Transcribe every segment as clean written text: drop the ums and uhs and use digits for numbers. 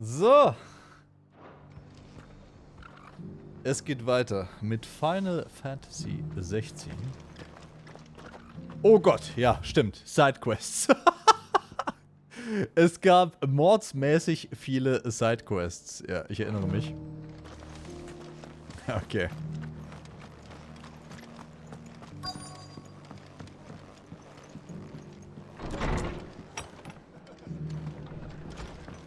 So. Es geht weiter mit Final Fantasy XVI. Oh Gott, ja, stimmt. Sidequests. Es gab mordsmäßig viele Sidequests. Ja, ich erinnere mich. Okay.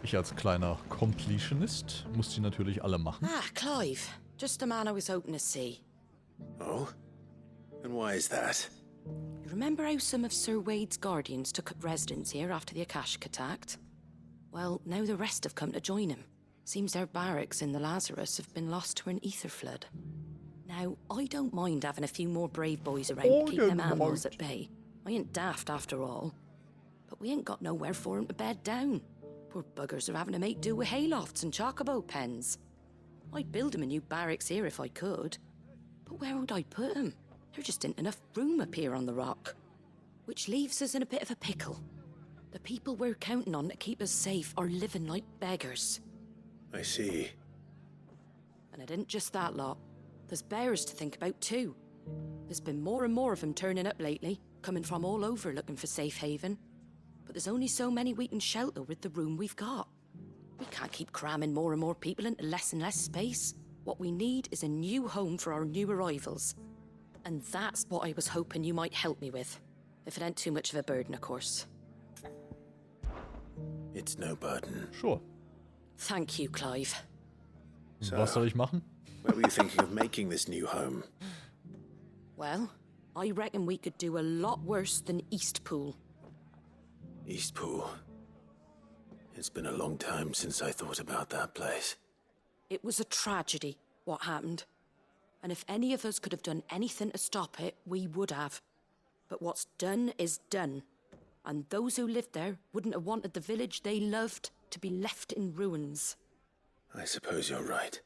Ich als kleiner Completionist muss die natürlich alle machen. Ah, Clive. Just the man I was hoping to see. Oh? And why is that? You remember how some of Sir Wade's guardians took up residence here after the Akashic attacked? Well, now the rest have come to join him. Seems their barracks in the Lazarus have been lost to an ether flood. Now, I don't mind having a few more brave boys around to keep them animals at bay. I ain't daft after all. But we ain't got nowhere for 'em to bed down. Poor buggers are having to make do with haylofts and chocobo pens. I'd build 'em a new barracks here if I could. But where would I put 'em? There just ain't enough room up here on the rock. Which leaves us in a bit of a pickle. The people we're counting on to keep us safe are living like beggars. I see. And it ain't just that lot. There's bears to think about too. There's been more and more of them turning up lately, coming from all over looking for safe haven. But there's only so many we can shelter with the room we've got. We can't keep cramming more and more people into less and less space. What we need is a new home for our new arrivals. And that's what I was hoping you might help me with. If it ain't too much of a burden, of course. It's no burden. Sure. Thank you, Clive. So, was soll ich machen? where were you thinking of making this new home? Well, I reckon we could do a lot worse than Eastpool. Eastpool. It's been a long time since I thought about that place. It was a tragedy, what happened. And if any of us could have done anything to stop it, we would have. But what's done is done. And those who lived there wouldn't have wanted the village they loved to be left in ruins. I suppose you're right.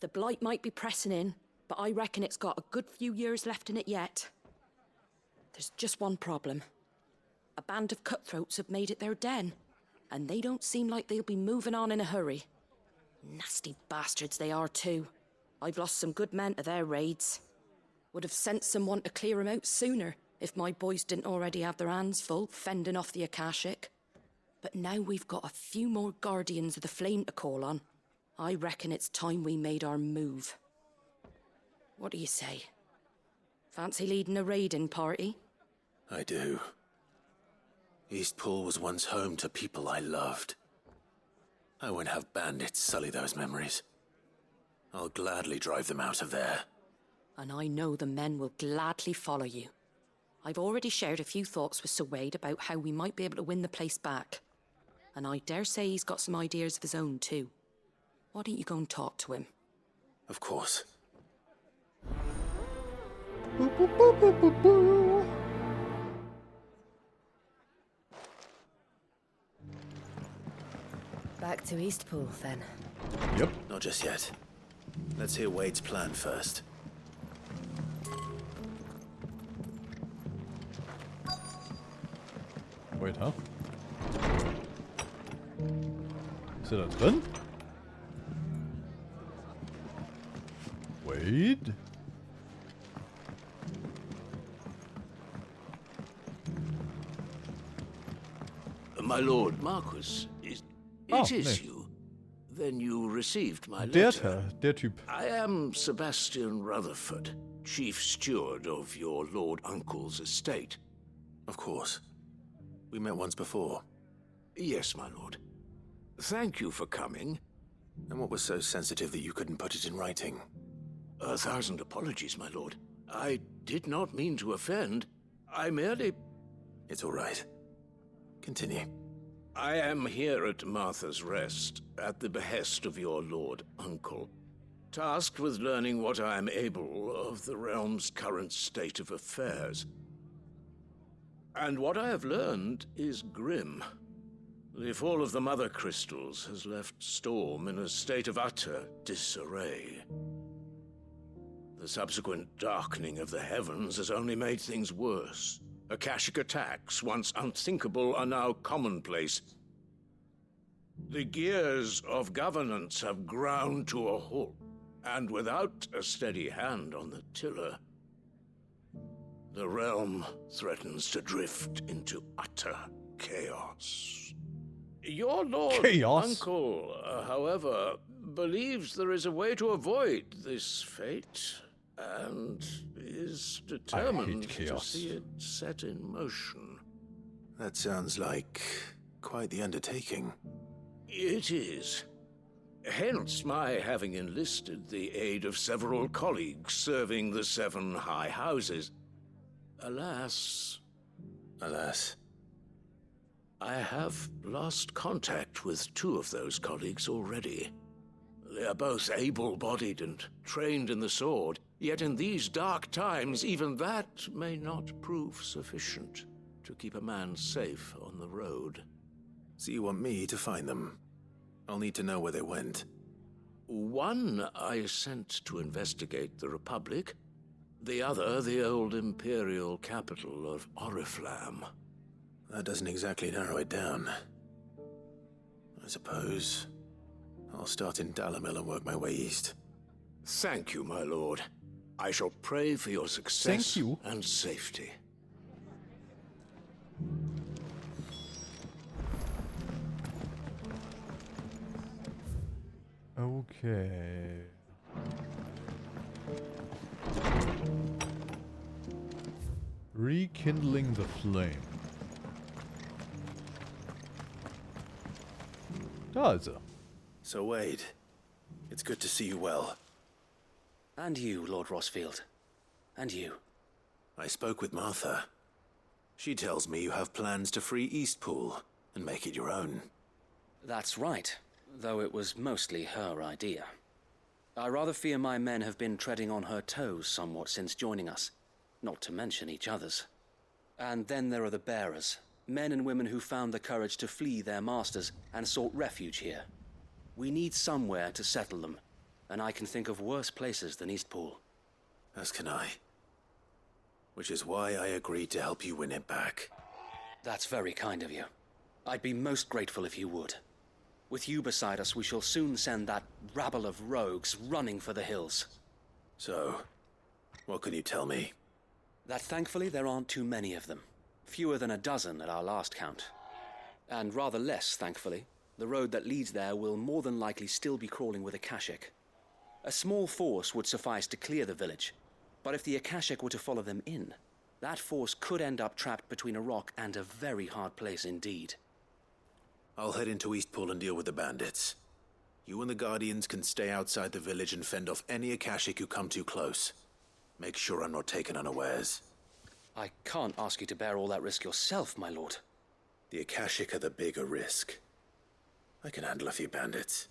The blight might be pressing in, but I reckon it's got a good few years left in it yet. There's just one problem. A band of cutthroats have made it their den, and they don't seem like they'll be moving on in a hurry. Nasty bastards they are too. I've lost some good men to their raids. Would have sent someone to clear 'em out sooner if my boys didn't already have their hands full fending off the Akashic. But now we've got a few more guardians of the flame to call on. I reckon it's time we made our move. What do you say? Fancy leading a raiding party? I do. Eastpool was once home to people I loved. I won't have bandits sully those memories. I'll gladly drive them out of there. And I know the men will gladly follow you. I've already shared a few thoughts with Sir Wade about how we might be able to win the place back. And I dare say he's got some ideas of his own too. Why don't you go and talk to him? Of course. Boop, boop, boop, boop, boop, boop. Back to Eastpool, then. Yep. Not just yet. Let's hear Wade's plan first. Wait, huh? Ist er da drin? Wait. My lord Marquis, it is you. Then you received my letter. Der Typ. I am Sebastian Rutherford, chief steward of your lord uncle's estate. Of course. We met once before. Yes, my lord. Thank you for coming. And what was so sensitive that you couldn't put it in writing? 1,000 apologies, my lord. I did not mean to offend. I merely... It's all right. Continue. I am here at Martha's Rest, at the behest of your lord uncle, tasked with learning what I am able of the realm's current state of affairs. And what I have learned is grim. The fall of the Mother Crystals has left Storm in a state of utter disarray. The subsequent darkening of the heavens has only made things worse. Akashic attacks, once unthinkable, are now commonplace. The gears of governance have ground to a halt, and without a steady hand on the tiller, the realm threatens to drift into utter chaos. Your lord uncle, however, believes there is a way to avoid this fate, and is determined to see it set in motion. That sounds like quite the undertaking. It is. Hence my having enlisted the aid of several colleagues serving the 7 high houses. Alas, I have lost contact with 2 of those colleagues already. They are both able-bodied and trained in the sword, yet in these dark times, even that may not prove sufficient to keep a man safe on the road. So you want me to find them? I'll need to know where they went. One I sent to investigate the Republic, the other the old Imperial capital of Oriflamme. That doesn't exactly narrow it down. I suppose I'll start in Dalamil and work my way east. Thank you, my lord. I shall pray for your success and safety. Okay. Rekindling the flame. Da ist er. So Wade, it's good to see you well. And you, Lord Rosfield. And you. I spoke with Martha. She tells me you have plans to free Eastpool and make it your own. That's right, though it was mostly her idea. I rather fear my men have been treading on her toes somewhat since joining us, not to mention each other's. And then there are the bearers, men and women who found the courage to flee their masters and sought refuge here. We need somewhere to settle them, and I can think of worse places than Eastpool. As can I. Which is why I agreed to help you win it back. That's very kind of you. I'd be most grateful if you would. With you beside us, we shall soon send that rabble of rogues running for the hills. So, what can you tell me? That thankfully there aren't too many of them. Fewer than a dozen at our last count. And rather less, thankfully, the road that leads there will more than likely still be crawling with Akashic. A small force would suffice to clear the village, but if the Akashic were to follow them in, that force could end up trapped between a rock and a very hard place indeed. I'll head into Eastpool and deal with the bandits. You and the Guardians can stay outside the village and fend off any Akashic who come too close. Make sure I'm not taken unawares. I can't ask you to bear all that risk yourself, my lord. The Akashic are the bigger risk. I can handle a few bandits.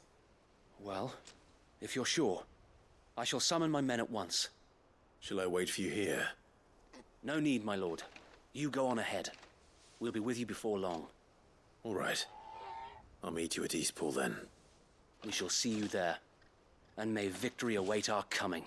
Well, if you're sure, I shall summon my men at once. Shall I wait for you here? No need, my lord. You go on ahead. We'll be with you before long. All right. I'll meet you at Eastpool then. We shall see you there. And may victory await our coming.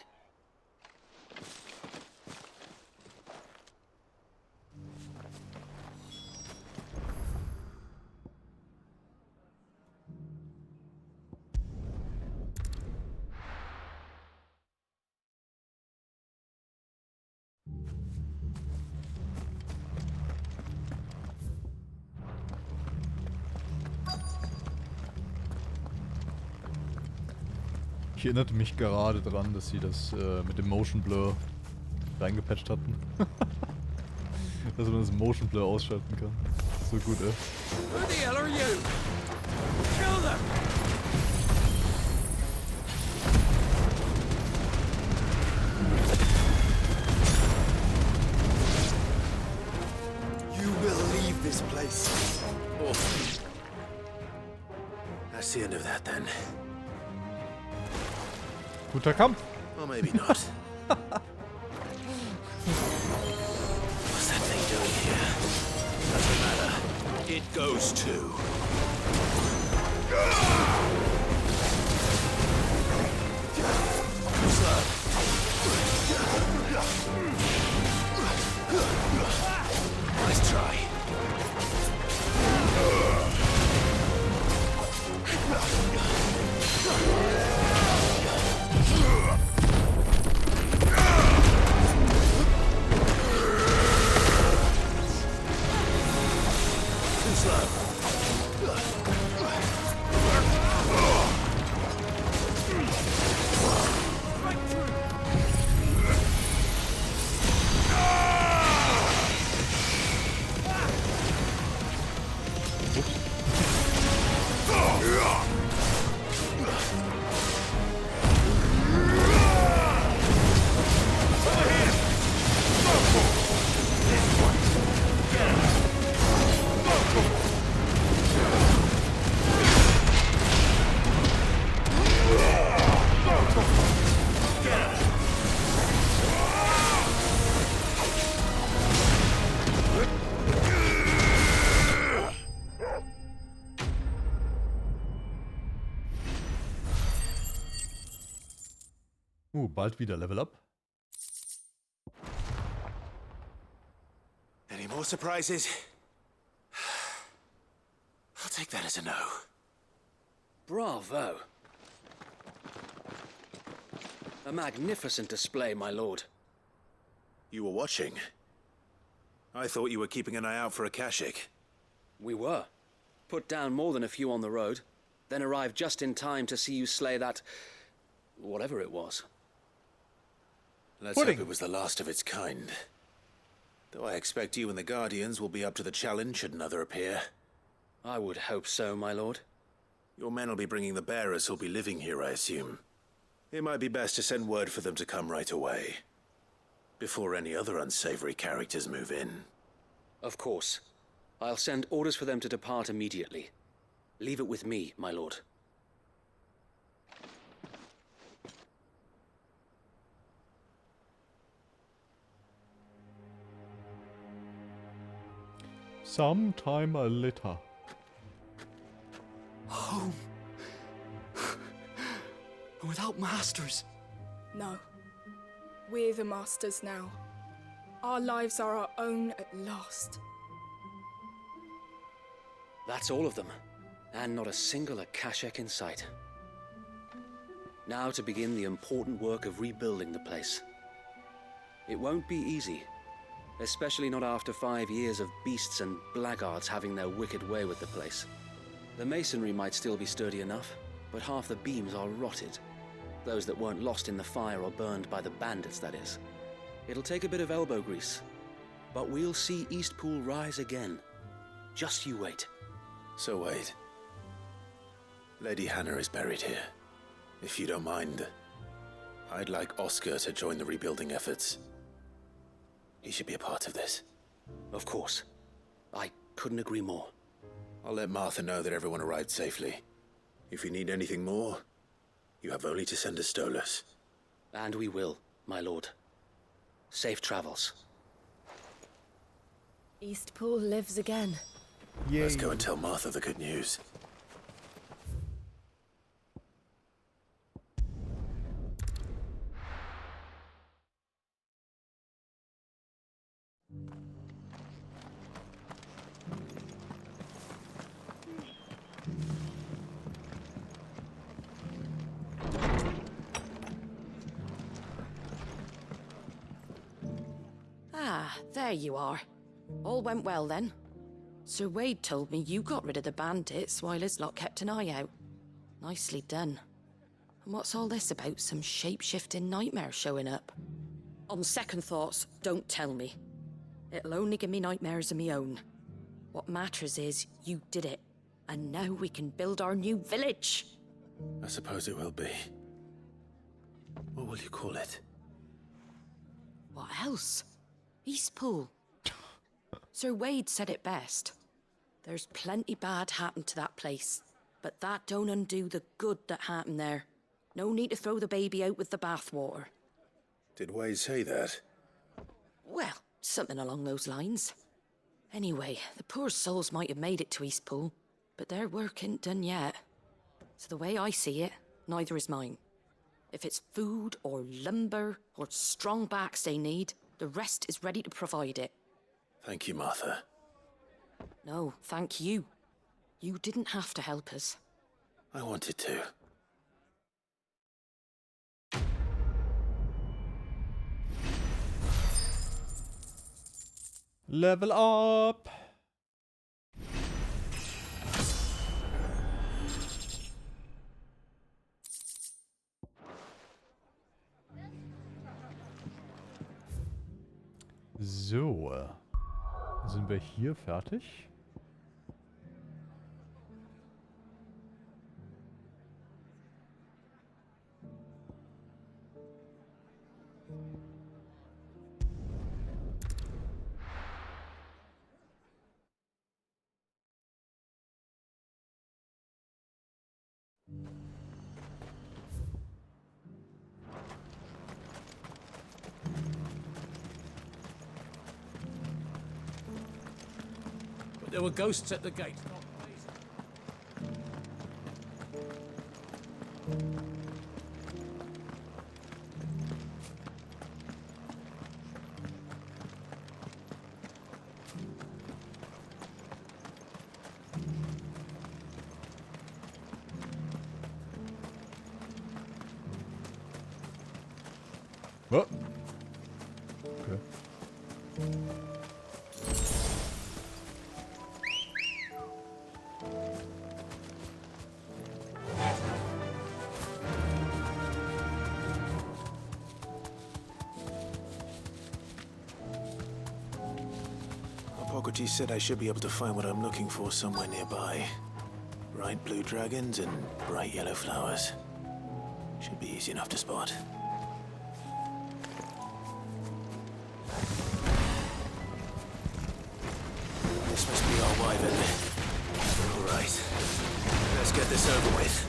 Ich erinnerte mich gerade dran, dass sie das mit dem Motion Blur reingepatcht hatten. Dass man das Motion Blur ausschalten kann. So gut, ey. Who the hell are you? Kill them! You will leave this place. Oh. That's the end of that then. Guter Kampf. Or maybe not. What's that thing doing here? Doesn't matter. It goes too. Nice try. Bald wieder Level Up. Any more surprises? I'll take that as a no. Bravo. A magnificent display, my lord. You were watching? I thought you were keeping an eye out for a Kashik. We were. Put down more than a few on the road, then arrived just in time to see you slay that... whatever it was. Let's hope it was the last of its kind. Though I expect you and the Guardians will be up to the challenge should another appear. I would hope so, my lord. Your men will be bringing the bearers who'll be living here, I assume. It might be best to send word for them to come right away, before any other unsavory characters move in. Of course. I'll send orders for them to depart immediately. Leave it with me, my lord. Sometime later. Home. Without masters. No. We're the masters now. Our lives are our own at last. That's all of them. And not a single Akashek in sight. Now to begin the important work of rebuilding the place. It won't be easy. Especially not after 5 years of beasts and blackguards having their wicked way with the place. The masonry might still be sturdy enough, but half the beams are rotted. Those that weren't lost in the fire or burned by the bandits, that is. It'll take a bit of elbow grease, but we'll see Eastpool rise again. Just you wait. So wait. Lady Hannah is buried here. If you don't mind, I'd like Oscar to join the rebuilding efforts. He should be a part of this. Of course. I couldn't agree more. I'll let Martha know that everyone arrived safely. If you need anything more, you have only to send a Stolas. And we will, my lord. Safe travels. Eastpool lives again. Yay. Let's go and tell Martha the good news. Ah, there you are. All went well then. Sir Wade told me you got rid of the bandits while his lot kept an eye out. Nicely done. And what's all this about some shape-shifting nightmare showing up? On second thoughts, don't tell me. It'll only give me nightmares of me own. What matters is you did it. And now we can build our new village. I suppose it will be. What will you call it? What else? Eastpool. Sir Wade said it best. There's plenty bad happened to that place, but that don't undo the good that happened there. No need to throw the baby out with the bathwater. Did Wade say that? Well, something along those lines. Anyway, the poor souls might have made it to Eastpool, but their work ain't done yet. So the way I see it, neither is mine. If it's food or lumber or strong backs they need, the rest is ready to provide it. Thank you, Martha. No, thank you. You didn't have to help us. I wanted to. Level up! So, sind wir hier fertig? There were ghosts at the gate. Oh. Okay. Hippocrates said I should be able to find what I'm looking for somewhere nearby. Bright blue dragons and bright yellow flowers. Should be easy enough to spot. This must be our wyvern. All right. Let's get this over with.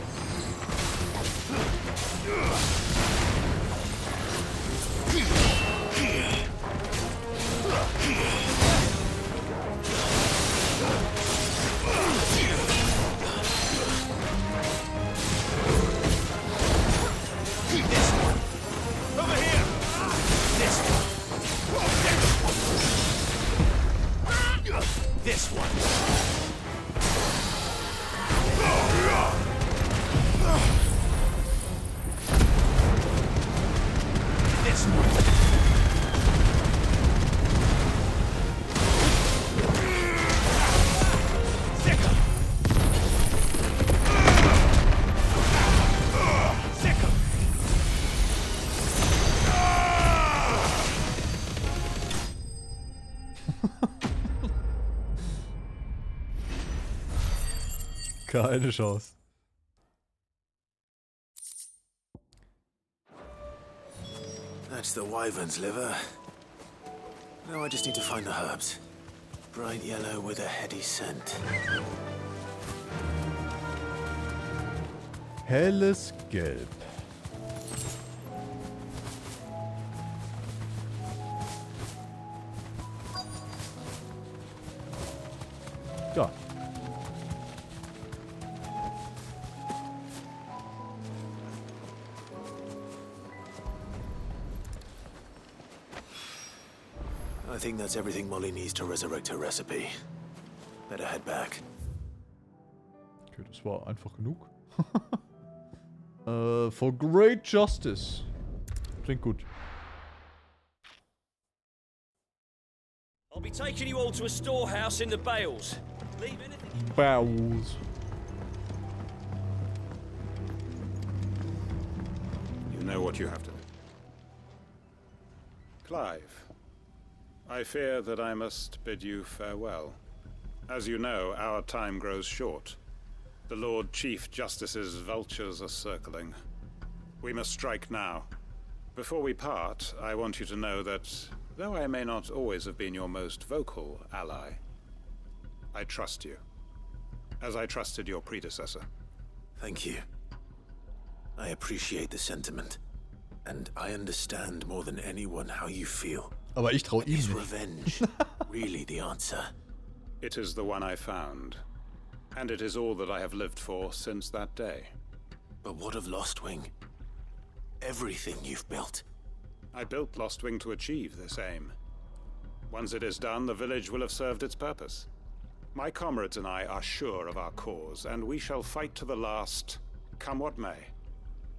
This one. This one. Sicker. Sicker. Keine Chance. That's the wyvern's liver. Now I just need to find the herbs. Bright yellow with a heady scent. Helles Gelb. Ja. I think that's everything Molly needs to resurrect her recipe. Better head back. Okay, das war einfach genug. For great justice. Klingt gut. I'll be taking you all to a storehouse in the Bales. Leave anything. Bowels. You know what you have to do. Clive, I fear that I must bid you farewell. As you know, our time grows short. The Lord Chief Justice's vultures are circling. We must strike now. Before we part, I want you to know that, though I may not always have been your most vocal ally, I trust you, as I trusted your predecessor. Thank you. I appreciate the sentiment. And I understand more than anyone how you feel. Aber ich trau ihm Is nicht. revenge really the answer? It is the one I found, and it is all that I have lived for since that day. But what of Lostwing? Everything you've built. I built Lostwing to achieve this aim. Once it is done, the village will have served its purpose. My comrades and I are sure of our cause, and we shall fight to the last, come what may.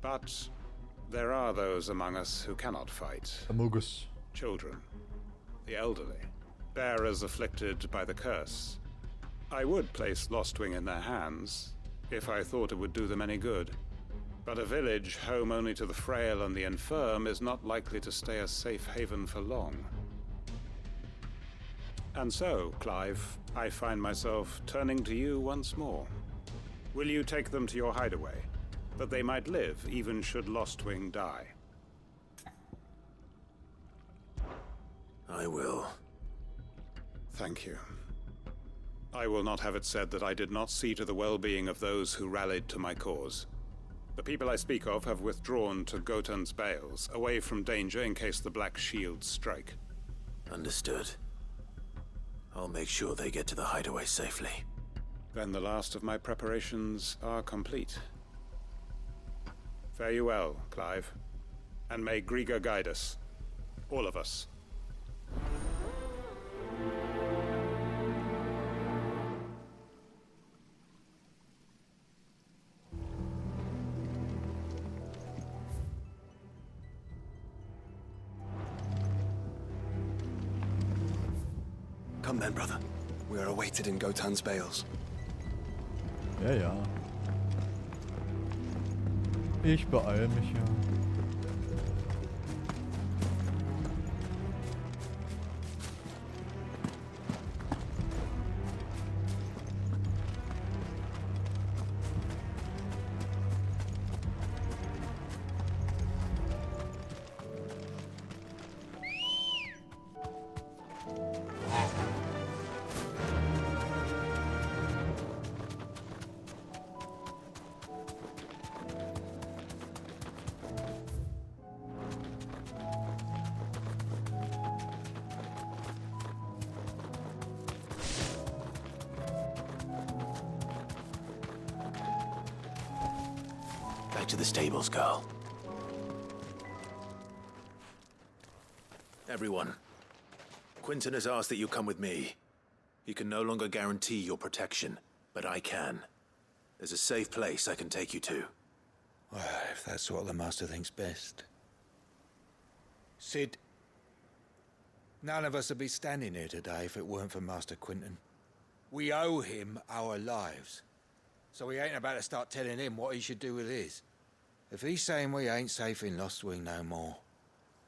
But there are those among us who cannot fight. Amogus. Children, the elderly, bearers afflicted by the curse. I would place Lostwing in their hands, if I thought it would do them any good. But a village home only to the frail and the infirm is not likely to stay a safe haven for long. And so, Clive, I find myself turning to you once more. Will you take them to your hideaway, that they might live even should Lostwing die? I will. Thank you. I will not have it said that I did not see to the well-being of those who rallied to my cause. The people I speak of have withdrawn to Gotan's Bales, away from danger in case the Black Shields strike. Understood. I'll make sure they get to the hideaway safely. Then the last of my preparations are complete. Fare you well, Clive. And may Grieger guide us. All of us. Come then, brother. We are awaited in Gotan's bales. Ja, ja. Ich beeil mich ja. Back to the stables, girl. Everyone, Quinton has asked that you come with me. He can no longer guarantee your protection, but I can. There's a safe place I can take you to. Well, if that's what the Master thinks best. Sid, none of us would be standing here today if it weren't for Master Quinton. We owe him our lives. So we ain't about to start telling him what he should do with his. If he's saying we ain't safe in Lostwing no more,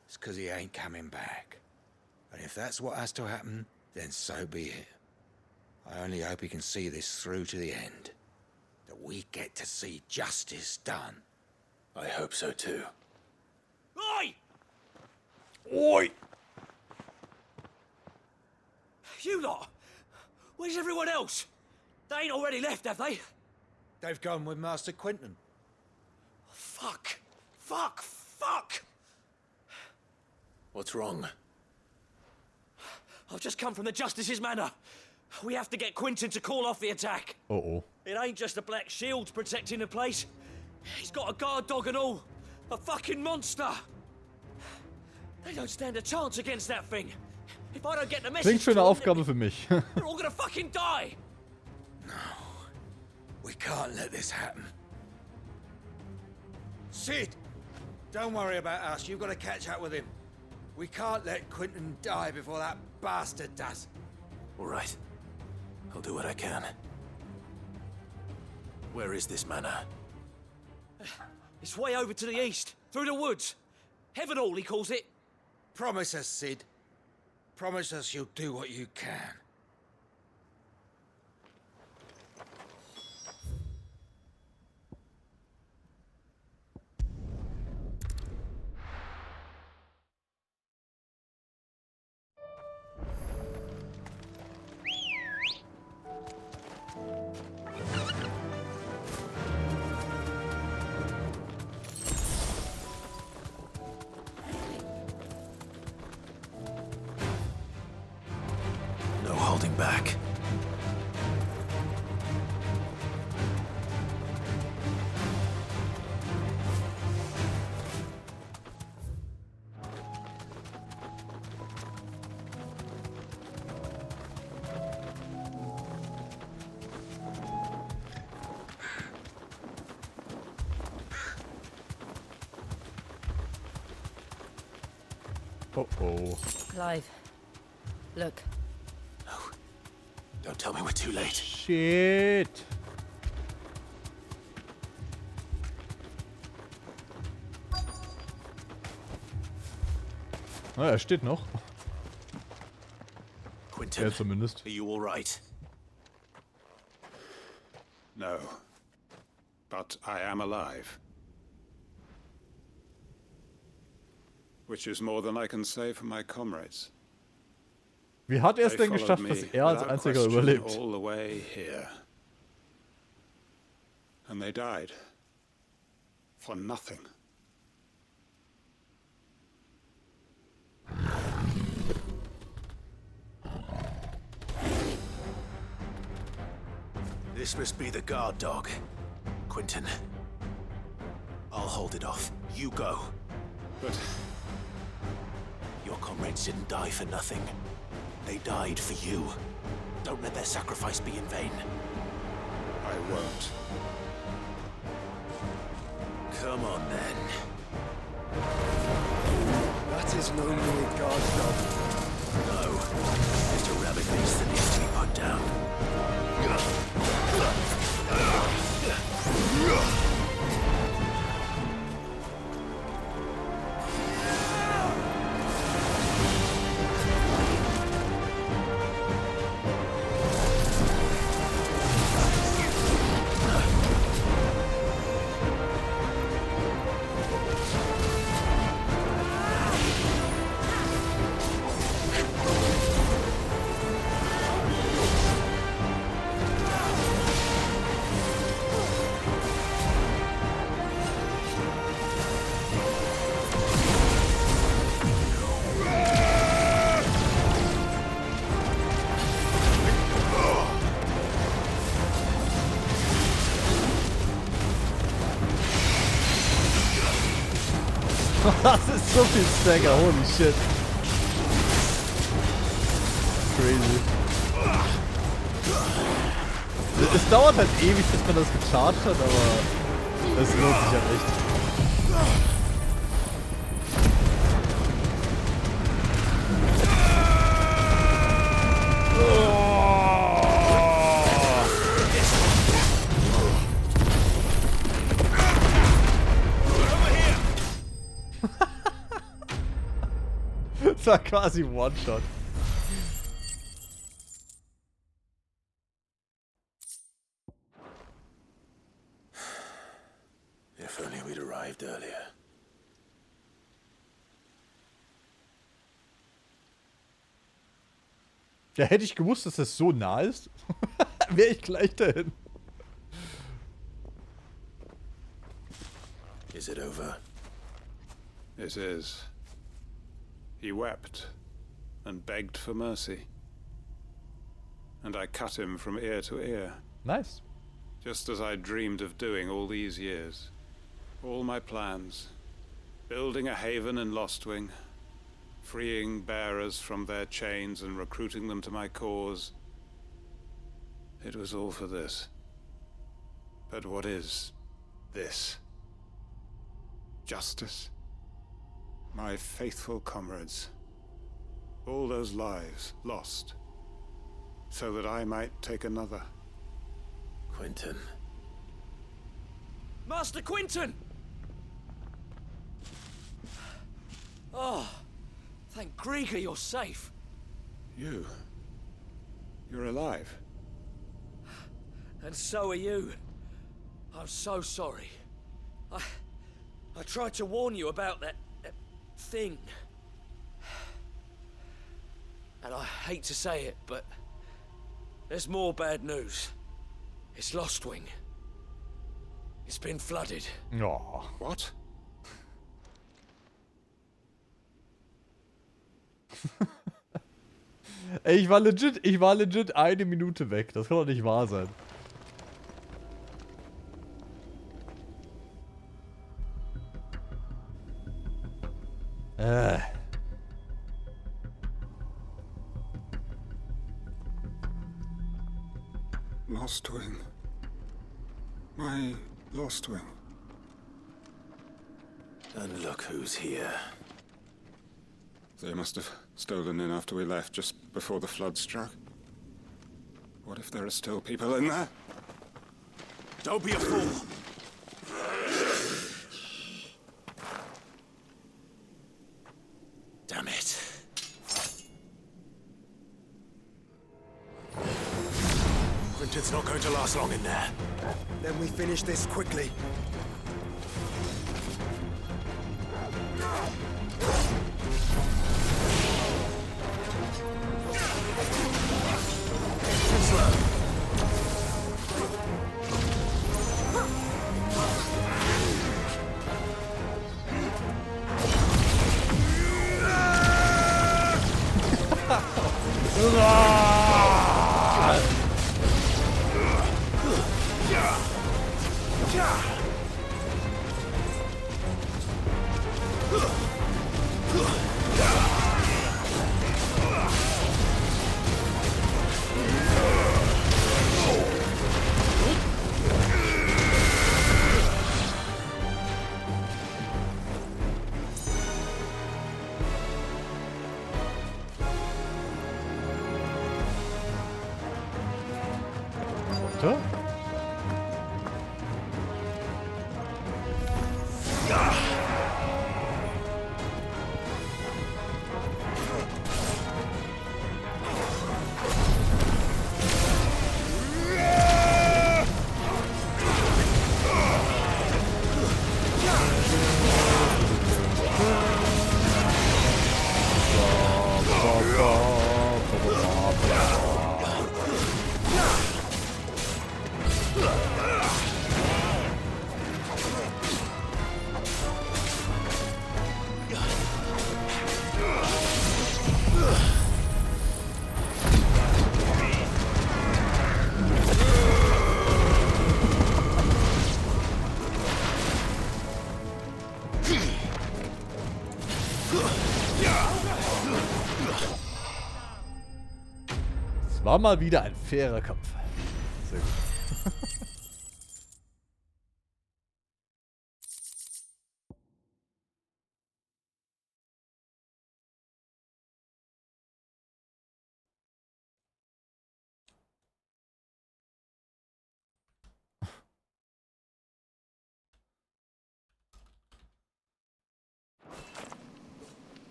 it's 'cause he ain't coming back. And if that's what has to happen, then so be it. I only hope he can see this through to the end. That we get to see justice done. I hope so too. Oi! Oi! You lot! Where's everyone else? They ain't already left, have they? They've gone with Master Quinton. Fuck! Fuck! Fuck! What's wrong? I've just come from the Justice's manor. We have to get Quinton to call off the attack. Uh-oh. It ain't just a black shield protecting the place. He's got a guard dog and all. A fucking monster. They don't stand a chance against that thing. If I don't get the message Klingt für eine to them, Aufgabe für mich. they're all gonna fucking die. We can't let this happen. Sid! Don't worry about us. You've got to catch up with him. We can't let Quinton die before that bastard does. All right. I'll do what I can. Where is this manor? It's way over to the east, through the woods. Heaven Hall, he calls it. Promise us, Sid. Promise us you'll do what you can. No holding back. Uh-oh. Clive, look. Don't tell me we're too late. Shit. Na, er steht noch. Quinton, Ja, zumindest. are you all right? No. But I am alive. Which is more than I can say for my comrades. Wie hat er es They denn followed geschafft, me dass er als without einziger question überlebt? all the way here. And they died. For nothing. This must be the guard dog. Quentin. I'll hold it off. You go. But your comrades didn't die for nothing. They died for you. Don't let their sacrifice be in vain. I won't. Come on, then. That is no mere guard dog. No. Just a rabid beast that needs to be put down. Das ist so viel Stagger, holy shit. Crazy. Es dauert halt ewig, bis man das gecharged hat, aber es lohnt sich halt echt. Das war quasi One-Shot. If only we'd arrived earlier. Ja, hätte ich gewusst, dass das so nah ist, wäre ich gleich dahin. Is it over? It is. He wept and begged for mercy. And I cut him from ear to ear. Nice. Just as I dreamed of doing all these years. All my plans. Building a haven in Lostwing. Freeing bearers from their chains and recruiting them to my cause. It was all for this. But what is this? Justice? My faithful comrades. All those lives lost. So that I might take another. Quentin. Master Quentin! Oh, thank Grieger you're safe. You? You're alive? And so are you. I'm so sorry. I tried to warn you about that thing. And I hate to say it, but there's more bad news. It's Lostwing. It's been flooded. Oh. What? Ey, ich war legit eine Minute weg. Das kann doch nicht wahr sein. Lostwing. My Lostwing. And look who's here. They must have stolen in after we left, just before the flood struck. What if there are still people in there? Don't be a fool! Damn it. Quentin's not going to last long in there. Then we finish this quickly. Too slow. Runter? War mal wieder ein fairer Kampf. Sehr gut.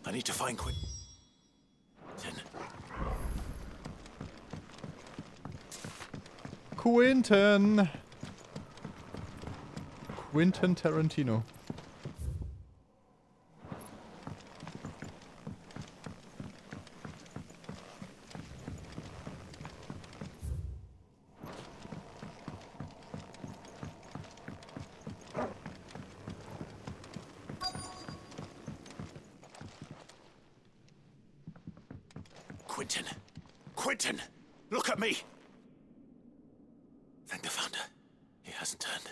I need to find Quinn. Quentin Tarantino. Quentin, look at me! Thank the Founder. He hasn't turned.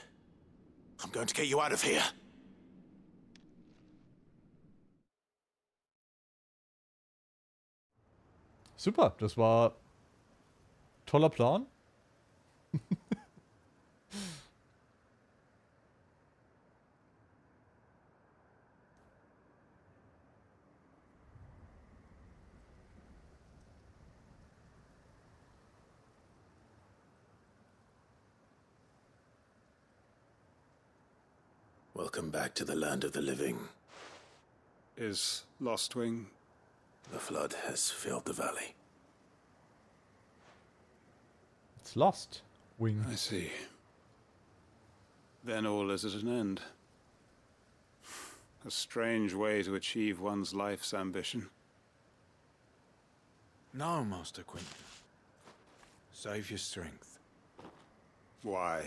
I'm going to get you out of here. Super, das war toller Plan. Welcome back to the land of the living. Is Lostwing? The flood has filled the valley. It's lost. Wing. I see. Then all is at an end. A strange way to achieve one's life's ambition. No, Master Quentin. Save your strength. Why?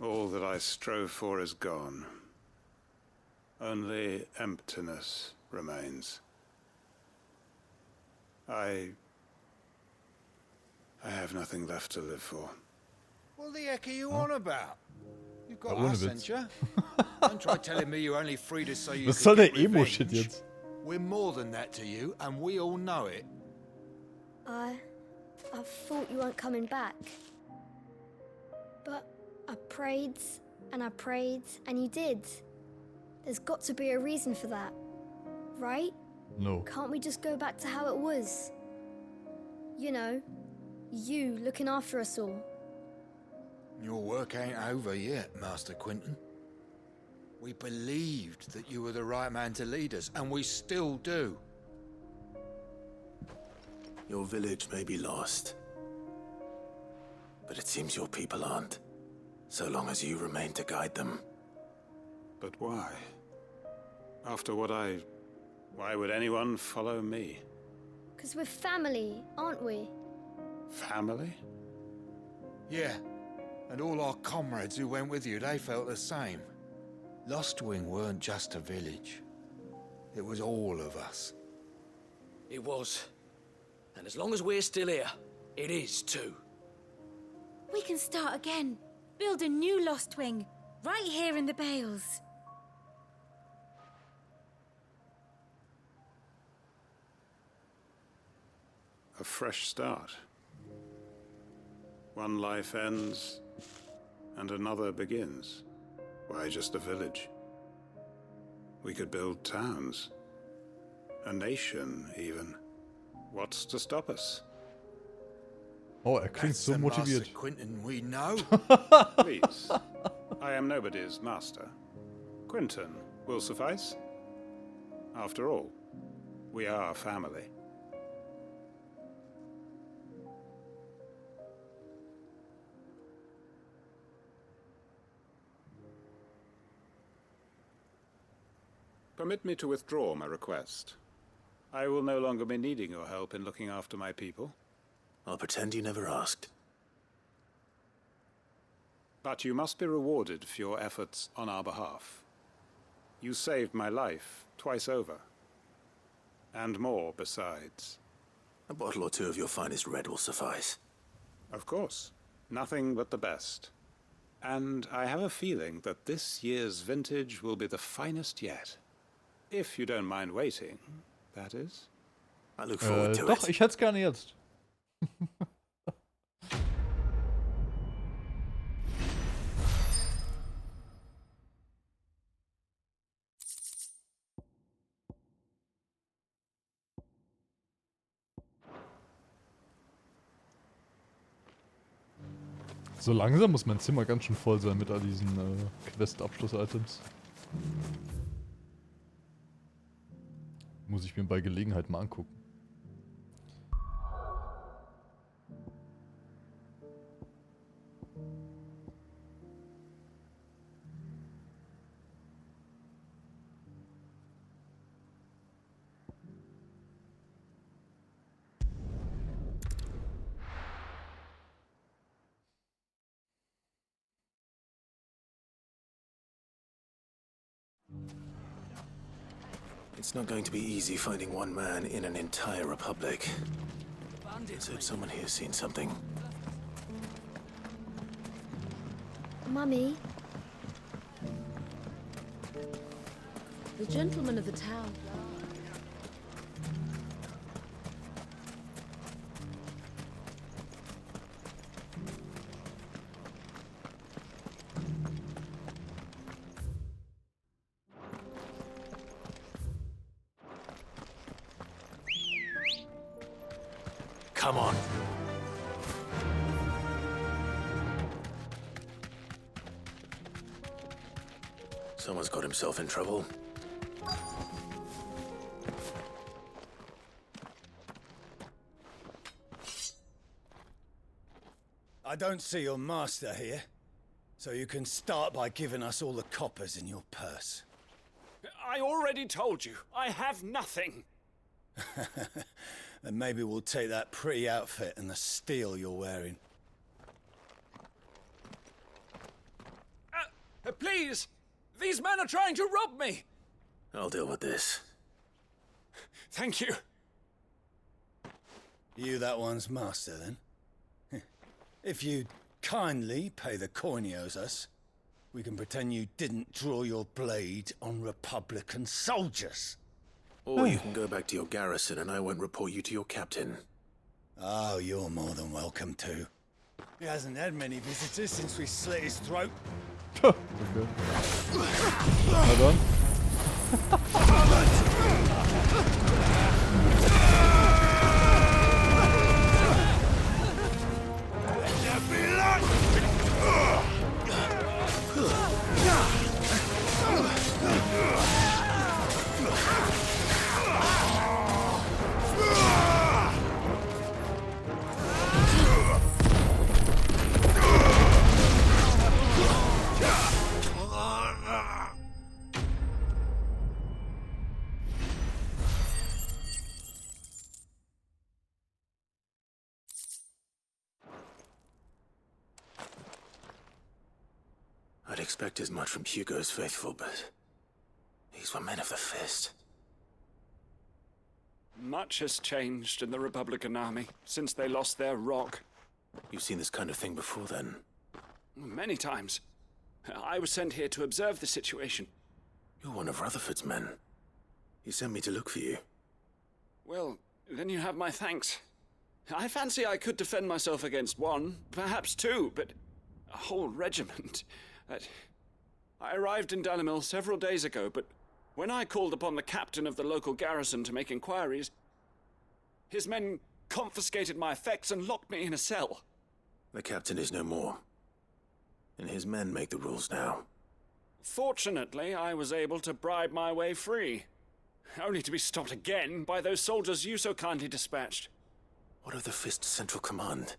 All that I strove for is gone. Only emptiness remains. I have nothing left to live for. What the heck are you on about? You've got Ohne us, Witz. ain't you? Don't try telling me you're only free to say you Was could soll der get Emo-Shit revenge. jetzt? We're more than that to you, and we all know it. I thought you weren't coming back. But I prayed, and you did. There's got to be a reason for that, right? No. Can't we just go back to how it was? You know, you looking after us all. Your work ain't over yet, Master Quentin. We believed that you were the right man to lead us, and we still do. Your village may be lost, but it seems your people aren't, so long as you remain to guide them. But why? After what why would anyone follow me? 'Cause we're family, aren't we? Family? Yeah, and all our comrades who went with you, they felt the same. Lostwing weren't just a village. It was all of us. It was. And as long as we're still here, it is too. We can start again. Build a new Lost Wing, right here in the Bales. A fresh start. One life ends, and another begins. Why just a village? We could build towns. A nation, even. What's to stop us? Oh, klingt so motiviert. Master Quentin we know. Please. I am nobody's master. Quentin will suffice. After all, we are family. Permit me to withdraw my request. I will no longer be needing your help in looking after my people. I'll pretend you never asked. But you must be rewarded for your efforts on our behalf. You saved my life twice over. And more besides. A bottle or two of your finest red will suffice. Of course. Nothing but the best. And I have a feeling that this year's vintage will be the finest yet. If you don't mind waiting, that is. I look forward to Doch, it. ich hätte es gerne jetzt. So langsam muss mein Zimmer ganz schön voll sein mit all diesen Quest-Abschluss-Items. Muss ich mir bei Gelegenheit mal angucken. It's not going to be easy finding one man in an entire republic. Let's hope someone here's seen something. Mummy, The gentleman of the town. Come on. Someone's got himself in trouble. I don't see your master here, so you can start by giving us all the coppers in your purse. I already told you, I have nothing. Then maybe we'll take that pretty outfit and the steel you're wearing. Please! These men are trying to rob me! I'll deal with this. Thank you. You that one's master, then? If you'd kindly pay the coin he owes us, we can pretend you didn't draw your blade on Republican soldiers. Or you can go back to your garrison and I won't report you to your captain. Oh, you're more than welcome to. He hasn't had many visitors since we slit his throat. Okay. Na dann. I'd expect as much from Hugo's faithful, but these were men of the fist. Much has changed in the Republican army since they lost their rock. You've seen this kind of thing before, then? Many times. I was sent here to observe the situation. You're one of Rutherford's men. He sent me to look for you. Well, then you have my thanks. I fancy I could defend myself against one, perhaps two, but a whole regiment. I arrived in Dalimil several days ago, but when I called upon the captain of the local garrison to make inquiries, his men confiscated my effects and locked me in a cell. The captain is no more, and his men make the rules now. Fortunately, I was able to bribe my way free, only to be stopped again by those soldiers you so kindly dispatched. What of the Fist Central Command?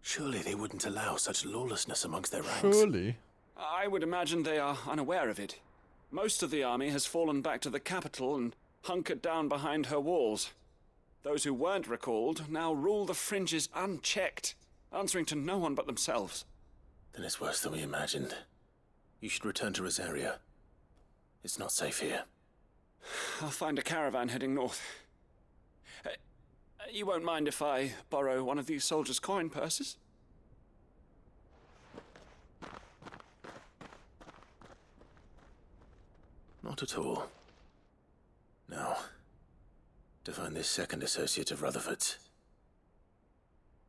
Surely they wouldn't allow such lawlessness amongst their ranks. Surely. I would imagine they are unaware of it. Most of the army has fallen back to the capital and hunkered down behind her walls. Those who weren't recalled now rule the fringes unchecked, answering to no one but themselves. Then it's worse than we imagined. You should return to Rosaria. It's not safe here. I'll find a caravan heading north. You won't mind if I borrow one of these soldiers' coin purses? Not at all. Now, to find this second associate of Rutherford's.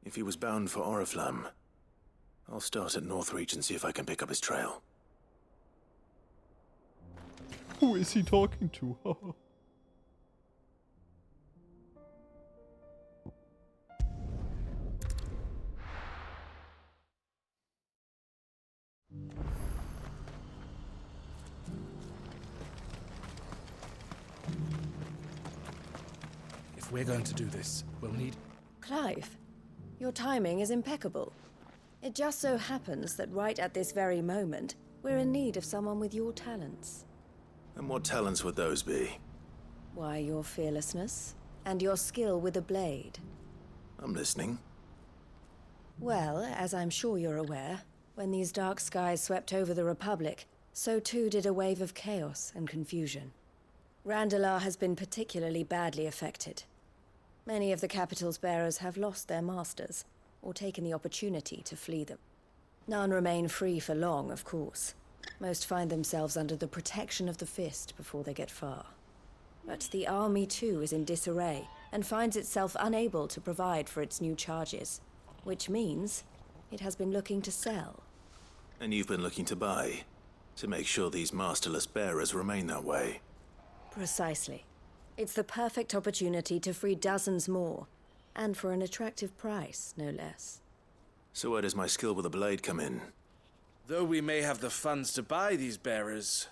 If he was bound for Oriflamme, I'll start at Northreach and see if I can pick up his trail. Who is he talking to? If we're going to do this, we'll need... Clive, your timing is impeccable. It just so happens that right at this very moment, we're in need of someone with your talents. And what talents would those be? Why, your fearlessness, and your skill with a blade. I'm listening. Well, as I'm sure you're aware, when these dark skies swept over the Republic, so too did a wave of chaos and confusion. Randalar has been particularly badly affected. Many of the capital's bearers have lost their masters, or taken the opportunity to flee them. None remain free for long, of course. Most find themselves under the protection of the Fist before they get far. But the army too is in disarray, and finds itself unable to provide for its new charges. Which means it has been looking to sell. And you've been looking to buy, to make sure these masterless bearers remain that way. Precisely. It's the perfect opportunity to free dozens more, and for an attractive price, no less. So where does my skill with a blade come in? Though we may have the funds to buy these bearers,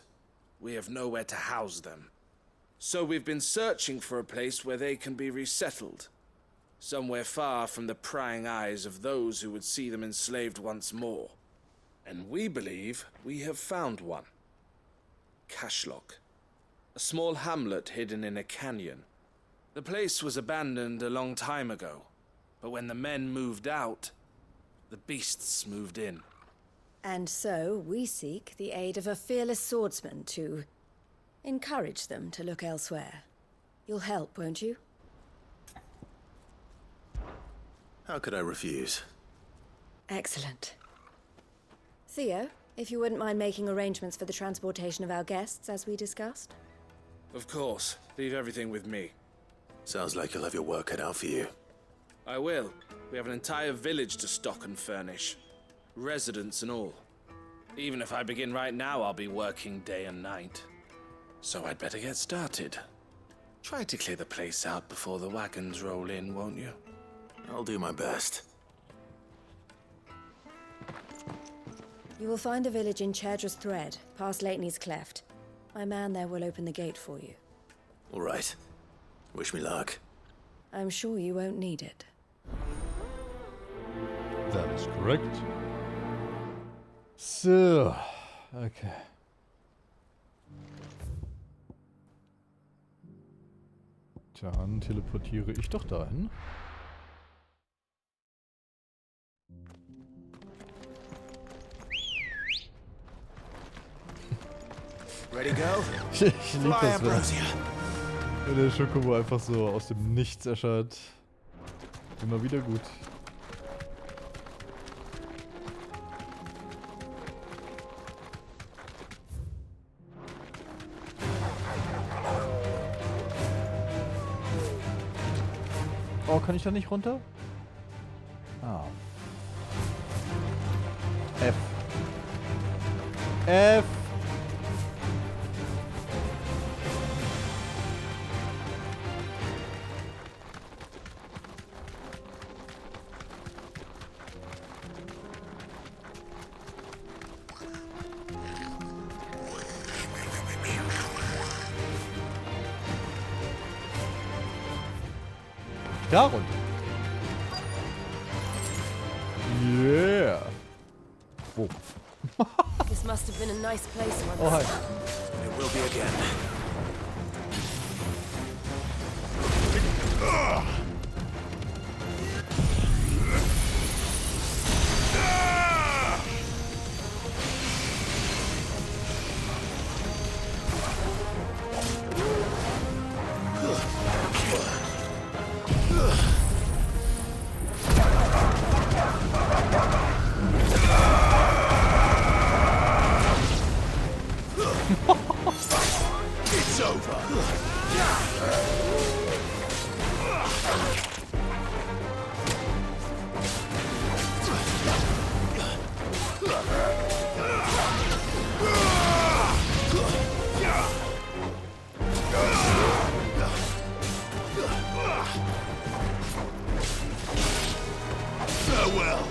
we have nowhere to house them. So we've been searching for a place where they can be resettled. Somewhere far from the prying eyes of those who would see them enslaved once more. And we believe we have found one. Cashlock. A small hamlet hidden in a canyon. The place was abandoned a long time ago, but when the men moved out, the beasts moved in. And so we seek the aid of a fearless swordsman to encourage them to look elsewhere. You'll help, won't you? How could I refuse? Excellent. Theo, if you wouldn't mind making arrangements for the transportation of our guests, as we discussed. Of course. Leave everything with me. Sounds like you'll have your work cut out for you. I will. We have an entire village to stock and furnish. Residents and all. Even if I begin right now, I'll be working day and night. So I'd better get started. Try to clear the place out before the wagons roll in, won't you? I'll do my best. You will find a village in Chadra's Thread, past Lateney's Cleft. My man there will open the gate for you. All right. Wish me luck. I'm sure you won't need it. That is correct. So, okay. Dann teleportiere ich doch dahin. Ready, go? Ich liebe das, wenn der Schokobo einfach so aus dem Nichts erscheint. Immer wieder gut. Oh, kann ich da nicht runter? Ah. F. F. Da runter. Yeah. Whoa. This must have been a nice place once. Oh, hi. It will be again. It's over. Farewell.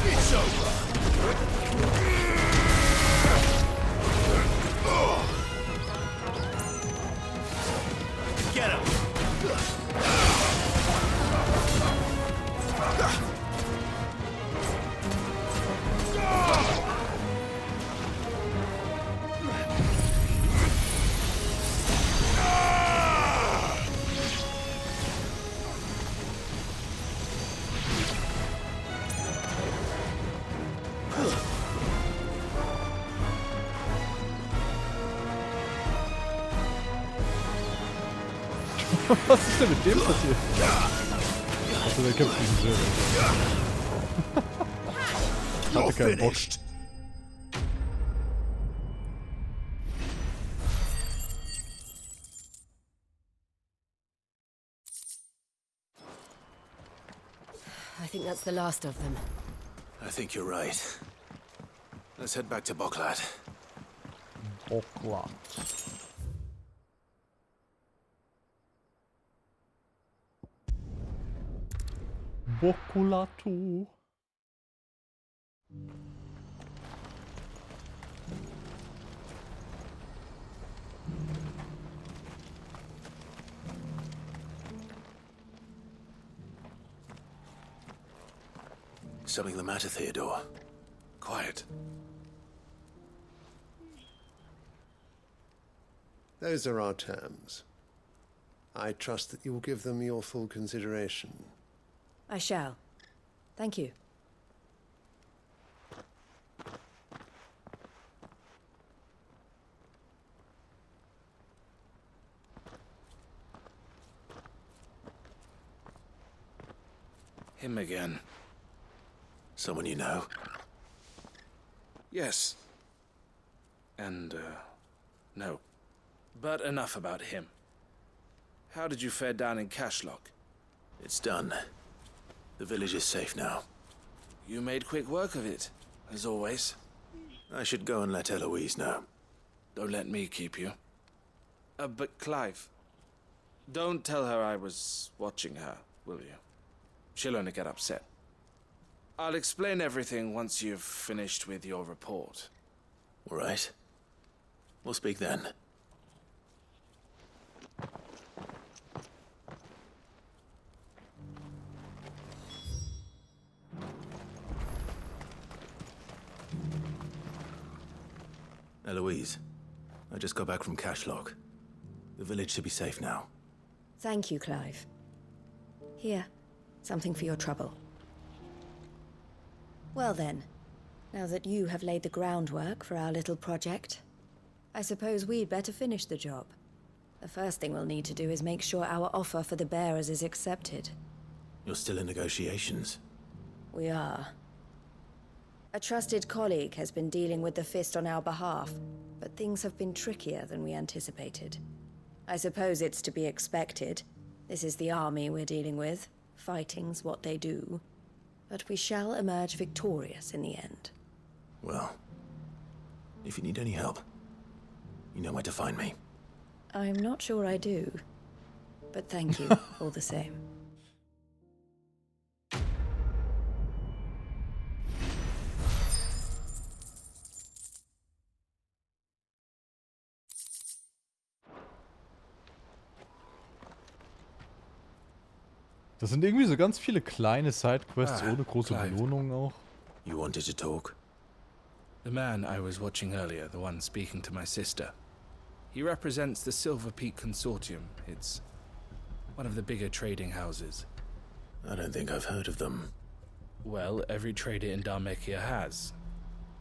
It's over. Get him. Was ist denn mit dem passiert? Achso, der kämpft nicht selber. Hatte keinen Bock. I think that's the last of them. I think you're right. Let's head back to Boklat. Boklat. Bokulato. Something the matter, Theodore? Quiet. Those are our terms. I trust that you will give them your full consideration. I shall. Thank you. Him again. Someone you know? Yes. And, no. But enough about him. How did you fare down in Cashlock? It's done. The village is safe now. You made quick work of it, as always. I should go and let Eloise know. Don't let me keep you. But Clive, don't tell her I was watching her, will you? She'll only get upset. I'll explain everything once you've finished with your report. All right. We'll speak then. Eloise, I just got back from Cashlock. The village should be safe now. Thank you, Clive. Here, something for your trouble. Well then, Now that you have laid the groundwork for our little project, I suppose we'd better finish the job. The first thing we'll need to do is make sure our offer for the bearers is accepted. You're still in negotiations? We are. A trusted colleague has been dealing with the Fist on our behalf, but things have been trickier than we anticipated. I suppose it's to be expected. This is the army we're dealing with. Fighting's what they do. But we shall emerge victorious in the end. Well, if you need any help, you know where to find me. I'm not sure I do. But thank you, all the same. Das sind irgendwie so ganz viele kleine Sidequests ohne große Clive. Belohnungen auch. You wanted to talk? The man I was watching earlier, the one speaking to my sister, he represents the Silver Peak Consortium. It's one of the bigger trading houses. I don't think I've heard of them. Well, every trader in Dharmekia has.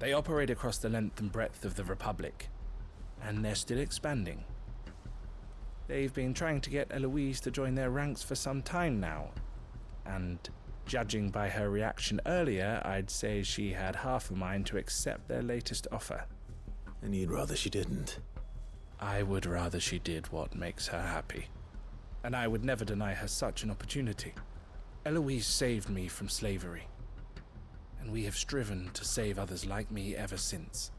They operate across the length and breadth of the Republic, and they're still expanding. They've been trying to get Eloise to join their ranks for some time now, and judging by her reaction earlier, I'd say she had half a mind to accept their latest offer. And you'd rather she didn't? I would rather she did what makes her happy, and I would never deny her such an opportunity. Eloise saved me from slavery, and we have striven to save others like me ever since.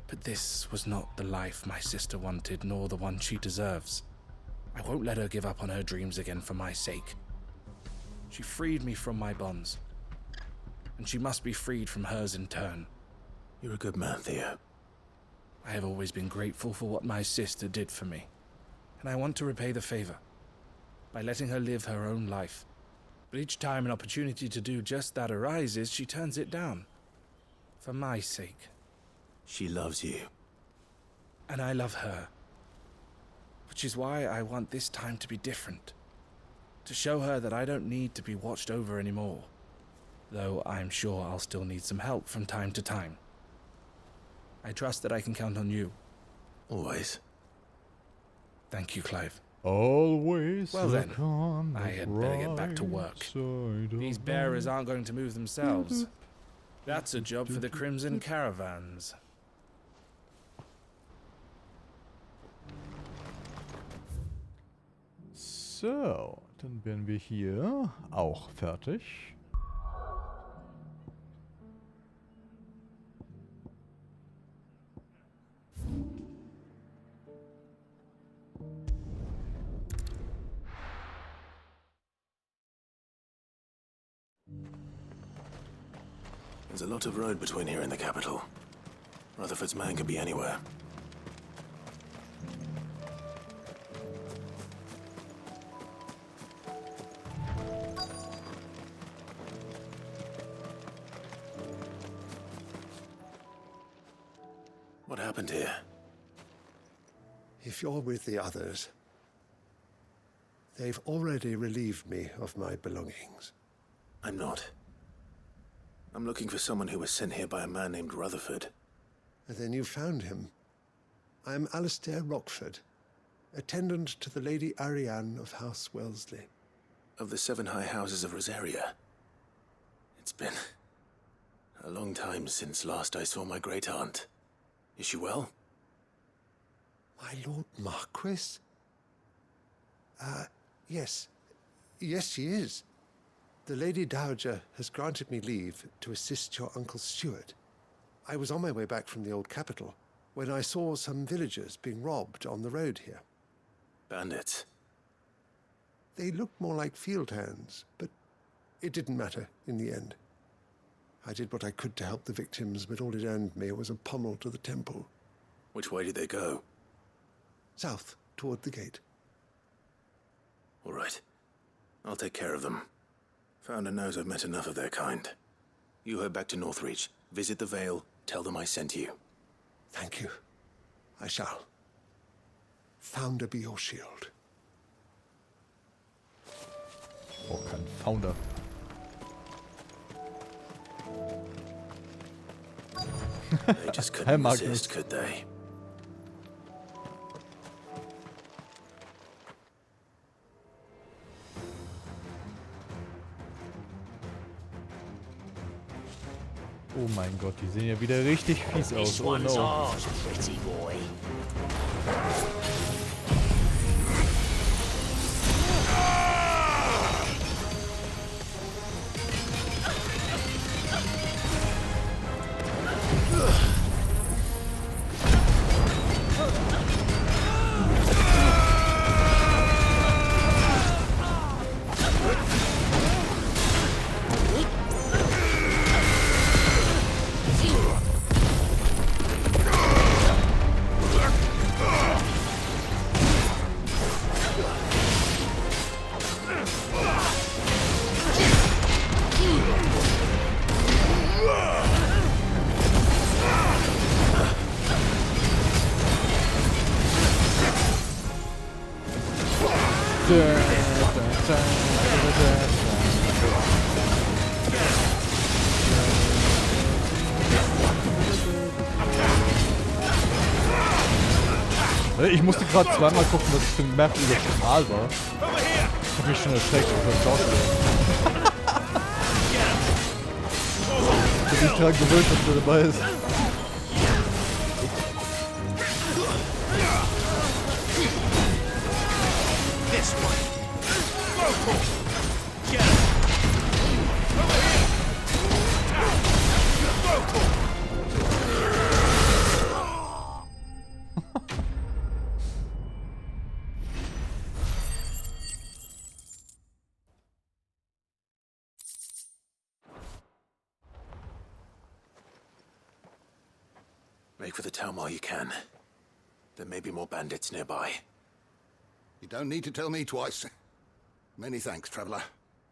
But this was not the life my sister wanted, nor the one she deserves. I won't let her give up on her dreams again for my sake. She freed me from my bonds, and she must be freed from hers in turn. You're a good man, Theo. I have always been grateful for what my sister did for me, and I want to repay the favor by letting her live her own life. But each time an opportunity to do just that arises, she turns it down. For my sake. She loves you. And I love her. Which is why I want this time to be different. To show her that I don't need to be watched over anymore. Though I'm sure I'll still need some help from time to time. I trust that I can count on you. Always. Thank you, Clive. Always. Well then, I had better get back to work. These bearers aren't going to move themselves. That's a job for the Crimson Caravans. So, dann wären wir hier auch fertig. There's a lot of road between here and the capital. Rutherford's man could be anywhere. What happened here? If you're with the others, they've already relieved me of my belongings. I'm not. I'm looking for someone who was sent here by a man named Rutherford. And then you found him. I'm Alistair Rockford, attendant to the Lady Ariane of House Wellesley. Of the 7 high houses of Rosaria. It's been a long time since last I saw my great-aunt. Is she well? My Lord Marquis? Yes. Yes, she is. The Lady Dowager has granted me leave to assist your Uncle Stuart. I was on my way back from the old capital when I saw some villagers being robbed on the road here. Bandits? They looked more like field hands, but it didn't matter in the end. I did what I could to help the victims, but all it earned me was a pommel to the temple. Which way did they go? South, toward the gate. All right. I'll take care of them. Founder knows I've met enough of their kind. You head back to Northreach, visit the Vale, tell them I sent you. Thank you. I shall. Founder be your shield. Oh, kein Founder. They just couldn't resist, could they? Oh mein Gott, die sehen ja wieder richtig fies aus. Oh no. Ich musste gerade zweimal gucken, dass es für den Map überall war. Ich hab mich schon erschreckt, dass das laut wird. Ich bin nicht dran gewöhnt, dass der dabei ist. Make for the town while you can. There may be more bandits nearby. You don't need to tell me twice. Many thanks, traveler.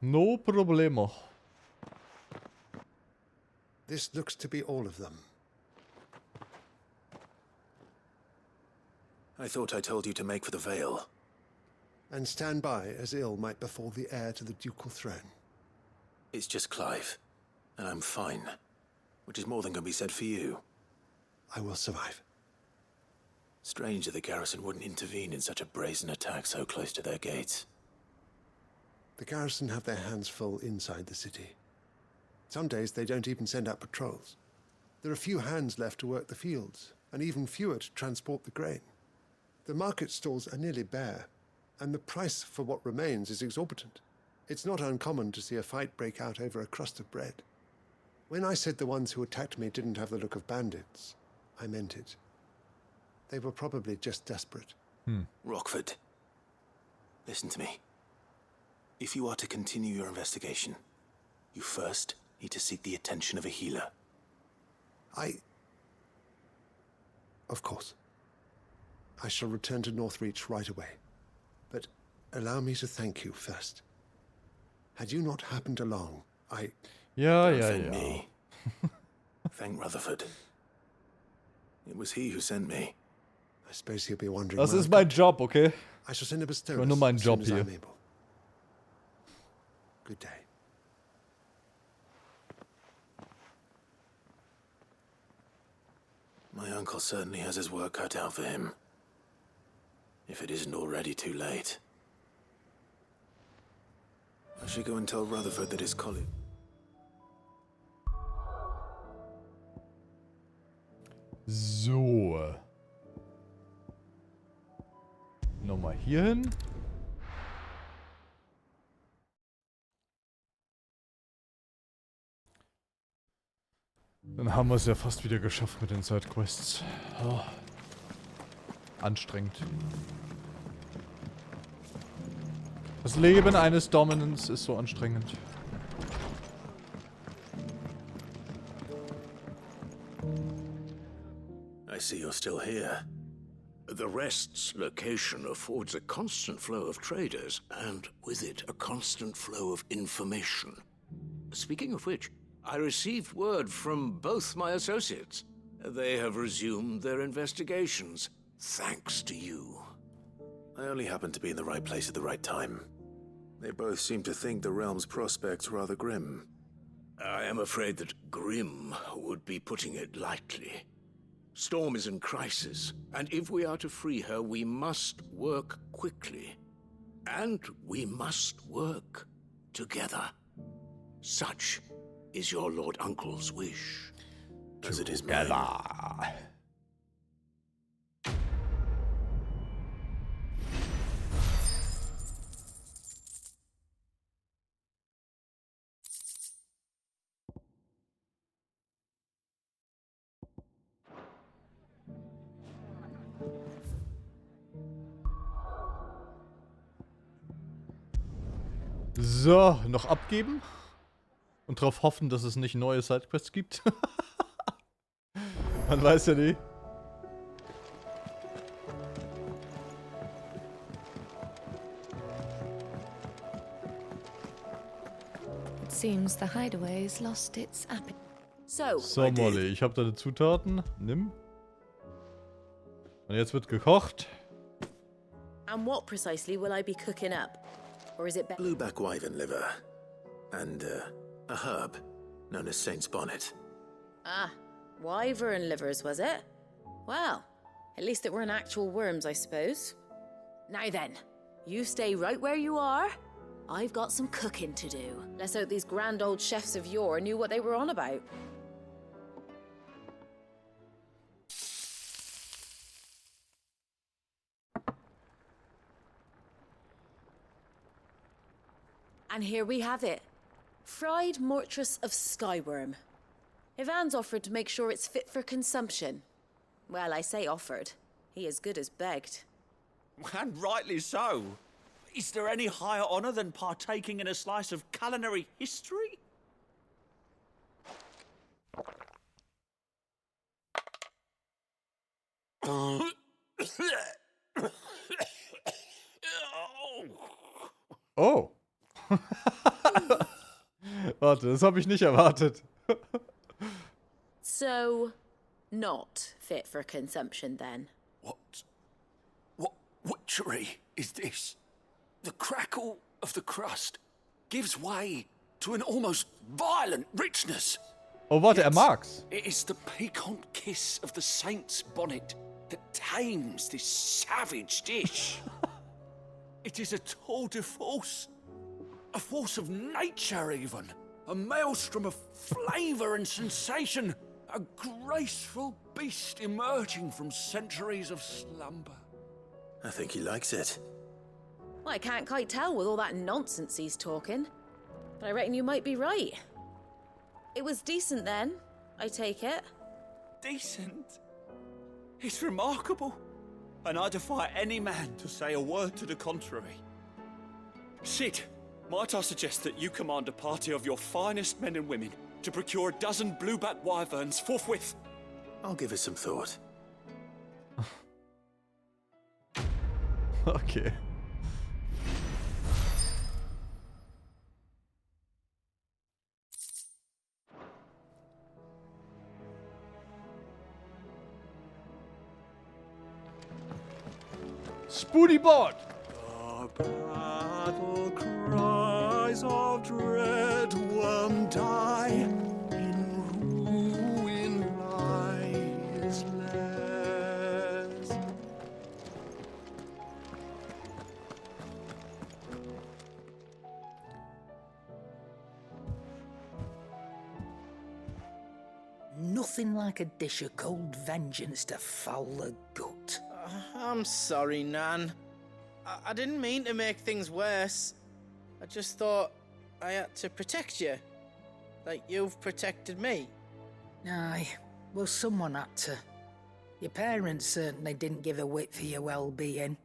No problemo. This looks to be all of them. I thought I told you to make for the Vale. And stand by as ill might befall the heir to the ducal throne. It's just Clive, and I'm fine. Which is more than can be said for you. I will survive. Strange that the garrison wouldn't intervene in such a brazen attack so close to their gates. The garrison have their hands full inside the city. Some days they don't even send out patrols. There are few hands left to work the fields, and even fewer to transport the grain. The market stalls are nearly bare, and the price for what remains is exorbitant. It's not uncommon to see a fight break out over a crust of bread. When I said the ones who attacked me didn't have the look of bandits, I meant it. They were probably just desperate. Rockford, listen to me. If you are to continue your investigation, you first need to seek the attention of a healer. Of course. I shall return to Northreach right away. But allow me to thank you first. Had you not happened along, Don't thank me. Thank Rutherford. It was he who sent me. I suppose he'll be wondering. Das ist mein Job, okay? I shall send a Das war nur mein Job hier. Good day. My uncle certainly has his work cut out for him. If it isn't already too late. I should go and tell Rutherford that his colleague... So. Nochmal hier hin. Dann haben wir es ja fast wieder geschafft mit den Sidequests. Oh. Anstrengend. Das Leben eines Dominants ist so anstrengend. I see you're still here. The Rest's location affords a constant flow of traders, and with it, a constant flow of information. Speaking of which, I received word from both my associates. They have resumed their investigations, thanks to you. I only happened to be in the right place at the right time. They both seem to think the realm's prospects rather grim. I am afraid that grim would be putting it lightly. Storm is in crisis, and if we are to free her, we must work quickly. And we must work together. Such is your Lord Uncle's wish. As it is mine. So, noch abgeben. Und darauf hoffen, dass es nicht neue Sidequests gibt. Man weiß ja nie. It seems the hideaway's lost its appetite. So, Molly, ich habe deine Zutaten. Nimm. Und jetzt wird gekocht. and what precisely will I be cooking up? Or is it better? Blueback wyvern liver. And a herb known as Saint's Bonnet. Ah, wyvern livers, was it? Well, at least it weren't actual worms, I suppose. Now then, you stay right where you are. I've got some cooking to do. Let's hope these grand old chefs of yore knew what they were on about. And here we have it. Fried mortress of skyworm. Ivan's offered to make sure it's fit for consumption. Well, I say offered. He as good as begged. And rightly so. Is there any higher honor than partaking in a slice of culinary history? Oh. Warte, das habe ich nicht erwartet. So, not fit for consumption then? What witchery is this? The crackle of the crust gives way to an almost violent richness. Oh, warte, mag's. It is the piquant kiss of the Saint's Bonnet that tames this savage dish. It is a tour de force. A force of nature, even. A maelstrom of flavor and sensation. A graceful beast emerging from centuries of slumber. I think he likes it. Well, I can't quite tell with all that nonsense he's talking. But I reckon you might be right. It was decent then, I take it. Decent? It's remarkable. And I defy any man to say a word to the contrary. Sid, might I suggest that you command a party of your finest men and women to procure a dozen blueback wyverns forthwith? I'll give it some thought. Okay. Spoonie Bot! The battle cries of dread one die, in ruin lies less. Nothing like a dish of cold vengeance to foul the gut. I'm sorry, Nan. I didn't mean to make things worse. I just thought I had to protect you. Like you've protected me. Aye, well, someone had to. Your parents certainly didn't give a whit for your well-being.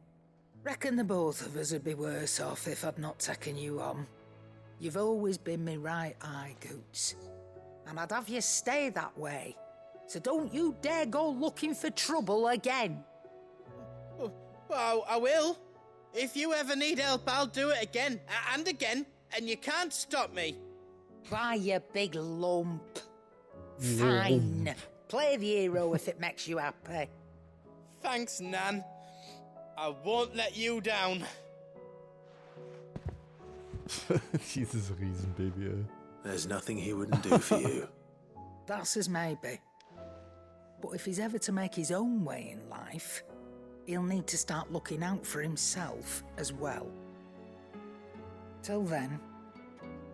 Reckon the both of us would be worse off if I'd not taken you on. You've always been me right eye, Goots. And I'd have you stay that way. So don't you dare go looking for trouble again. Well, I will. If you ever need help, I'll do it again and again, and you can't stop me. Why, you big lump. Fine. Play the hero if it makes you happy. Thanks, Nan. I won't let you down. Dieses Riesenbaby, ey. There's nothing he wouldn't do for you. That's as maybe. But if he's ever to make his own way in life, he'll need to start looking out for himself as well. Till then,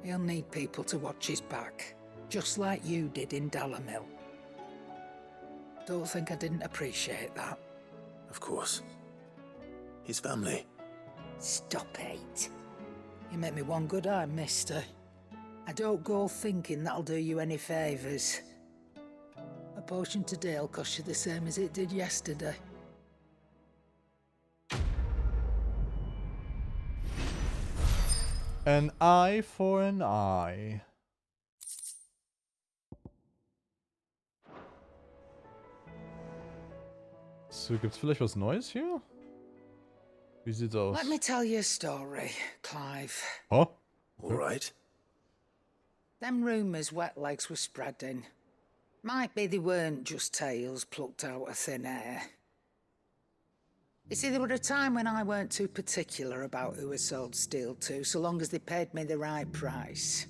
he'll need people to watch his back, just like you did in Dalamil. Don't think I didn't appreciate that. Of course. His family. Stop it. You make me one good eye, mister. I don't go thinking that'll do you any favours. A potion today will cost you the same as it did yesterday. An eye for an eye. So, gibt's vielleicht was Neues hier? Wie sieht's aus? Let me tell you a story, Clive. Huh? All right. Them rumours wet legs were spreading. Might be they weren't just tales plucked out of thin air. You see, there were a time when I weren't too particular about who I sold steel to, so long as they paid me the right price.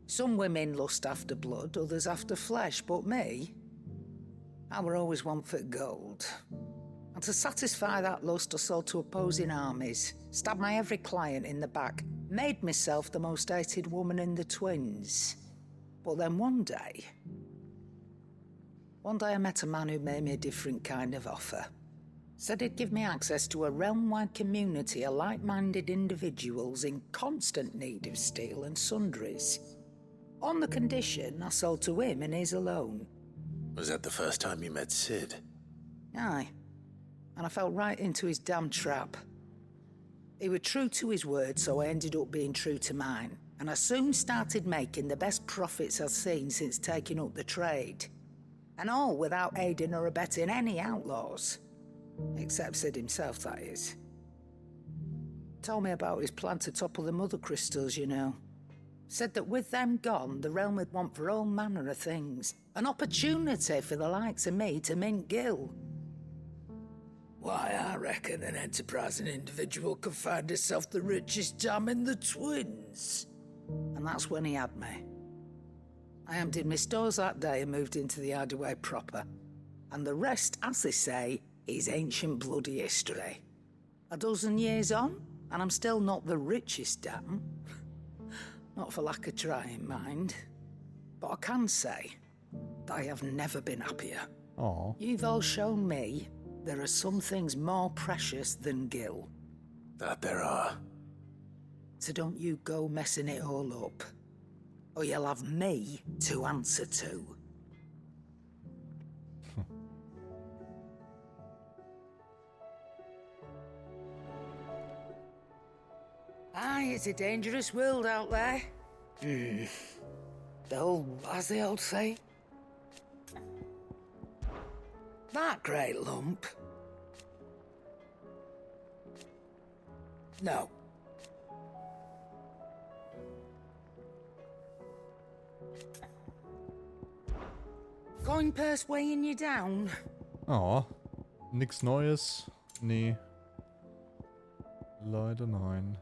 Some women lust after blood, others after flesh, but me, I were always one for gold. And to satisfy that lust, I sold to opposing armies, stabbed my every client in the back, made myself the most hated woman in the twins. But then one day I met a man who made me a different kind of offer. Said he'd give me access to a realm-wide community of like-minded individuals in constant need of steel and sundries. On the condition I sold to him and his alone. Was that the first time you met Sid? Aye. And I fell right into his damn trap. He was true to his word, so I ended up being true to mine. And I soon started making the best profits I've seen since taking up the trade. And all without aiding or abetting any outlaws. Except Sid himself, that is. Told me about his plan to topple the mother crystals, you know. Said that with them gone, the realm would want for all manner of things. An opportunity for the likes of me to mint gil. Why, I reckon an enterprising individual could find himself the richest dam in the twins. And that's when he had me. I emptied my stores that day and moved into the Hideaway proper. And the rest, as they say, is ancient bloody history. A dozen years on, and I'm still not the richest dam. Not for lack of trying, mind. But I can say that I have never been happier. Aww. You've all shown me there are some things more precious than gil. That there are. So don't you go messing it all up, or you'll have me to answer to. Aye, it's a dangerous world out there. The old, as the old say. That great lump. No. Coin purse weighing you down? Oh, nix Neues. Nee. Leider nein.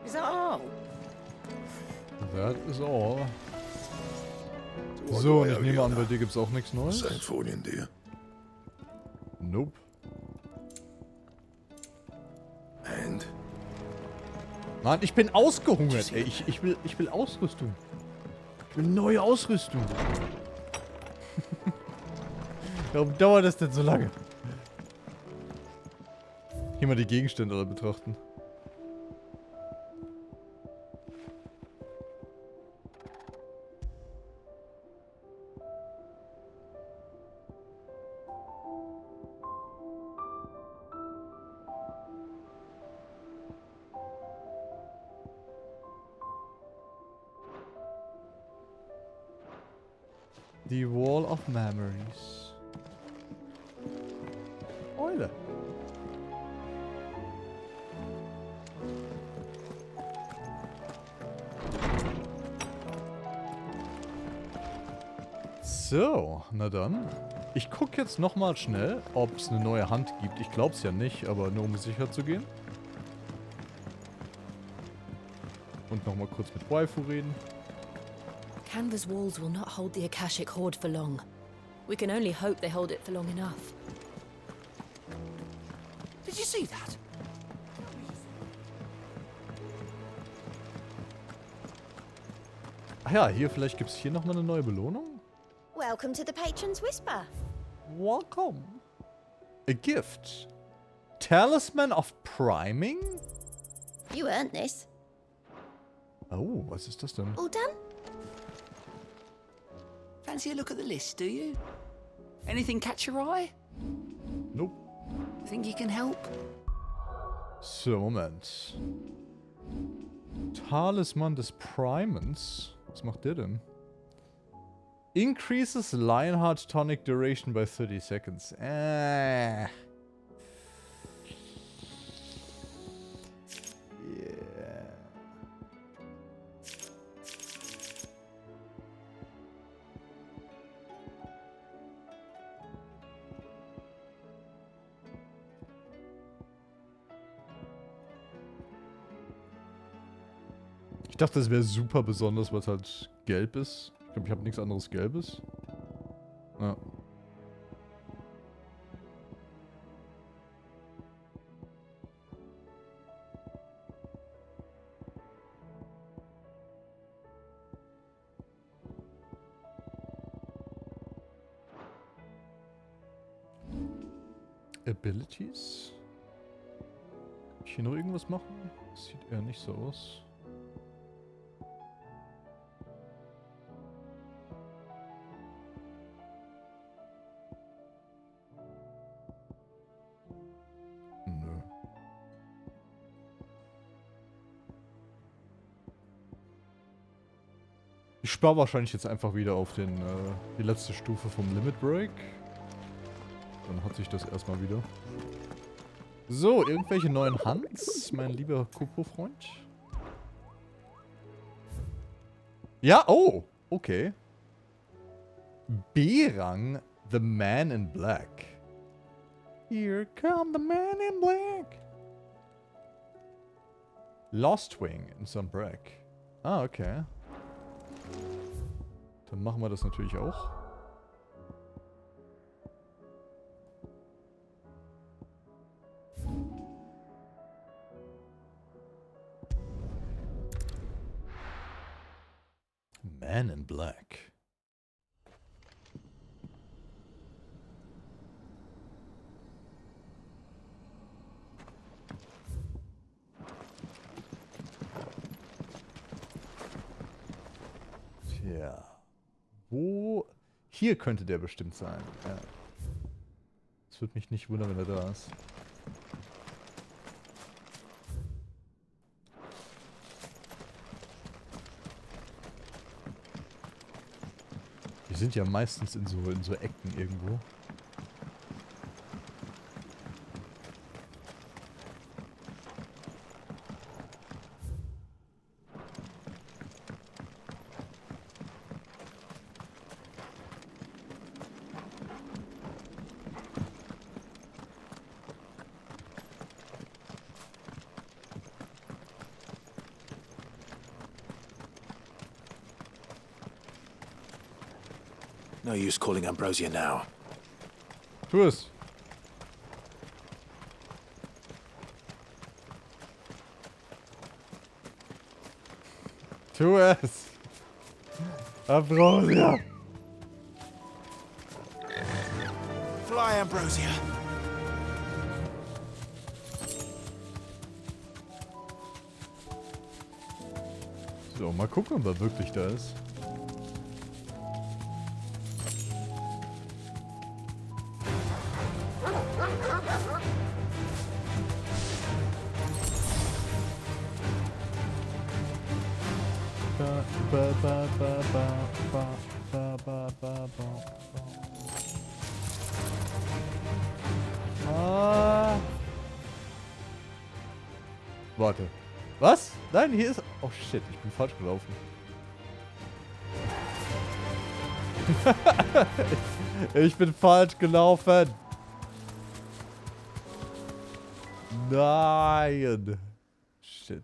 Is that all? That is all. So, und ich nehme an, bei dir gibt's auch nichts Neues? Sein Folien dir. Nope. And? Mann, ich bin ausgehungert, ey. Ich will Ausrüstung. Ich will neue Ausrüstung. Warum dauert das denn so lange? Hier mal die Gegenstände betrachten. The Wall of Memories. Eule. So, na dann. Ich gucke jetzt nochmal schnell, ob es eine neue Hand gibt. Ich glaube es ja nicht, aber nur um sicher zu gehen. Und nochmal kurz mit Waifu reden. Canvas walls will not hold the Akashic Horde for long. We can only hope they hold it for long enough. Did you see that? Ach ja, hier, vielleicht gibt es hier nochmal eine neue Belohnung? Welcome to the Patron's Whisper. Welcome. A gift. Talisman of Priming? You earned this. Oh, was ist das denn? All done? Fancy a look at the list, do you? Anything catch your eye? Nope. Think you can help? So, Moment. Talisman des Primans. Was macht der denn? Increases Lionheart Tonic Duration by 30 seconds. Yeah. Ich dachte, das wäre super besonders, weil es halt gelb ist. Ich glaube, ich habe nichts anderes Gelbes. Ja. Abilities? Kann ich hier noch irgendwas machen? Das sieht eher nicht so aus. Ich spare wahrscheinlich jetzt einfach wieder auf den, die letzte Stufe vom Limit Break. Dann hat sich das erstmal wieder. So, irgendwelche neuen Hunts, mein lieber Kupo-Freund? Ja, oh, okay. B-Rang, The Man in Black. Here come the Man in Black. Lost Wing in some break. Ah, okay. Dann machen wir das natürlich auch. Man in Black. Tja. Wo? Hier könnte der bestimmt sein. Ja. Es würde mich nicht wundern, wenn er da ist. Die sind ja meistens in so Ecken irgendwo. No use calling Ambrosia now. Tu es. Tu es. Ambrosia. Fly, Ambrosia. So, mal gucken, ob er wirklich da ist. Warte. Was? Nein, hier ist... Oh shit, ich bin falsch gelaufen. Ich bin falsch gelaufen. Nein. Shit.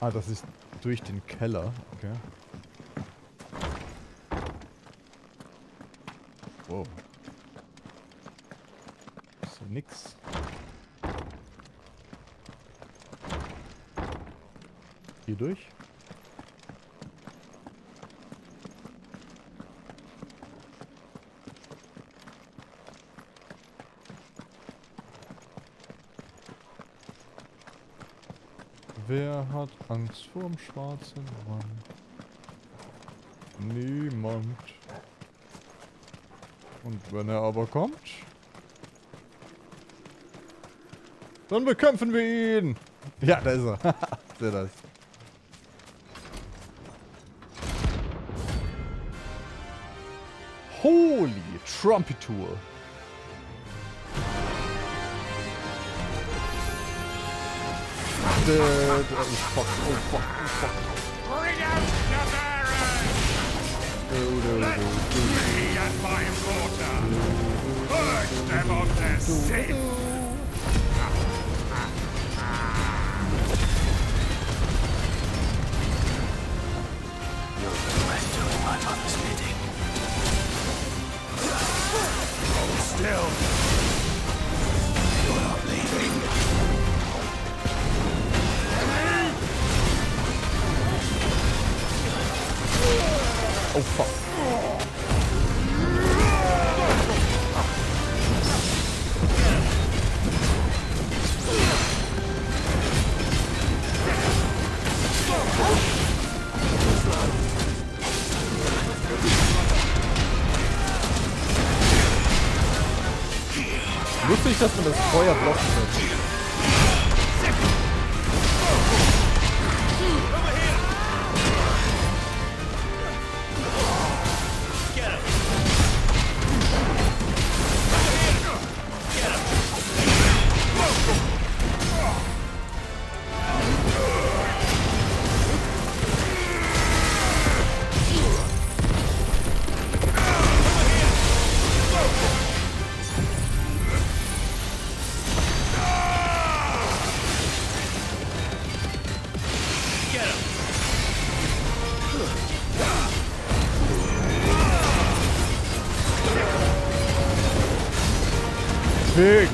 Ah, das ist durch den Keller. Okay. Wow. Ist ja nix. Hier durch? Wer hat Angst vorm schwarzen Mann? Niemand. Und wenn er aber kommt, dann bekämpfen wir ihn. Ja, da ist er. Sehr nice. Holy Trumpetur. Oh fuck, oh fuck, oh fuck. Bring out the Baron! Me and my daughter! Purge them of their sin! You're always doing my mother's bidding. Hold still! You're not leaving. Oh fuck. Lustig, dass man das Feuer blocken wird. Big.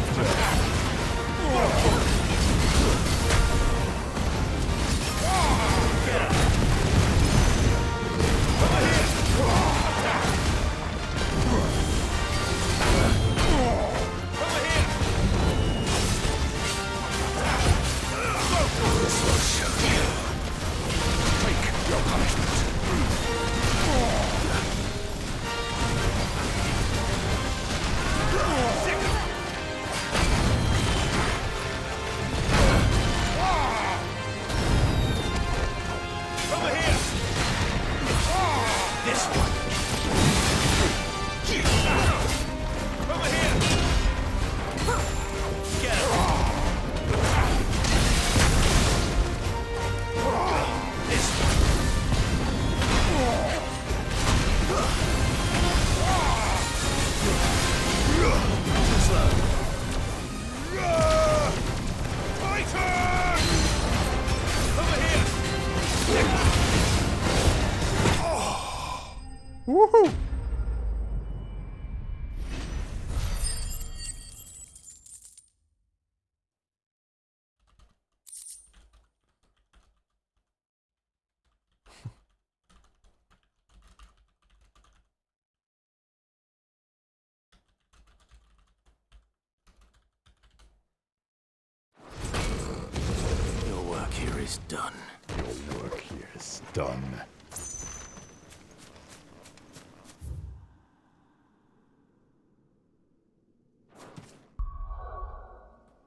Woohoo! Your work here is done. Your work here is done.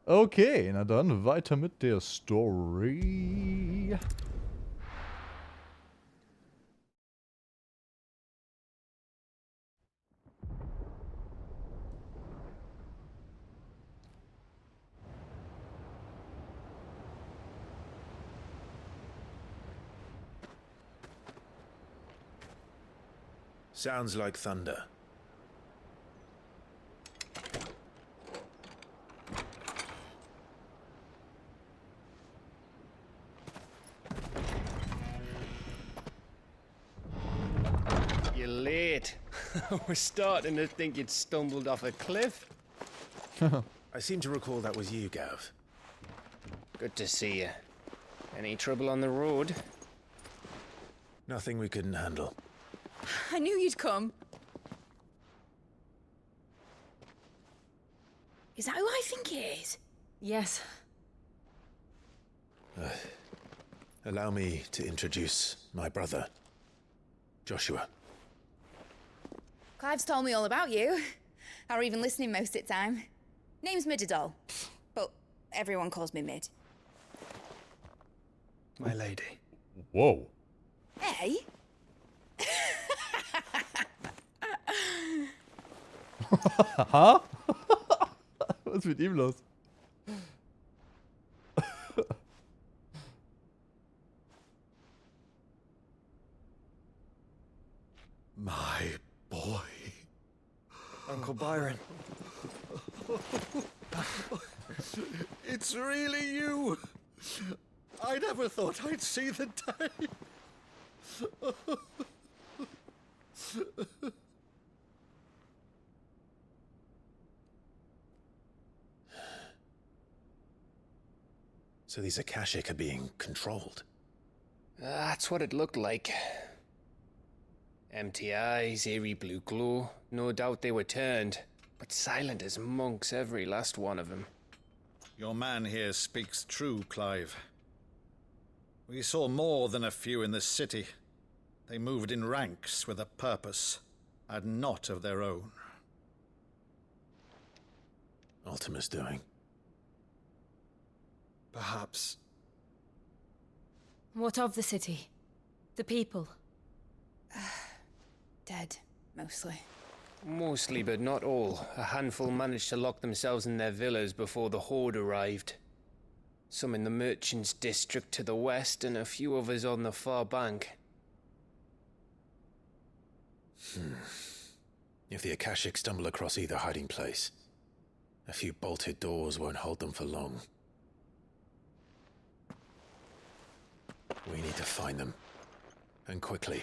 Okay, na dann weiter mit der Story. Sounds like thunder. You're late. We're starting to think you'd stumbled off a cliff. I seem to recall that was you, Gav. Good to see you. Any trouble on the road? Nothing we couldn't handle. I knew you'd come. Is that who I think it is? Yes. Allow me to introduce my brother, Joshua. Clive's told me all about you. Or even listening most of the time. Name's Midadol, but everyone calls me Mid. My lady. Whoa. Hey? Huh? Was ist mit ihm los? My boy. Uncle Byron. It's really you. I never thought I'd see the day. So these Akashic are being controlled. That's what it looked like. Empty eyes, eerie blue glow. No doubt they were turned, but silent as monks, every last one of them. Your man here speaks true, Clive. We saw more than a few in the city. They moved in ranks with a purpose, and not of their own. Ultima's doing. Perhaps. What of the city? The people? Dead, mostly. Mostly, but not all. A handful managed to lock themselves in their villas before the Horde arrived. Some in the merchants' district to the west, and a few others on the far bank. If the Akashic stumble across either hiding place, a few bolted doors won't hold them for long. We need to find them. And quickly.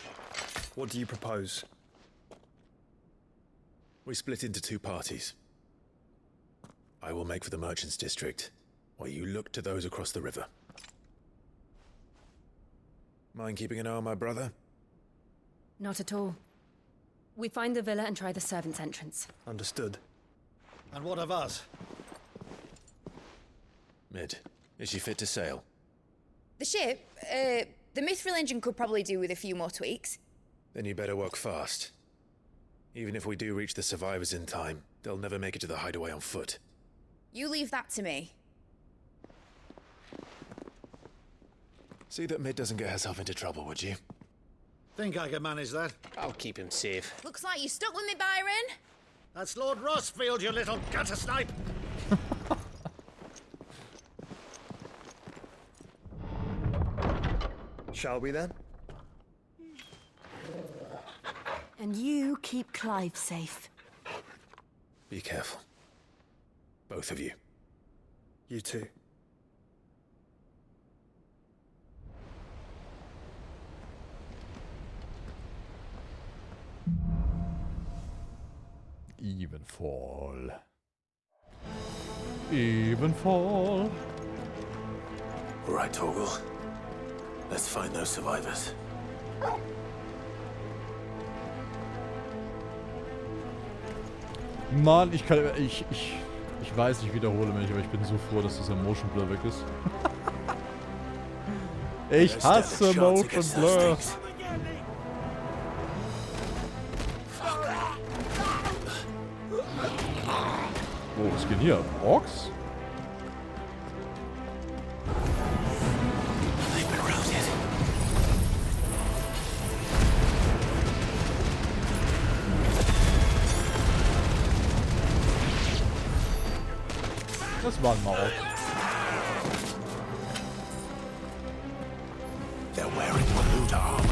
What do you propose? We split into two parties. I will make for the merchants' district, while you look to those across the river. Mind keeping an eye on my brother? Not at all. We find the villa and try the servants' entrance. Understood. And what of us? Mid, is she fit to sail? The ship, the Mithril engine could probably do with a few more tweaks. Then you better work fast. Even if we do reach the survivors in time, they'll never make it to the hideaway on foot. You leave that to me. See that Mid doesn't get herself into trouble, would you? Think I can manage that? I'll keep him safe. Looks like you stuck with me, Byron. That's Lord Rossfield, you little gutter snipe! Shall we then? And you keep Clive safe. Be careful. Both of you. You too. Evenfall. Evenfall. All right, Torgal. Let's find those survivors. Mann, ich weiß, ich wiederhole mich, aber ich bin so froh, dass dieser Motion Blur weg ist. Ich hasse Motion Blur. Oh, was geht hier? Orks? Das war ein Maul. They're wearing Waluda armor.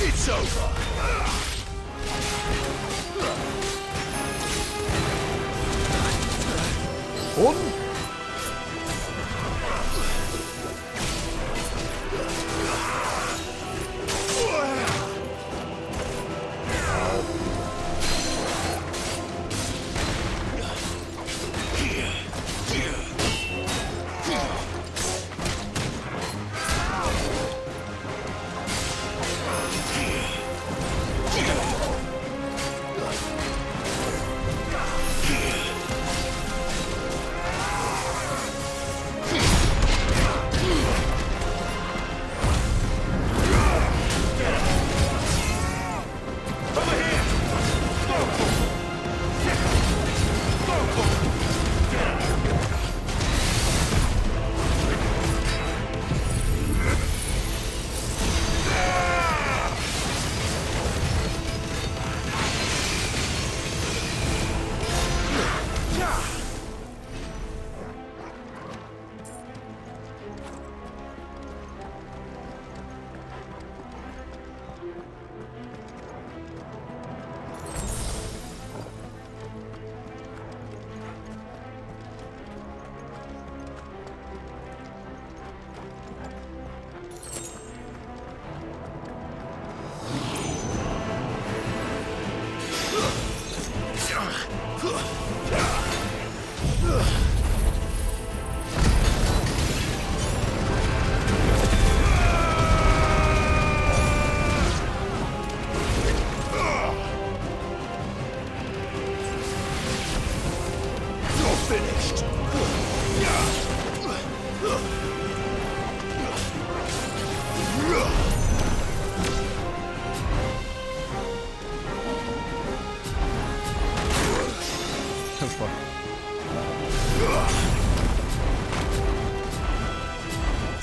It's over. Und?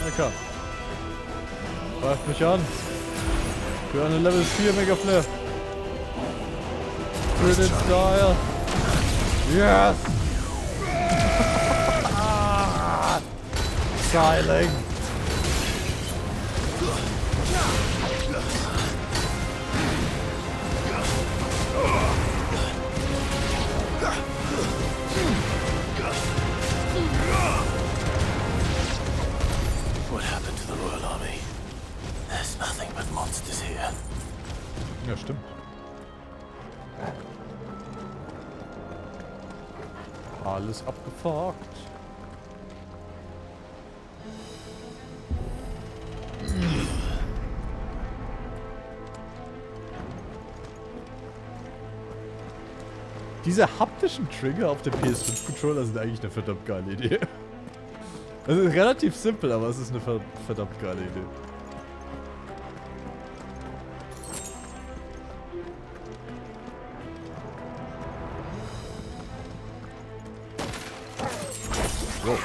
Lecker. Greift mich an. Für eine Level 4 Mega Flare. Für den Style. Yes! Styling. What happened to the Royal Army? There's nothing but monsters here. Ja, stimmt. Alles abgefuckt. Diese haptischen Trigger auf dem PS5-Controller sind eigentlich eine verdammt geile Idee. Das ist relativ simpel, aber es ist eine verdammt geile Idee. Wow.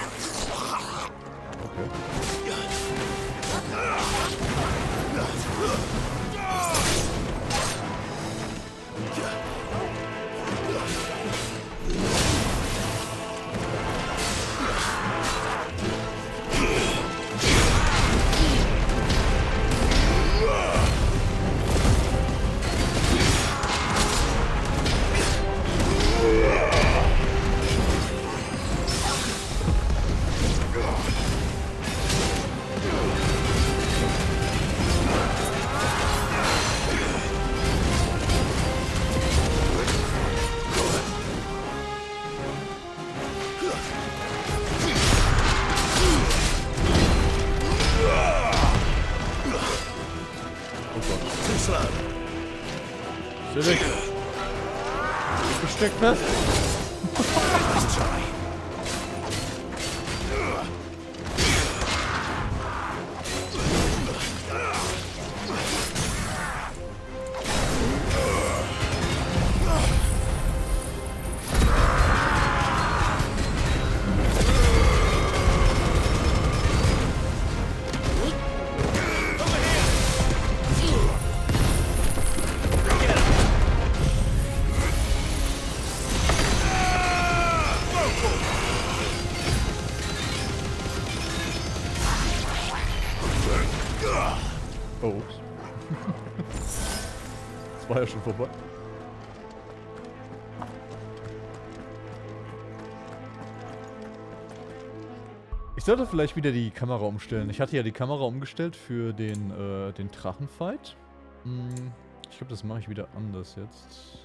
Steh weg. Ich steck fest. war ja schon vorbei. Ich sollte vielleicht wieder die Kamera umstellen. Ich hatte ja die Kamera umgestellt für den Drachenfight. Ich glaube, das mache ich wieder anders jetzt.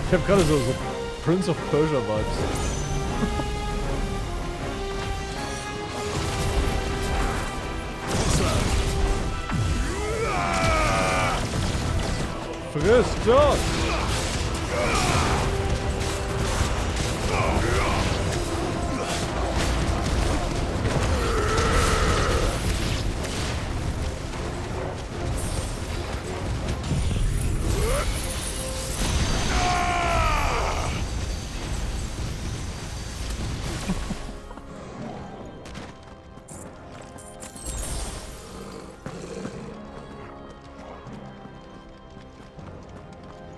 Ich habe gerade so Prince of Persia Vibes. Friss das!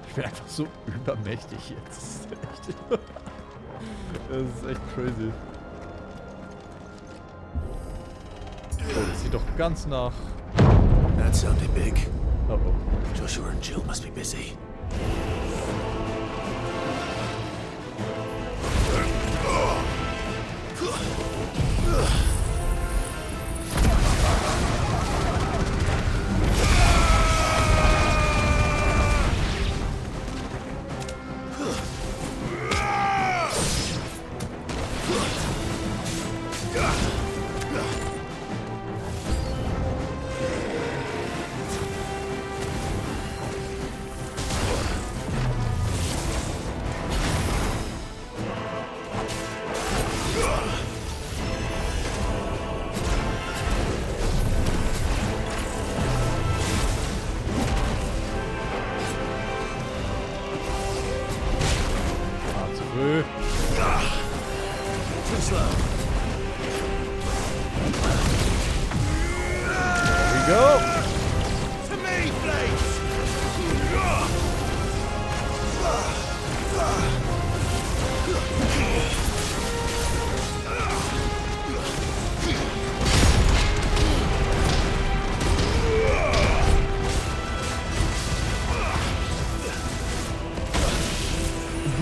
Ich bin einfach so übermächtig jetzt. Das ist echt crazy. Oh, das sieht doch ganz nach... That sounded big. Oh oh. Joshua and Jill must be busy.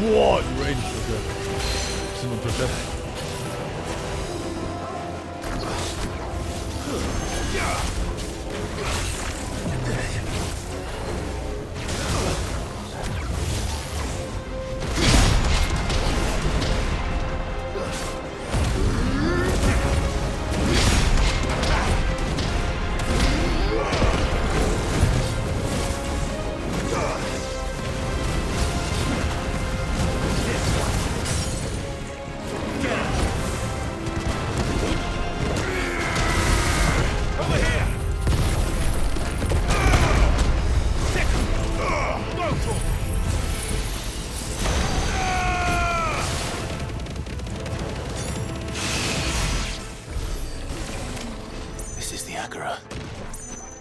Boah, in Range, okay. Bisschen unterschätzt.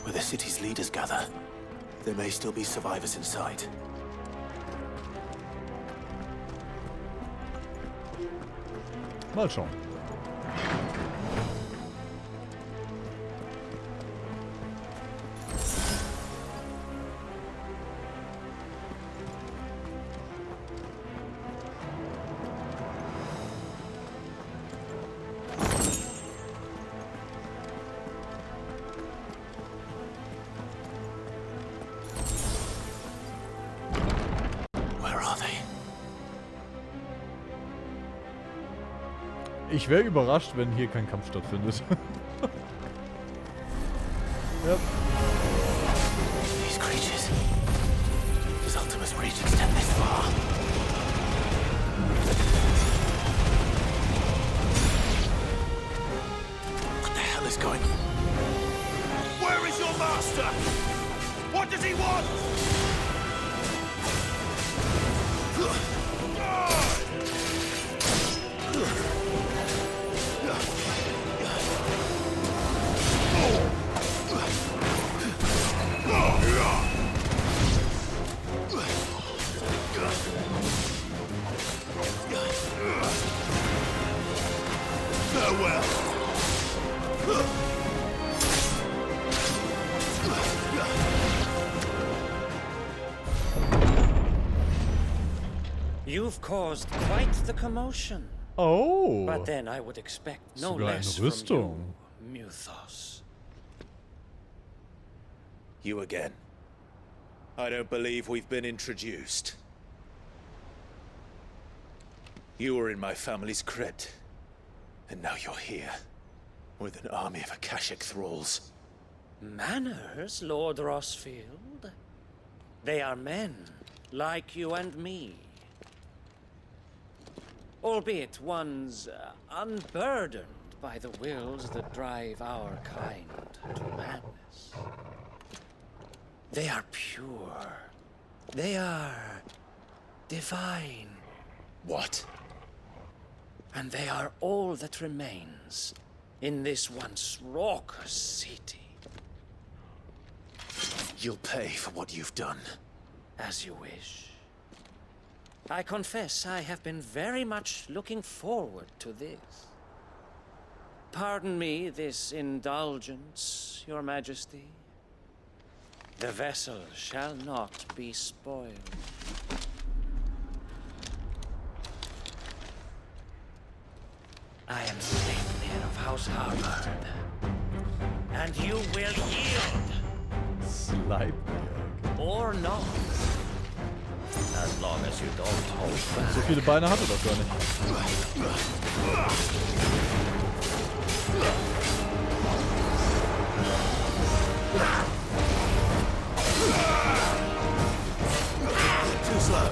Where the city's leaders gather. There may still be survivors inside. Mal schauen. Ich wäre überrascht, wenn hier kein Kampf stattfindet. Ja. These creatures. reach extend this far. What the hell is going on? Where is your master? What does he want? Farewell. You've caused quite the commotion. Oh. But then I would expect no Sogar less eine from you, Rüstung. Muthos. You again. I don't believe we've been introduced. You were in my family's crypt, and now you're here, with an army of Akashic thralls. Manners, Lord Rossfield? They are men, like you and me. Albeit ones unburdened by the wills that drive our kind to madness. They are pure. They are divine. What? And they are all that remains in this once raucous city. You'll pay for what you've done. As you wish. I confess I have been very much looking forward to this. Pardon me this indulgence, Your Majesty. The vessel shall not be spoiled. I am Sleipnir of House Harvard, and you will yield. Sleipnir. Or not. As long as you don't hold back. So viele Beine hat er doch gar nicht. Too slow.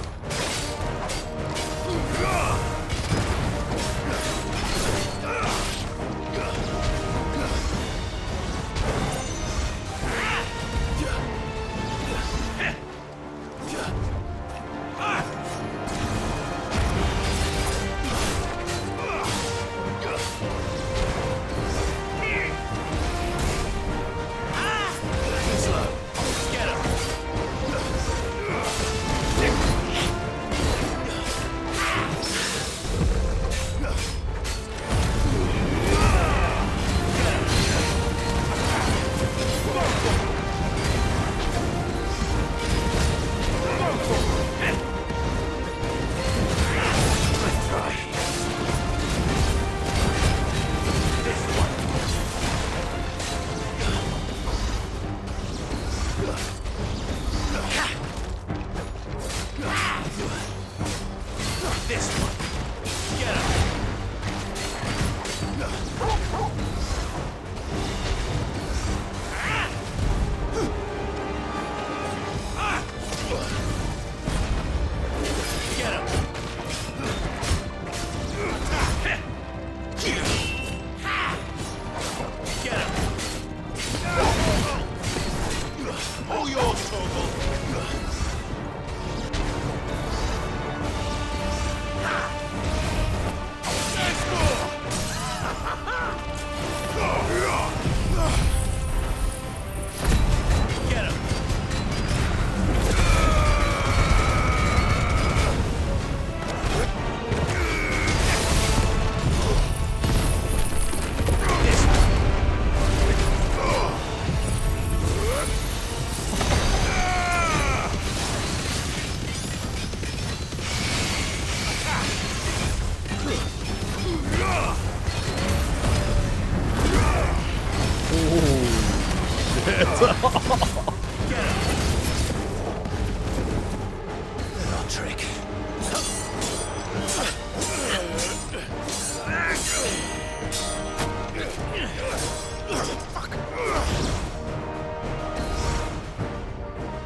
Trick.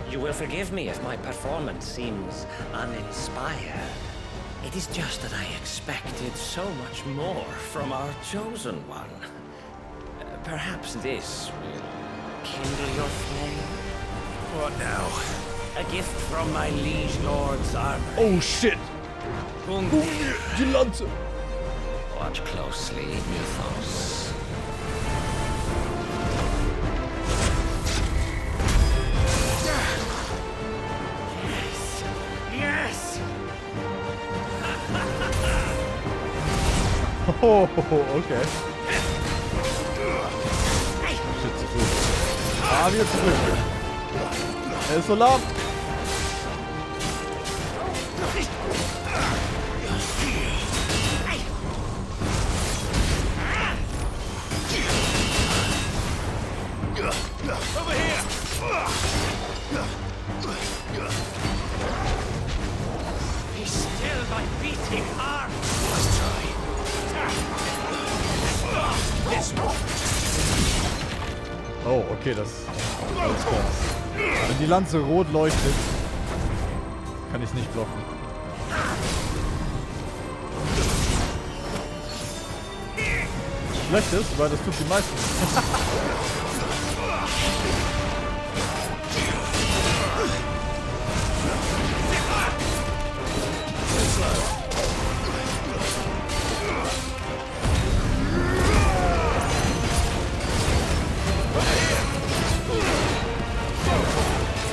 You will forget Forgive me if my performance seems uninspired. It is just that I expected so much more from our chosen one. Perhaps this will kindle your flame? What now? A gift from my liege lord's armor. Oh shit! Die Lanze! Watch closely, Mythos. Yes! Oh, okay. Shit, zu früh. Ah, wieder zu früh. Er ist so lahm. Over here! He's still my beating heart. Let's try. This one. Oh, okay, das alles klar. Wenn die Lanze rot leuchtet, kann ich es nicht blocken. Schlecht ist, weil das tut die meisten.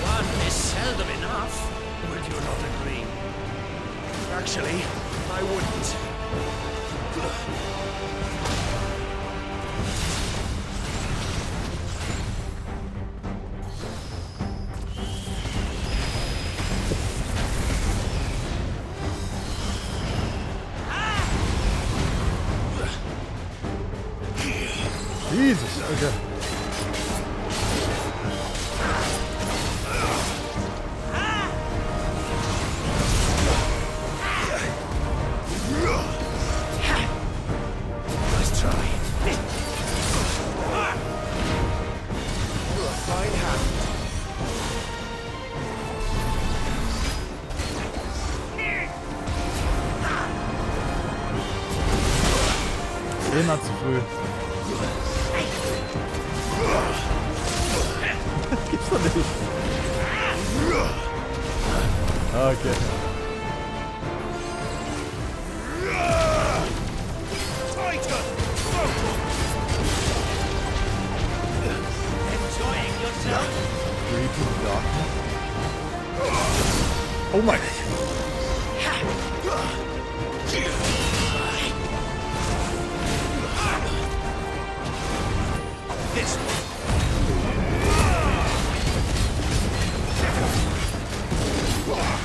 One is seldom enough. Would you not agree? Actually, I wouldn't. Jesus, okay. Let's try. Fine hand. Immer zu früh. Das gibt's doch nicht. Okay. Enjoying yourself? Breathing darkness. Oh my. This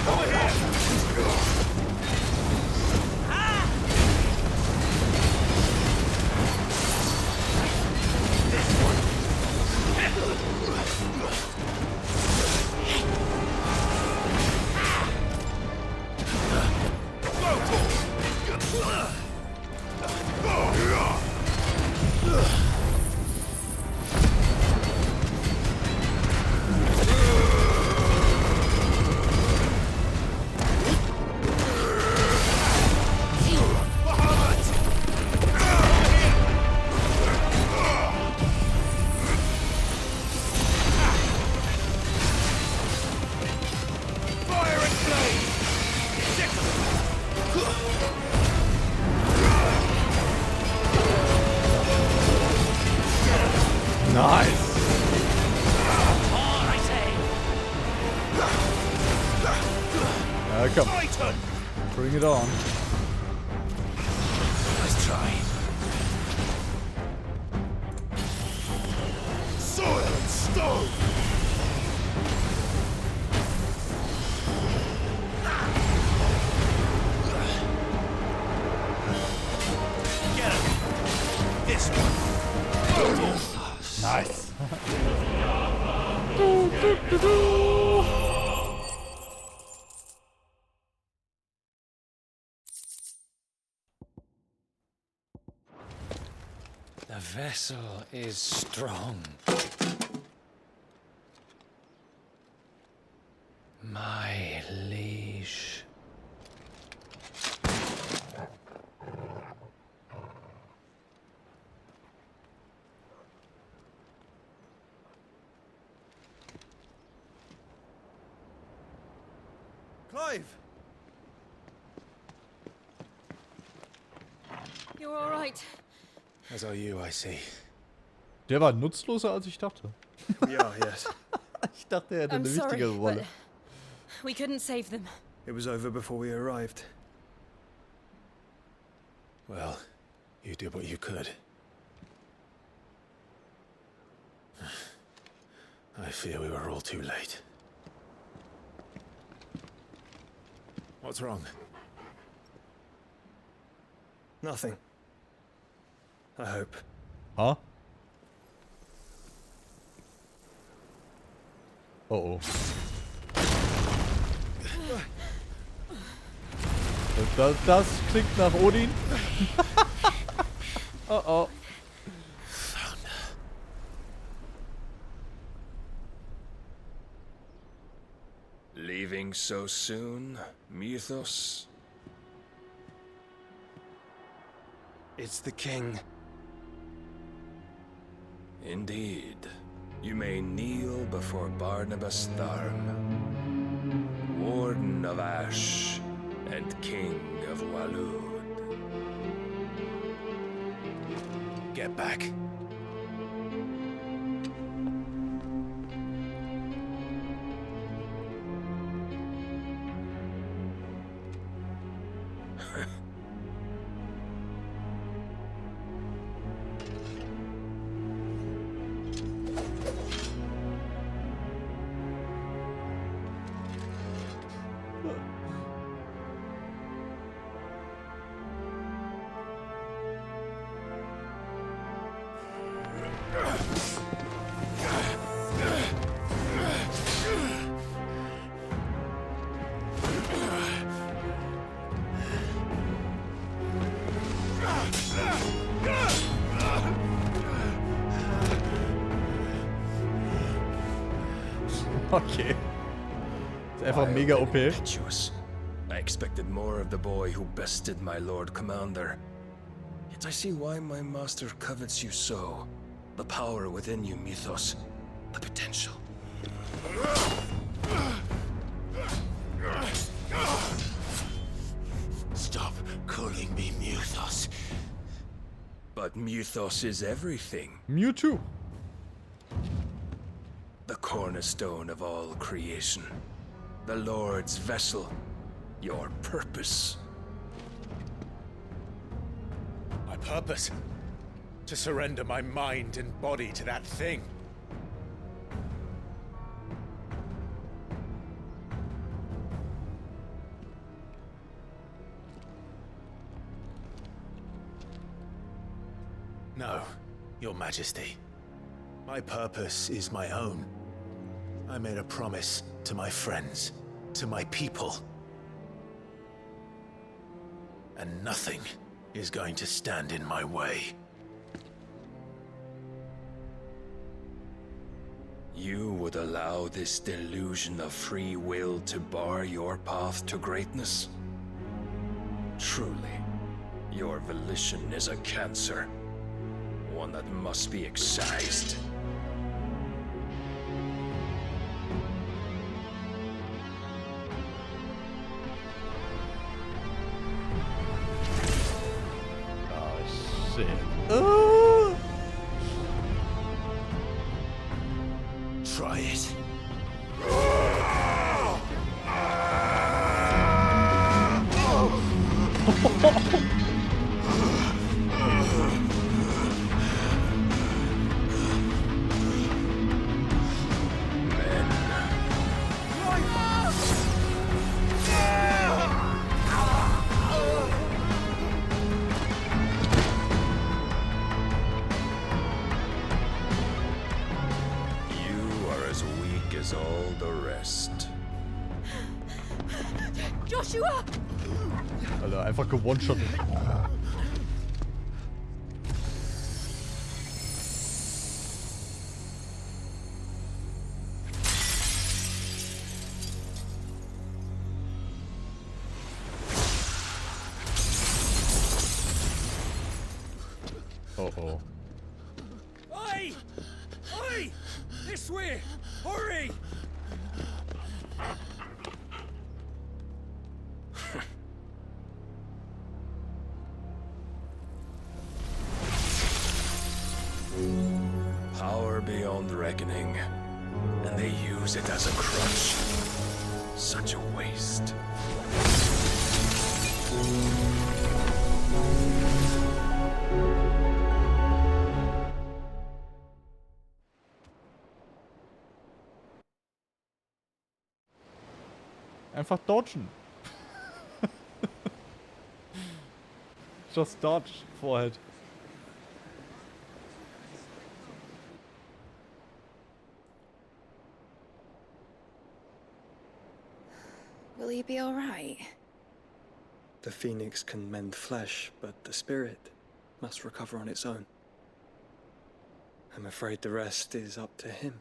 Over here! Nice. Come. Bring it on. Let's try. Soil and stone! Get him. This one. Nice. The vessel is strong. My liege. Clive! You're all right. As are you, I see. Der war nutzloser, als ich dachte. Yeah, yes. Ich dachte, er hätte eine wichtigere Rolle. We couldn't save them. It was over before we arrived. Well, you did what you could. I fear we were all too late. What's wrong? Nothing. I hope. Huh? Oh. Das klingt nach Odin. Oh. Leaving so soon, Mythos? It's the king. Indeed. You may kneel before Barnabas Tharm, Warden of Ash and King of Walud. Get back. Okay. Ist einfach mega OP. Impetuous. I expected more of the boy who bested my Lord Commander. Yet I see why my master covets you so. The power within you, Mythos. The potential. Stop calling me Mythos. But Mythos is everything. Mewtwo. The cornerstone of all creation. The Lord's vessel. Your purpose. My purpose? To surrender my mind and body to that thing. No, Your Majesty. My purpose is my own. I made a promise to my friends, to my people. And nothing is going to stand in my way. You would allow this delusion of free will to bar your path to greatness? Truly, your volition is a cancer. One that must be excised. Oh, shit. Try it. All the rest. Joshua! Alter, einfach gewone-shottet. Uh-oh. Oi! Oi! This way! Hurry! Power beyond reckoning, and they use it as a crutch. Such a waste. Einfach dodgen. Just dodge, forehead. Will you be all right? The phoenix can mend flesh, but the spirit must recover on its own. I'm afraid the rest is up to him.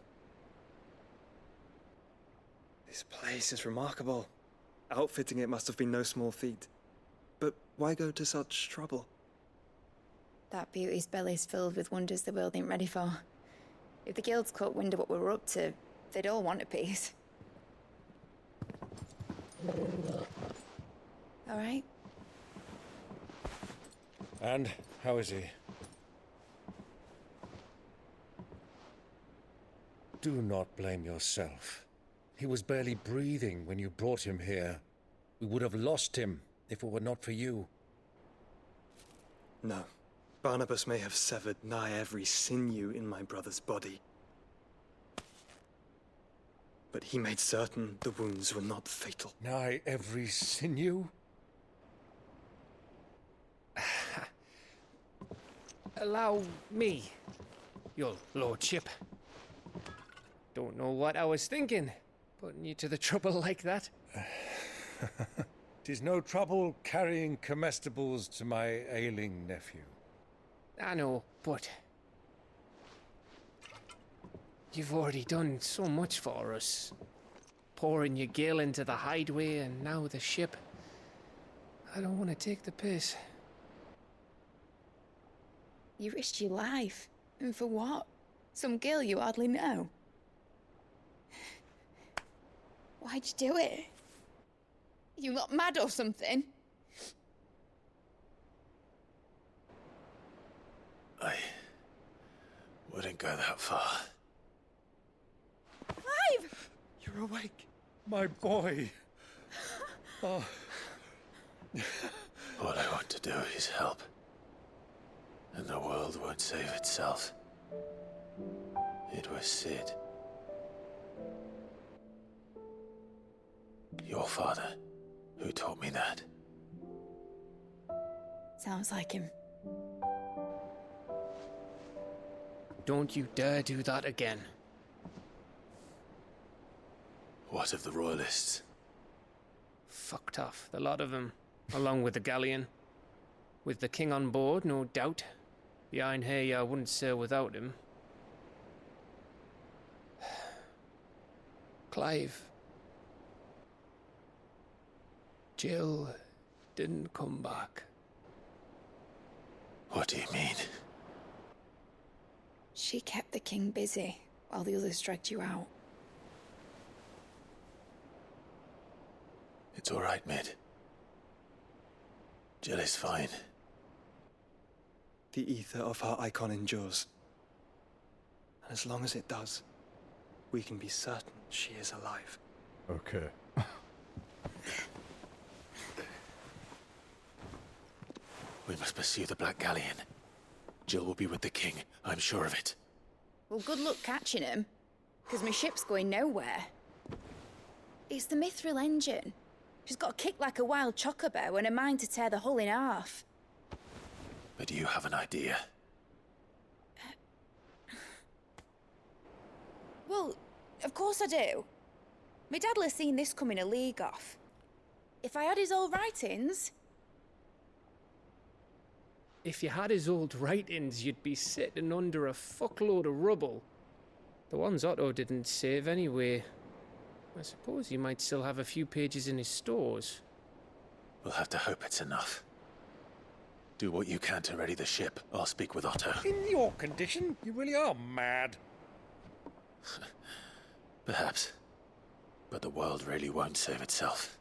This place is remarkable. Outfitting it must have been no small feat. But why go to such trouble? That beauty's belly's filled with wonders the world ain't ready for. If the guilds caught wind of what we were up to, they'd all want a piece. All right? And how is he? Do not blame yourself. He was barely breathing when you brought him here. We would have lost him if it were not for you. No. Barnabas may have severed nigh every sinew in my brother's body. But he made certain the wounds were not fatal. Nigh every sinew? Allow me, your lordship. Don't know what I was thinking, putting you to the trouble like that. 'Tis no trouble carrying comestibles to my ailing nephew. I know, but you've already done so much for us. Pouring your gil into the hideaway and now the ship. I don't want to take the piss. You risked your life. And for what? Some girl you hardly know. Why'd you do it? You not mad or something? I wouldn't go that far. Clive! You're awake. My boy. Oh. All I want to do is help. And the world won't save itself. It was Sid. Your father, who taught me that. Sounds like him. Don't you dare do that again. What of the Royalists? Fucked off, the lot of them, along with the galleon. With the king on board, no doubt. Behind here, I wouldn't sail without him. Clive. Jill didn't come back. What do you mean? She kept the king busy while the others dragged you out. It's all right, Mid. Jill is fine. The ether of her icon endures. And as long as it does, we can be certain she is alive. Okay. We must pursue the Black Galleon. Jill will be with the king, I'm sure of it. Well, good luck catching him, because my ship's going nowhere. It's the Mithril engine. She's got a kick like a wild chocobo and a mind to tear the hull in half. But do you have an idea? Well, of course I do. My dad'll have seen this coming a league off. If I had his old writings... If you had his old writings, you'd be sitting under a fuckload of rubble. The ones Otto didn't save anyway. I suppose he might still have a few pages in his stores. We'll have to hope it's enough. Do what you can to ready the ship. I'll speak with Otto. In your condition, you really are mad. Perhaps. But the world really won't save itself.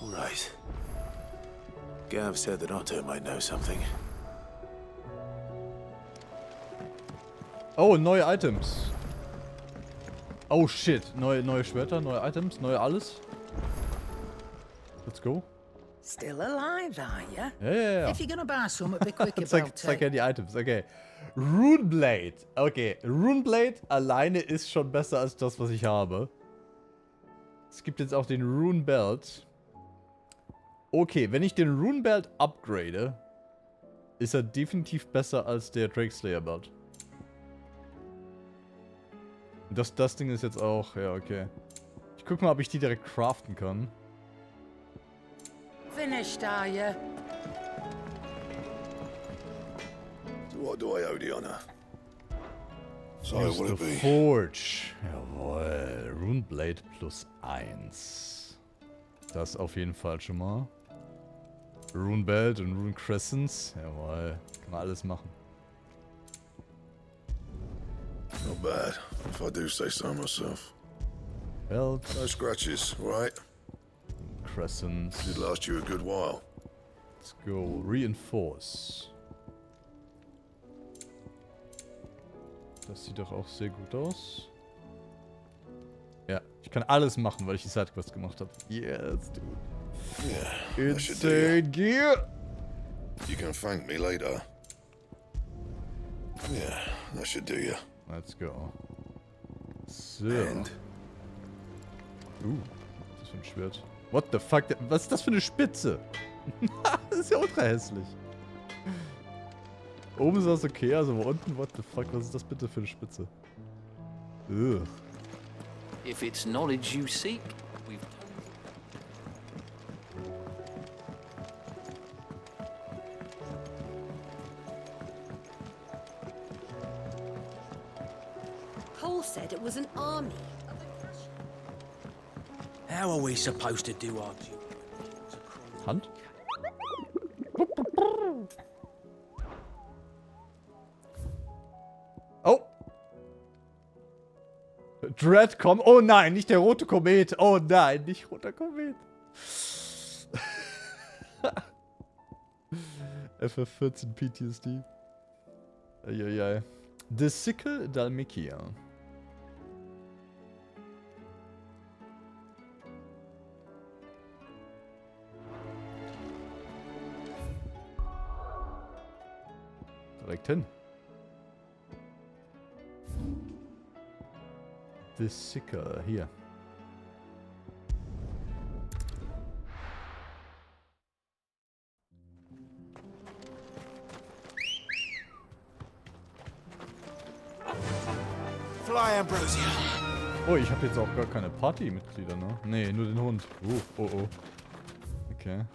Right. Gav said that Otto might know something. Oh, neue Items. Oh shit. Neue Schwerter, neue Items, neue alles. Let's go. Still alive, are you? Yeah. If you're gonna buy some, be quick about Zeig ja die Items, okay. Runeblade. Okay, Runeblade alleine ist schon besser als das, was ich habe. Es gibt jetzt auch den Runebelt. Okay, wenn ich den Runebelt upgrade, ist er definitiv besser als der Drakeslayer Belt. Das Ding ist jetzt auch, ja, okay. Ich guck mal, ob ich die direkt craften kann. Finished, are you? So what do I owe the honor? So Use will the it be? Forge. Jawohl. Runeblade plus 1. Das auf jeden Fall schon mal. Runebelt und Rune Crescents. Jawohl. Kann man alles machen. Not bad, if I do say so myself. Belt. No scratches, right? Crescents. Did last you a good while. Let's go. Reinforce. Das sieht doch auch sehr gut aus. Ja, ich kann alles machen, weil ich die Sidequest gemacht habe. Yes, dude. Yeah, Insane gear. You can thank me later. Yeah, that should do you. Let's go. So. And? Was ist das für ein Schwert? What the fuck? Was ist das für eine Spitze? Das ist ja ultra hässlich. Oben ist das okay, also unten, what the fuck? Was ist das bitte für eine Spitze? Ugh. If it's knowledge you seek, we've... Cole said it was an army. How are we supposed to do our duty? Hand? Oh! Dread komm. Oh nein, nicht der rote Komet. Oh nein, nicht roter Komet. FF14 PTSD. Eieiei. The Sickle Dalmikia. Direkt hin. The Sickle, hier. Fly, Ambrosia. Oh, ich habe jetzt auch gar keine Partymitglieder, ne? Nee, nur den Hund. Oh. Okay.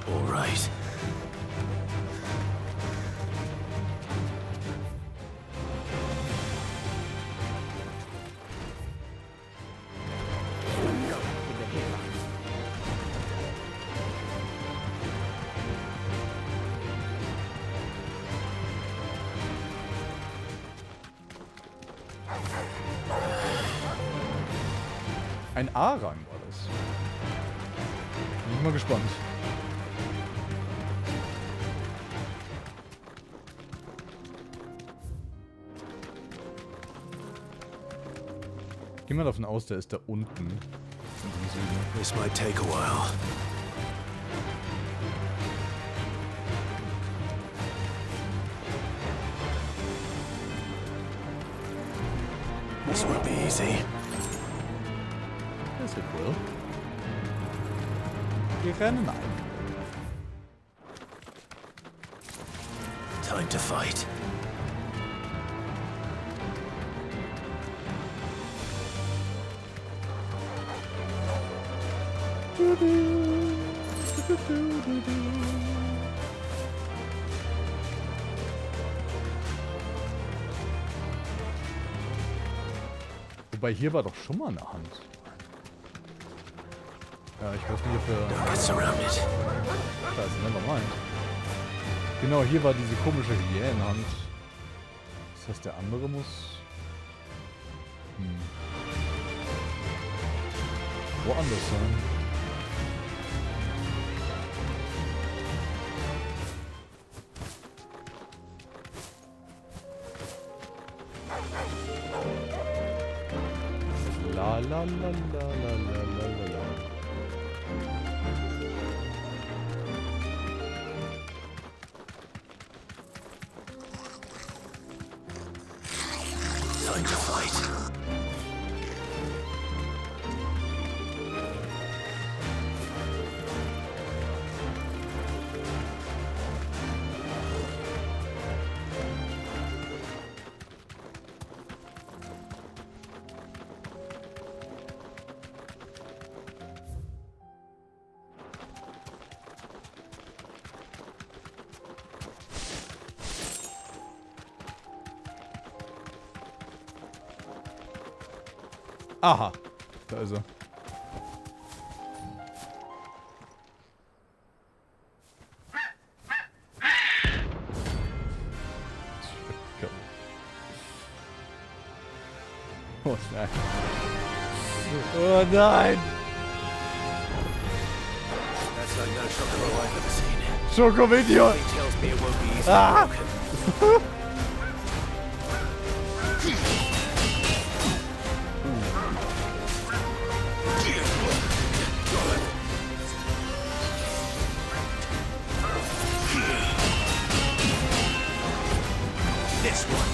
All right. Ein A-Rang war das. Bin ich mal gespannt. Ich gehe mal davon aus, der ist da unten. Im Süden. This might take a while. This won't be easy. Yes, it will. Wir rennen ein. Time to fight. Wobei, hier war doch schon mal eine Hand. Ja, ich weiß nicht, ob wir... Scheiße, nevermind. Genau, hier war diese komische Hyänenhand. Das heißt, der andere muss... woanders sein. La la la la la la la la. Time to fight. Aha, da ist er. Oh nein. Oh nein. That's like no chocobo I've ever seen. Schokovideo. Something tells me it won't be easily Ah. broken. This one.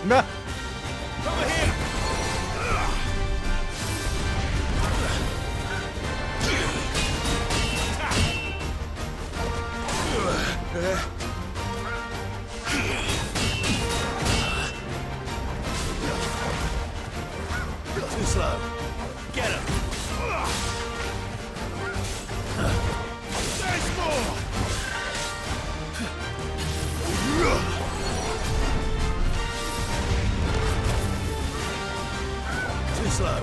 Na. Too slow. Get him. There's more. Too slow.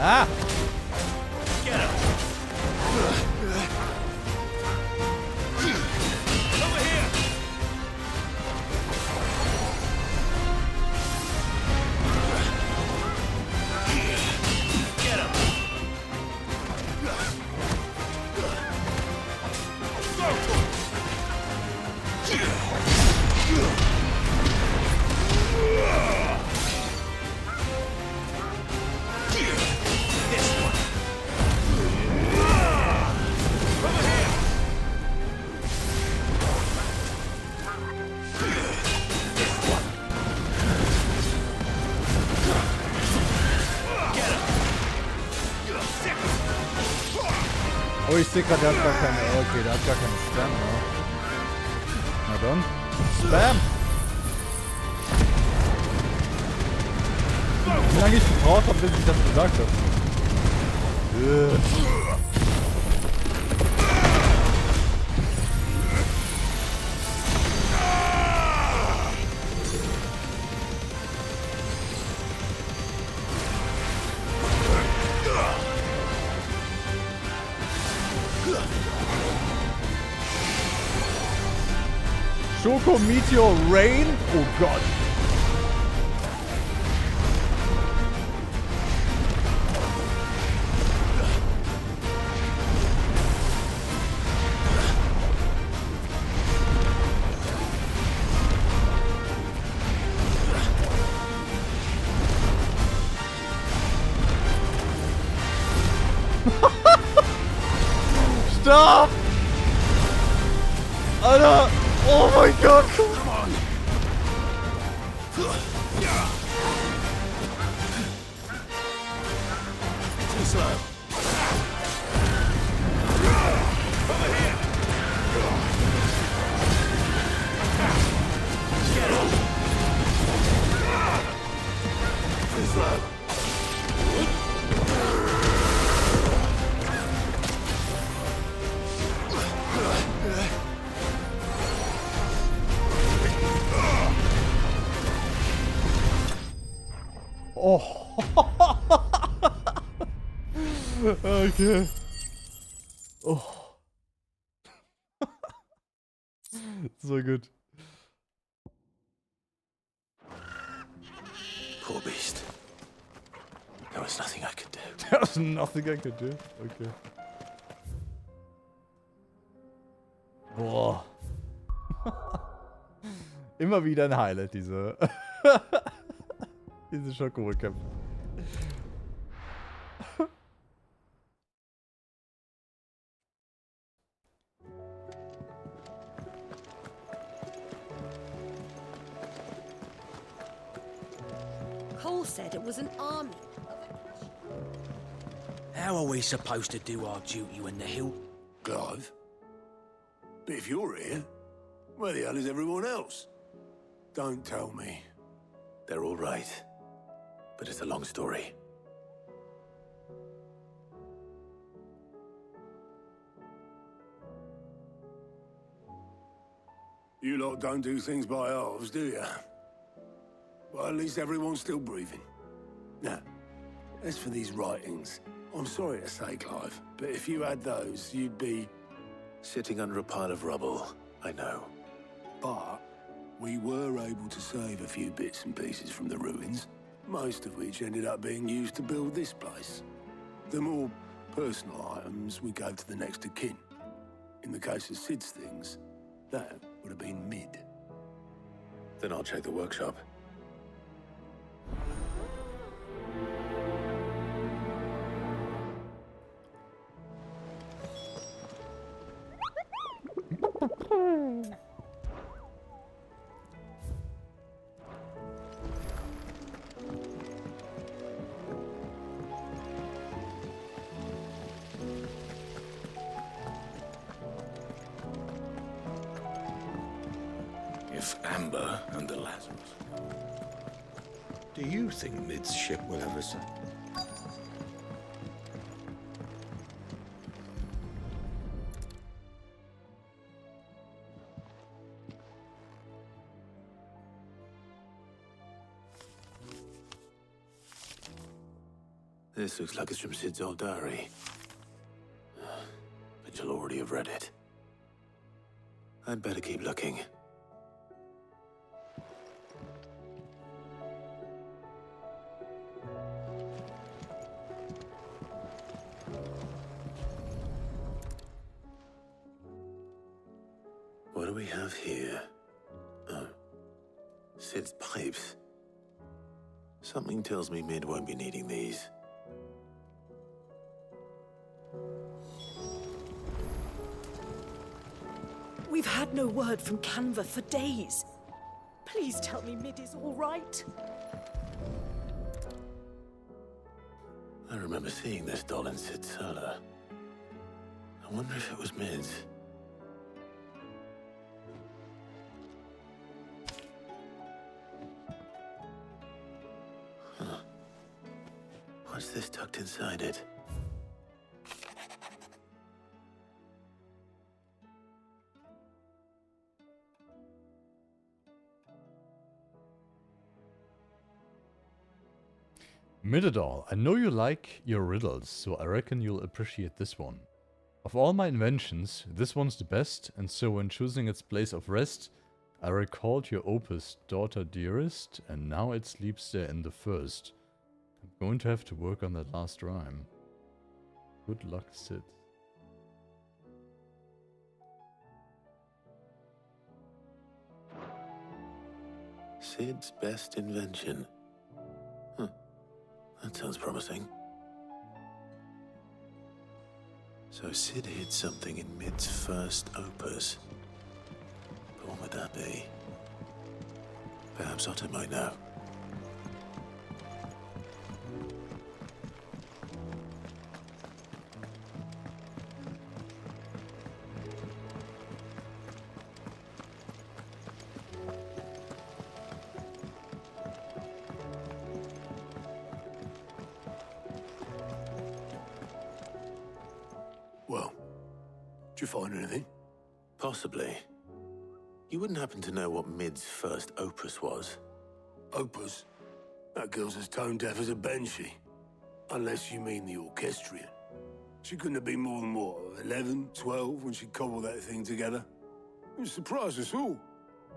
Ah! Get him. Over here. Get him. Oh, ich sehe gerade, der hat gar keine... Okay, der hat gar keine Spam, ne? Na dann. Spam! Wie lange ich gebraucht habe, bis ich das gesagt habe. Schoko Meteor Rain? Oh Gott. Stop! Alter! Oh mein Gott! Come on! Too slow. Over here! Get up! Too slow. Oh. Okay. Oh. So gut. Poor beast. There was nothing I could do. There was nothing I could do. Okay. Boah. Immer wieder ein Highlight, diese diese Schoko-Kämpfe. Cole said it was an army. How are we supposed to do our duty when the hill... Clive? But if you're here, where the hell is everyone else? Don't tell me. They're all right. But it's a long story. You lot don't do things by halves, do you? Well, at least everyone's still breathing. Now, as for these writings, I'm sorry to say, Clive, but if you had those, you'd be... Sitting under a pile of rubble, I know. But we were able to save a few bits and pieces from the ruins, most of which ended up being used to build this place. The more personal items we gave to the next of kin. In the case of Sid's things, that would have been mid. Then I'll check the workshop. If Amber and the Lazarus. Do you think Mid's ship will ever sail? This looks like it's from Sid's old diary. But you'll already have read it. I'd better keep looking. What do we have here? Oh. Sid's pipes. Something tells me Mid won't be needing these. We've had no word from Canva for days. Please tell me Mid is all right. I remember seeing this doll in Sid's cellar. I I wonder if it was Mid's. Huh. What's this tucked inside it? Midadol, I know you like your riddles, so I reckon you'll appreciate this one. Of all my inventions, this one's the best, and so when choosing its place of rest, I recalled your opus, Daughter Dearest, and now it sleeps there in the first. I'm going to have to work on that last rhyme. Good luck, Sid. Sid's best invention. Huh. That sounds promising. So Sid hid something in Mid's first opus. But what would that be? Perhaps Otto might know. Well, did you find anything? Possibly. You wouldn't happen to know what Mid's first opus was? Opus? That girl's as tone deaf as a banshee. Unless you mean the orchestrion. She couldn't have been more than, what, 11, 12 when she cobbled that thing together? It surprised us all.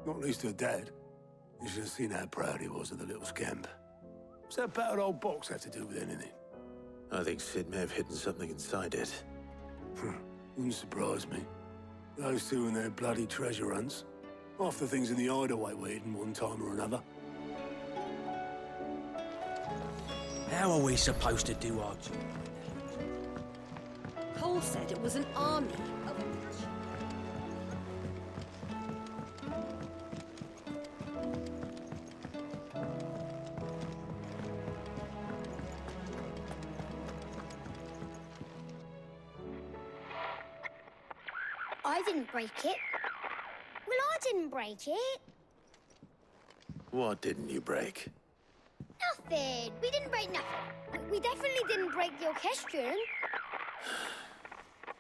Not least her dad. You should have seen how proud he was of the little scamp. What's that battered old box have to do with anything? I think Sid may have hidden something inside it. Wouldn't surprise me. Those two and their bloody treasure hunts. Half the things in the hideaway were hidden one time or another. How are we supposed to do our job? Cole said it was an army of I didn't break it. Well, I didn't break it. What didn't you break? Nothing. We didn't break nothing. We definitely didn't break the orchestrion.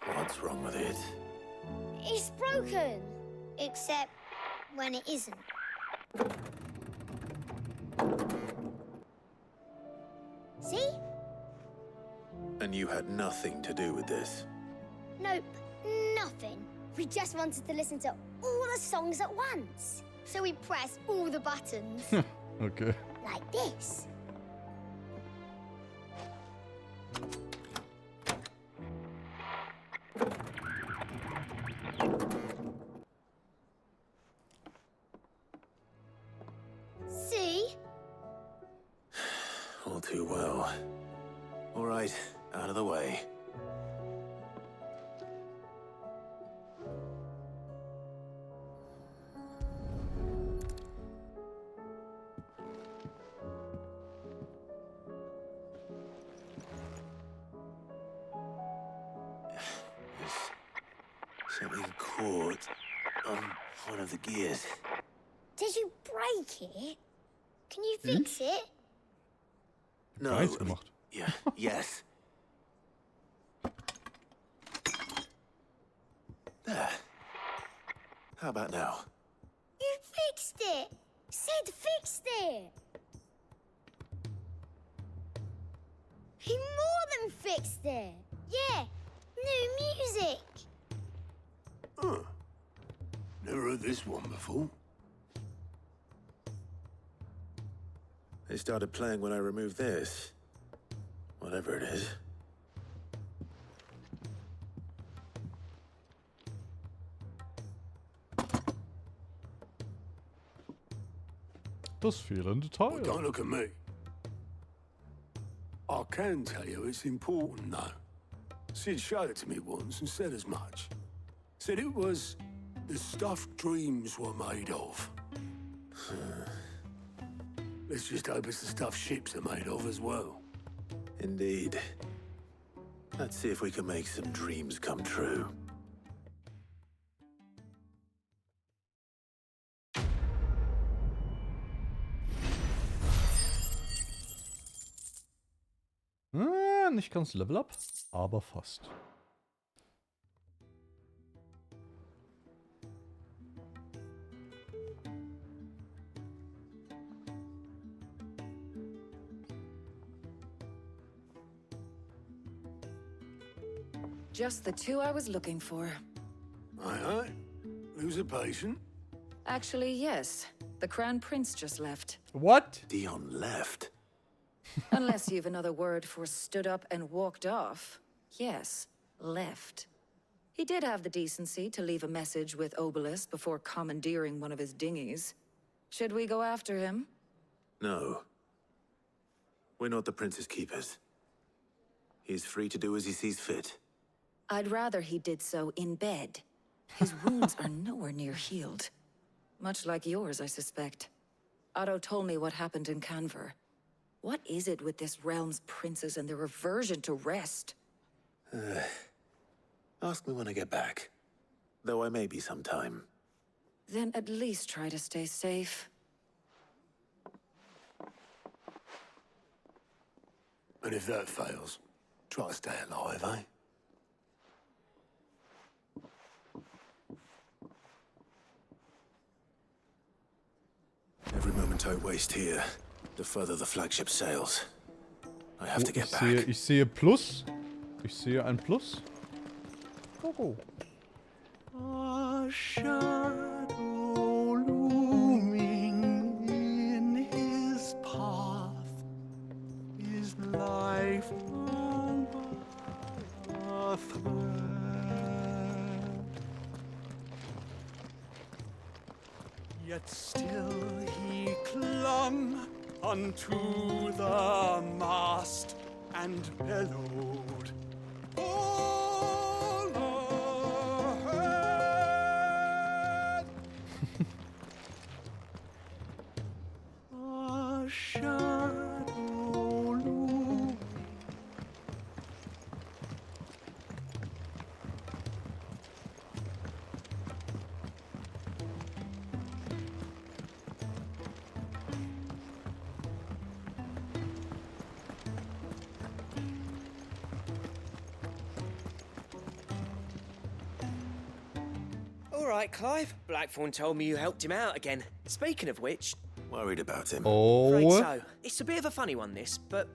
What's wrong with it? It's broken. Except when it isn't. See? And you had nothing to do with this? Nope, nothing. We just wanted to listen to all the songs at once. So we pressed all the buttons. Okay. Like this. See? All too well. All right, out of the way. Something caught on one of the gears. Did you break it? Can you fix it? No. Nice gemacht. Yeah, yes. There. How about now? You fixed it! Sid fixed it! He more than fixed it! Yeah, new music! Huh. Never heard this one before. They started playing when I removed this. Whatever it is. Das fehlende Teil. Well, don't look at me. I can tell you it's important, though. Sid showed it to me once and said as much. Said it was the stuff dreams were made of. Let's just hope it's the stuff ships are made of as well. Indeed. Let's see if we can make some dreams come true. Nicht ganz Level Up, aber fast. Just the two I was looking for. Aye, aye. Who's a patient? Actually, yes. The Crown Prince just left. What? Dion left? Unless you've another word for stood up and walked off. Yes, left. He did have the decency to leave a message with Obelisk before commandeering one of his dinghies. Should we go after him? No. We're not the Prince's keepers. He's free to do as he sees fit. I'd rather he did so in bed. His wounds are nowhere near healed. Much like yours, I suspect. Otto told me what happened in Canver. What is it with this realm's princes and their aversion to rest? Ask me when I get back. Though I may be sometime. Then at least try to stay safe. And if that fails, try to stay alive, eh? Every moment I waste here, the further the flagship sails. I have to get back. Ich sehe Plus. Ich sehe ein Plus. Oh. A shadow looming in his path. Is life a thread? Yet still he clung unto the mast and bellowed. All ahead! A shadow looming. All right, Clive. Blackthorn told me you helped him out again. Speaking of which... Worried about him. Afraid so. It's a bit of a funny one, this, but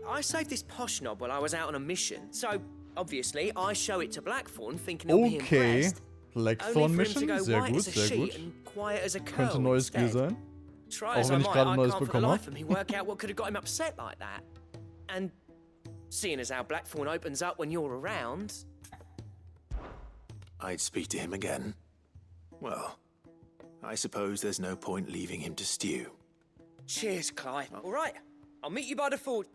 I saved this posh knob while I was out on a mission. So, obviously, I show it to Blackthorn, thinking he'll be impressed. Blackthorn Mission, sehr gut, sehr gut. Könnte neues Spiel sein. Auch wenn ich gerade ein neues bekommen habe. Me work out what could have got him upset like that. And seeing as how Blackthorn opens up when you're around... I'd speak to him again. Well, I suppose there's no point leaving him to stew. Cheers, Clive. All right, I'll meet you by the fort.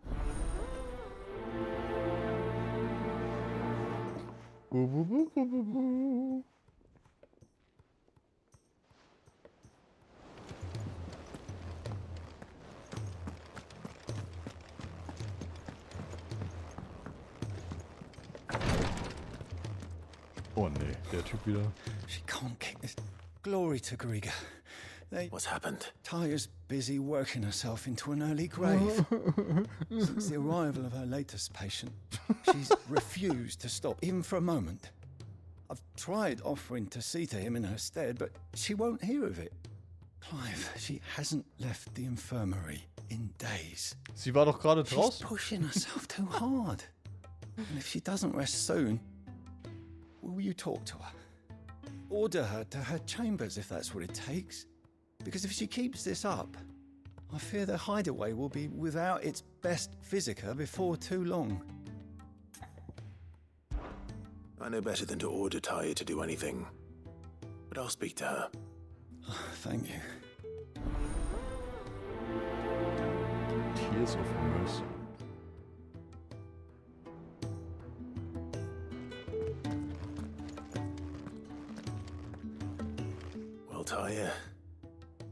Oh nee, der Typ wieder. She can't kick this. Glory to Griga. What's happened? Taya's busy working herself into an early grave. Since the arrival of her latest patient, she's refused to stop, even for a moment. I've tried offering to see to him in her stead, but she won't hear of it. Clive, she hasn't left the infirmary in days. Sie war doch gerade She's draußen. pushing herself too hard. And if she doesn't rest soon, will you talk to her? Order her to her chambers if that's what it takes. Because if she keeps this up, I fear the hideaway will be without its best physica before too long. I know better than to order Taya to do anything. But I'll speak to her. Thank you. Tears of Mercy. Well, Taya,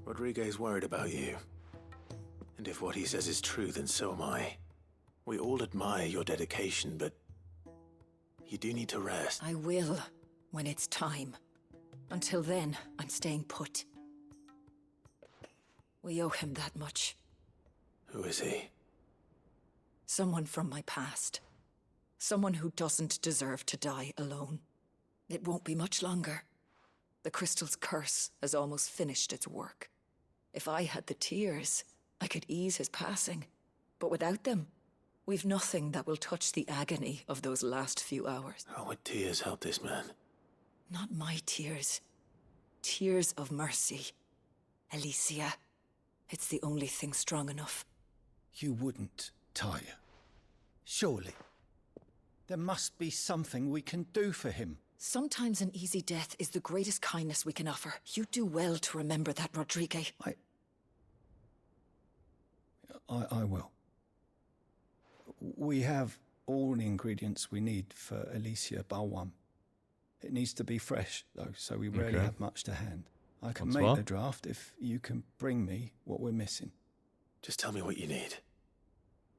Rodriguez worried about you. And if what he says is true, then so am I. We all admire your dedication, but You do need to rest. I will, when it's time. Until then, I'm staying put. We owe him that much. Who is he? Someone from my past. Someone who doesn't deserve to die alone. It won't be much longer. The crystal's curse has almost finished its work. If I had the tears, I could ease his passing. But without them, we've nothing that will touch the agony of those last few hours. How would tears help this man? Not my tears. Tears of mercy. Alicia. It's the only thing strong enough. You wouldn't, Tyre. Surely. There must be something we can do for him. Sometimes an easy death is the greatest kindness we can offer. You do well to remember that, Rodrigue. I will. We have all the ingredients we need for Alicia Balwam. It needs to be fresh, though, so we rarely have much to hand. I can make the draft if you can bring me what we're missing. Just tell me what you need.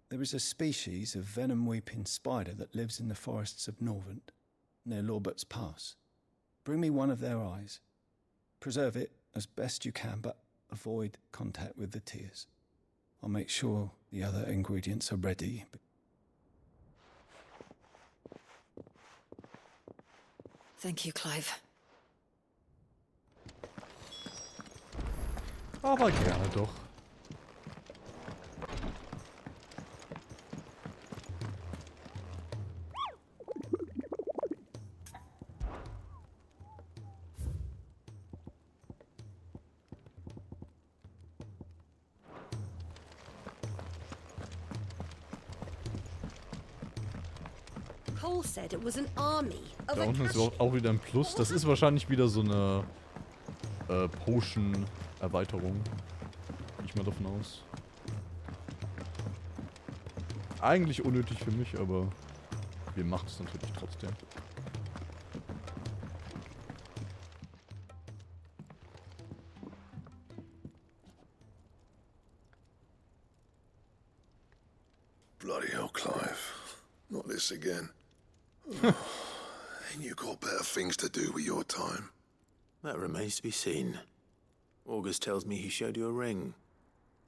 There is a species of venom-weeping spider that lives in the forests of Norvent, near Lorbert's Pass. Bring me one of their eyes. Preserve it as best you can, but avoid contact with the tears. I'll make sure the other ingredients are ready. Thank you, Clive. Aber gerne doch. Cole said it was an army of Da unten ist auch wieder ein Plus. Das ist wahrscheinlich wieder so eine Potion-Erweiterung. Gehe ich mal davon aus. Eigentlich unnötig für mich, aber wir machen es natürlich trotzdem. Bloody hell, Clive. Not this again. Ain't you got better things to do with your time? That remains to be seen. August tells me he showed you a ring,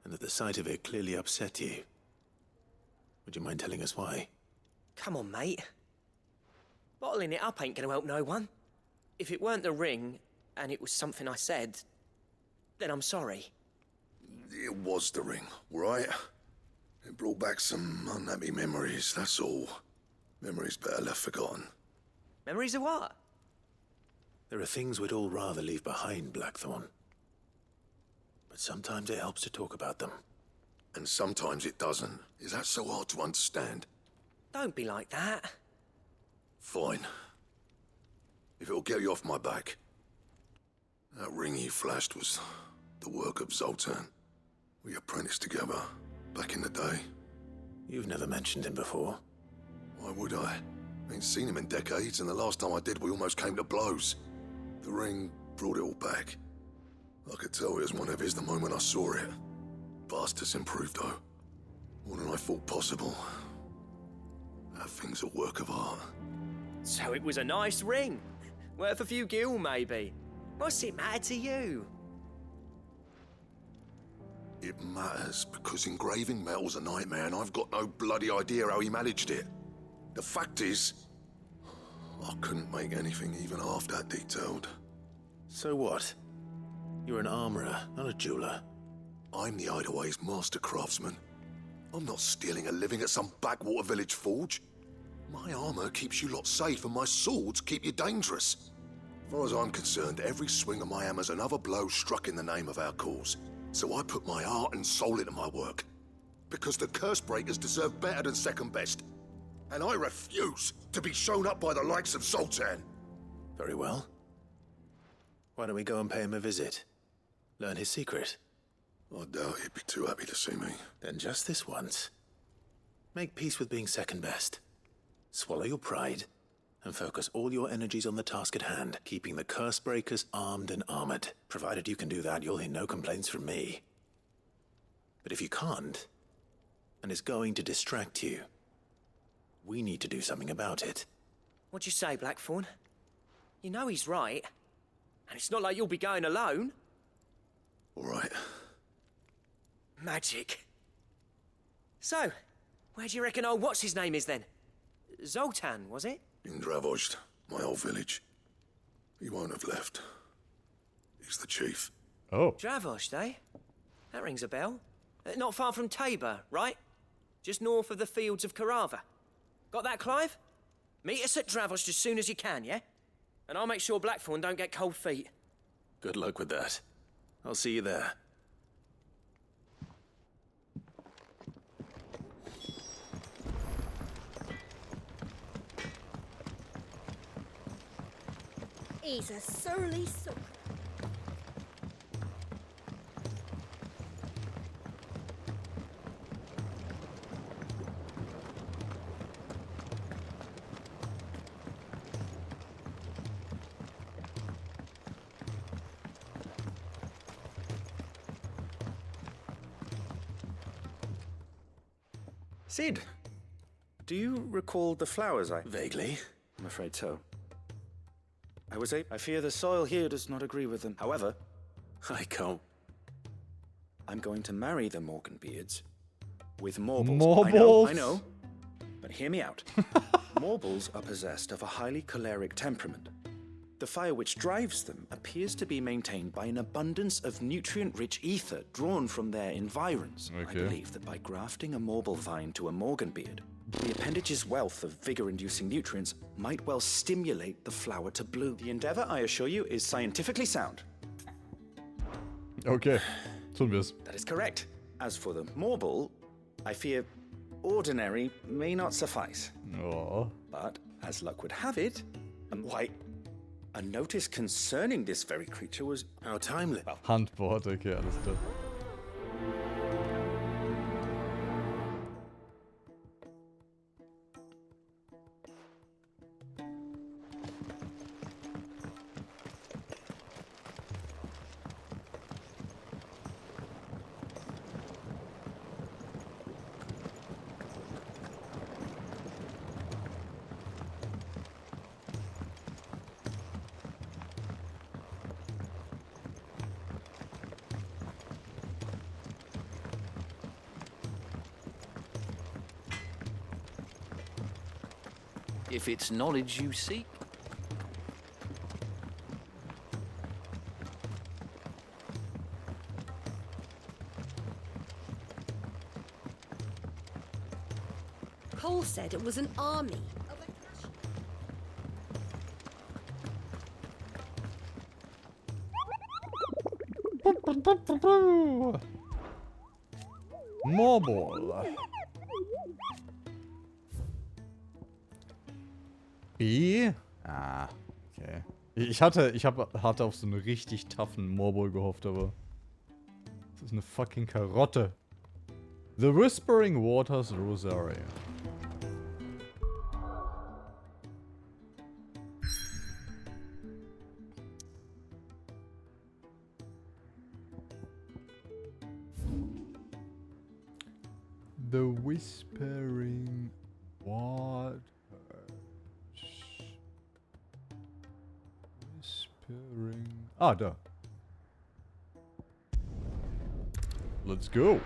and that the sight of it clearly upset you. Would you mind telling us why? Come on, mate. Bottling it up ain't gonna help no one. If it weren't the ring, and it was something I said, then I'm sorry. It was the ring, right? It brought back some unhappy memories, that's all. Memories better left forgotten. Memories of what? There are things we'd all rather leave behind, Blackthorn. But sometimes it helps to talk about them. And sometimes it doesn't. Is that so hard to understand? Don't be like that. Fine. If it'll get you off my back. That ring you flashed was the work of Zoltan. We apprenticed together back in the day. You've never mentioned him before. Why would I? Ain't seen him in decades, and the last time I did, we almost came to blows. The ring brought it all back. I could tell it was one of his the moment I saw it. Bastard's improved, though. More than I thought possible. That thing's a work of art. So it was a nice ring. Worth a few gil, maybe. What's it matter to you? It matters because engraving metal's a nightmare, and I've got no bloody idea how he managed it. The fact is, I couldn't make anything even half that detailed. So what? You're an armorer, not a jeweler. I'm the Idaway's master craftsman. I'm not stealing a living at some backwater village forge. My armor keeps you lot safe, and my swords keep you dangerous. As far as I'm concerned, every swing of my hammer's another blow struck in the name of our cause. So I put my heart and soul into my work. Because the curse breakers deserve better than second best. And I refuse to be shown up by the likes of Zoltan. Very well. Why don't we go and pay him a visit? Learn his secret. I doubt he'd be too happy to see me. Then just this once. Make peace with being second best. Swallow your pride, and focus all your energies on the task at hand, keeping the curse breakers armed and armored. Provided you can do that, you'll hear no complaints from me. But if you can't, and it's going to distract you, we need to do something about it. What'd you say, Blackthorn? You know he's right. And it's not like you'll be going alone. All right. Magic. So, where do you reckon old what's-his-name is then? Zoltan, was it? In Dravost, my old village. He won't have left. He's the chief. Oh. Dravost, eh? That rings a bell. Not far from Tabor, right? Just north of the fields of Carava. Got that, Clive? Meet us at Dravost as soon as you can, yeah? And I'll make sure Blackthorn don't get cold feet. Good luck with that. I'll see you there. He's a surly sucker. Sid, do you recall the flowers I... Vaguely. I'm afraid so. I fear the soil here does not agree with them. However... I can't. I'm going to marry the Morganbeards with Morbles. Morbles? I know. But hear me out. Morbles are possessed of a highly choleric temperament. The fire which drives them appears to be maintained by an abundance of nutrient-rich ether drawn from their environs. Okay. I believe that by grafting a Morble vine to a Morganbeard, the appendage's wealth of vigor-inducing nutrients might well stimulate the flower to bloom. The endeavor, I assure you, is scientifically sound. Okay, tun wir's. That is correct. As for the Morble, I fear ordinary may not suffice. Oh. But, as luck would have it, a notice concerning this very creature was... How timely. Handboard, okay, alles klar. If it's knowledge you seek. Cole said it was an army. Morble. B? Ah, okay. Ich hatte auf so einen richtig toughen Morble gehofft, aber das ist eine fucking Karotte. The Whispering Waters Rosary. The Whispering Waters. Ah, da. Let's go.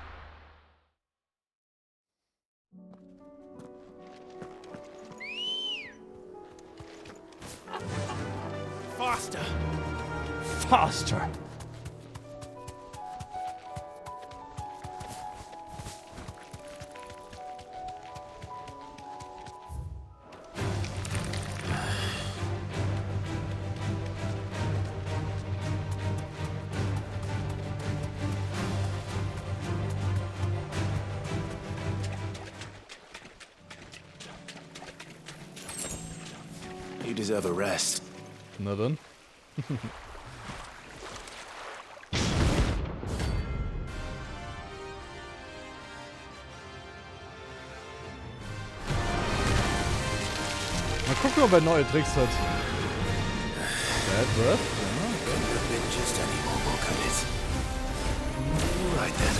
Faster! Faster! You deserve a rest. Na dann. Mal gucken, ob er neue Tricks hat. Bad Breath? Just any more will cut it. Right then.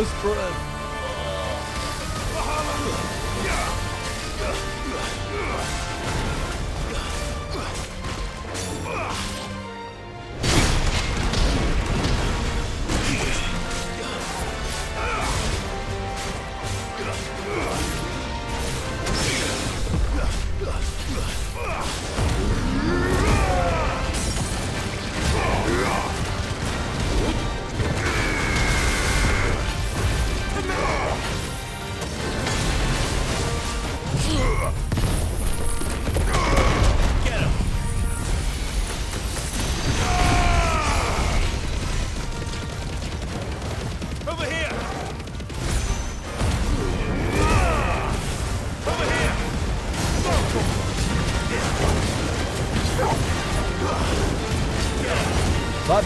First Breath.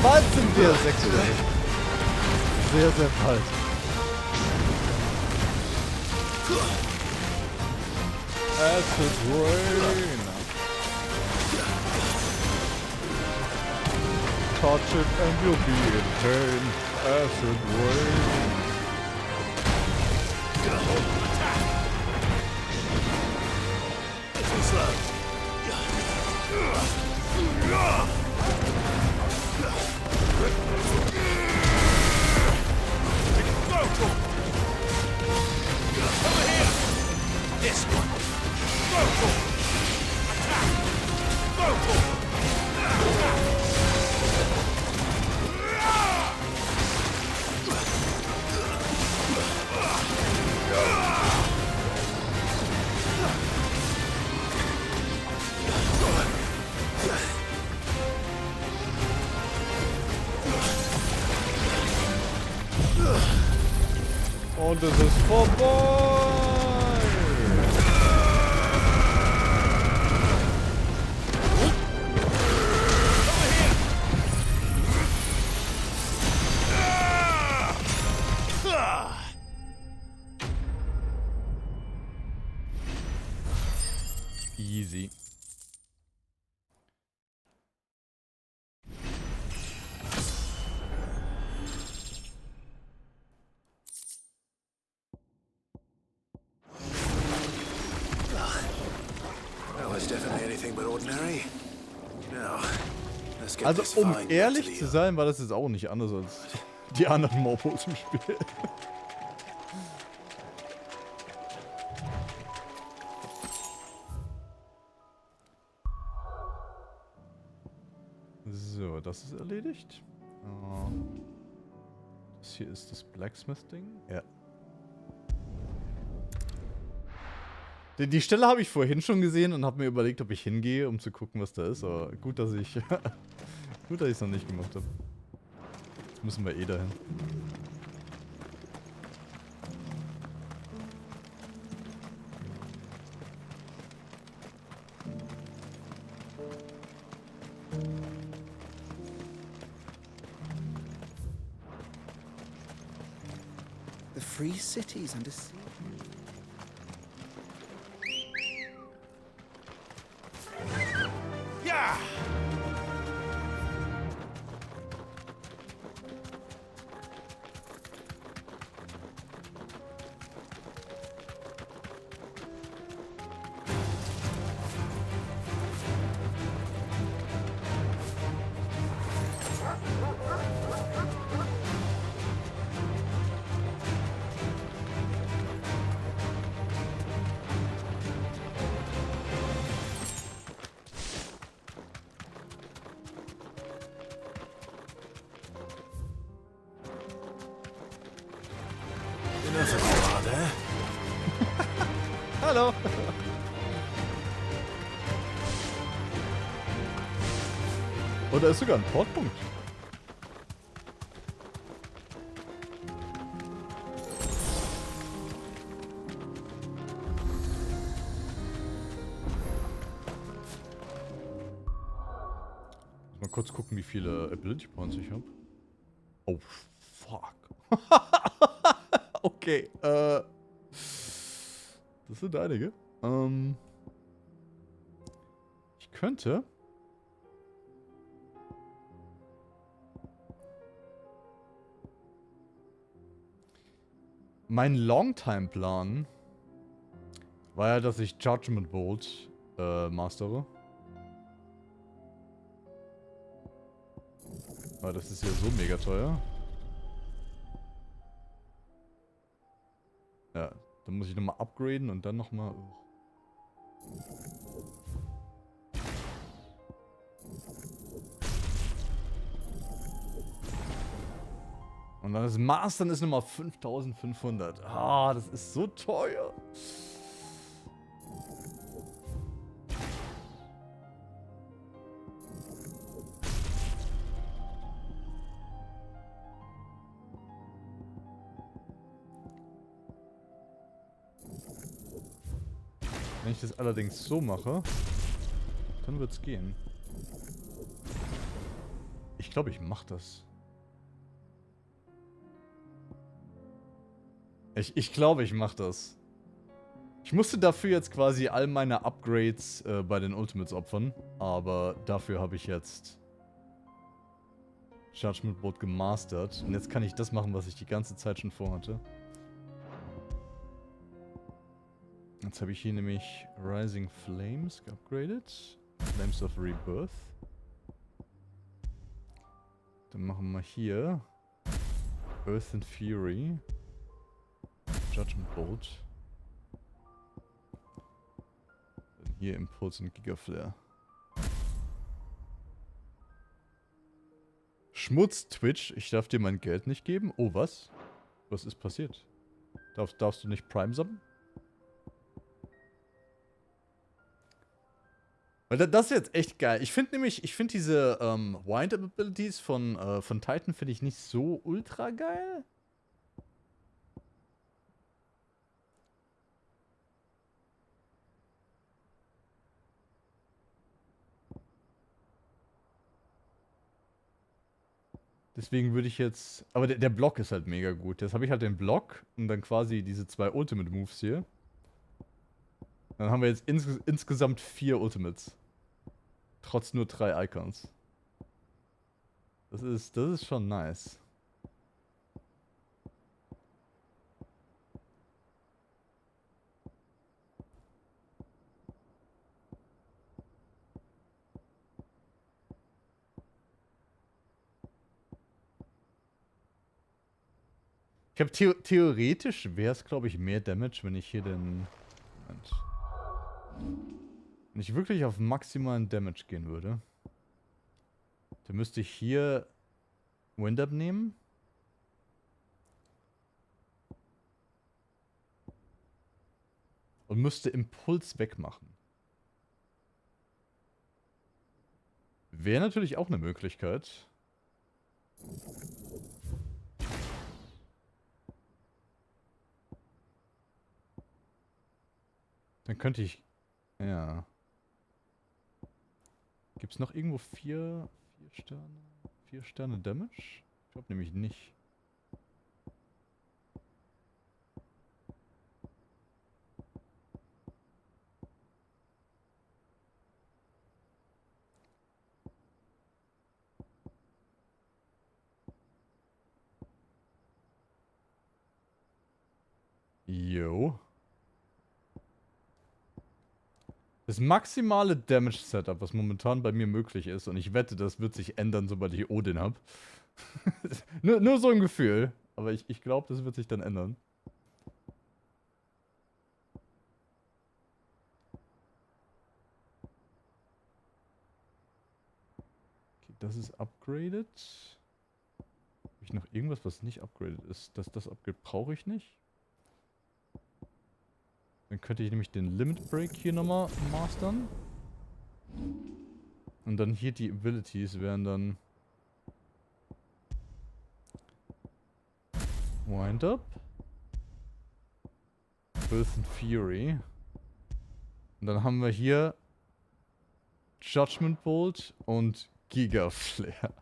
Bald sind wir 6 Uhr. Sehr, sehr bald. Acid Rain. Touch it and you'll be in pain. Acid Rain. Slow. Over here! This one! Go for! Attack! Go for! Attack! Und es ist vorbei! Easy. Also um ehrlich zu sein, war das jetzt auch nicht anders als die anderen Mobos im Spiel. So, das ist erledigt. Das hier ist das Blacksmith-Ding. Ja. Die Stelle habe ich vorhin schon gesehen und habe mir überlegt, ob ich hingehe, um zu gucken, was da ist. Aber gut, dass ich es noch nicht gemacht habe. Jetzt müssen wir eh dahin. The free cities under siege. Yeah! Hallo! Und da ist sogar ein Portpunkt. Mal kurz gucken, wie viele Ability Points ich habe. Oh, fuck. Okay, das sind einige. Ich könnte... Mein Longtime-Plan war ja, dass ich Judgment Bolt mastere. Aber das ist ja so mega teuer. Ja, dann muss ich nochmal upgraden und dann nochmal... Und dann das Mastern ist nochmal 5500. Ah, das ist so teuer. Wenn ich das allerdings so mache, dann wird's gehen. Ich glaube, ich mache das. Ich glaube, ich mache das. Ich musste dafür jetzt quasi all meine Upgrades bei den Ultimates opfern. Aber dafür habe ich jetzt Judgment Bolt gemastert. Und jetzt kann ich das machen, was ich die ganze Zeit schon vorhatte. Jetzt habe ich hier nämlich Rising Flames geupgradet. Flames of Rebirth. Dann machen wir hier Earth and Fury. Judgment Bolt. Dann hier Impulse und Gigaflare. Schmutz Twitch, ich darf dir mein Geld nicht geben. Oh, was? Was ist passiert? Darfst du nicht Prime subben? Weil das ist jetzt echt geil. Ich finde nämlich, diese Wind-Up-Abilities von Titan finde ich nicht so ultra geil. Deswegen würde ich jetzt... Aber der Block ist halt mega gut. Jetzt habe ich halt den Block und dann quasi diese 2 Ultimate Moves hier. Dann haben wir jetzt insgesamt 4 Ultimates. Trotz nur 3 Icons. Das ist schon nice. Ich habe theoretisch wäre es, glaube ich, mehr Damage, wenn ich hier den... Moment. Wenn ich wirklich auf maximalen Damage gehen würde, dann müsste ich hier Wind-Up nehmen. Und müsste Impuls wegmachen. Wäre natürlich auch eine Möglichkeit. Dann könnte ich... Ja. Gibt es noch irgendwo 4 Sterne? 4 Sterne Damage? Ich glaube nämlich nicht. Jo. Das maximale Damage-Setup, was momentan bei mir möglich ist, und ich wette, das wird sich ändern, sobald ich Odin habe. nur so ein Gefühl. Aber ich glaube, das wird sich dann ändern. Okay, das ist upgraded. Habe ich noch irgendwas, was nicht upgraded ist? Das Upgrade brauche ich nicht. Dann könnte ich nämlich den Limit Break hier nochmal mastern. Und dann hier die Abilities wären dann Wind Up, Earth and Fury. Und dann haben wir hier Judgment Bolt und Gigaflare.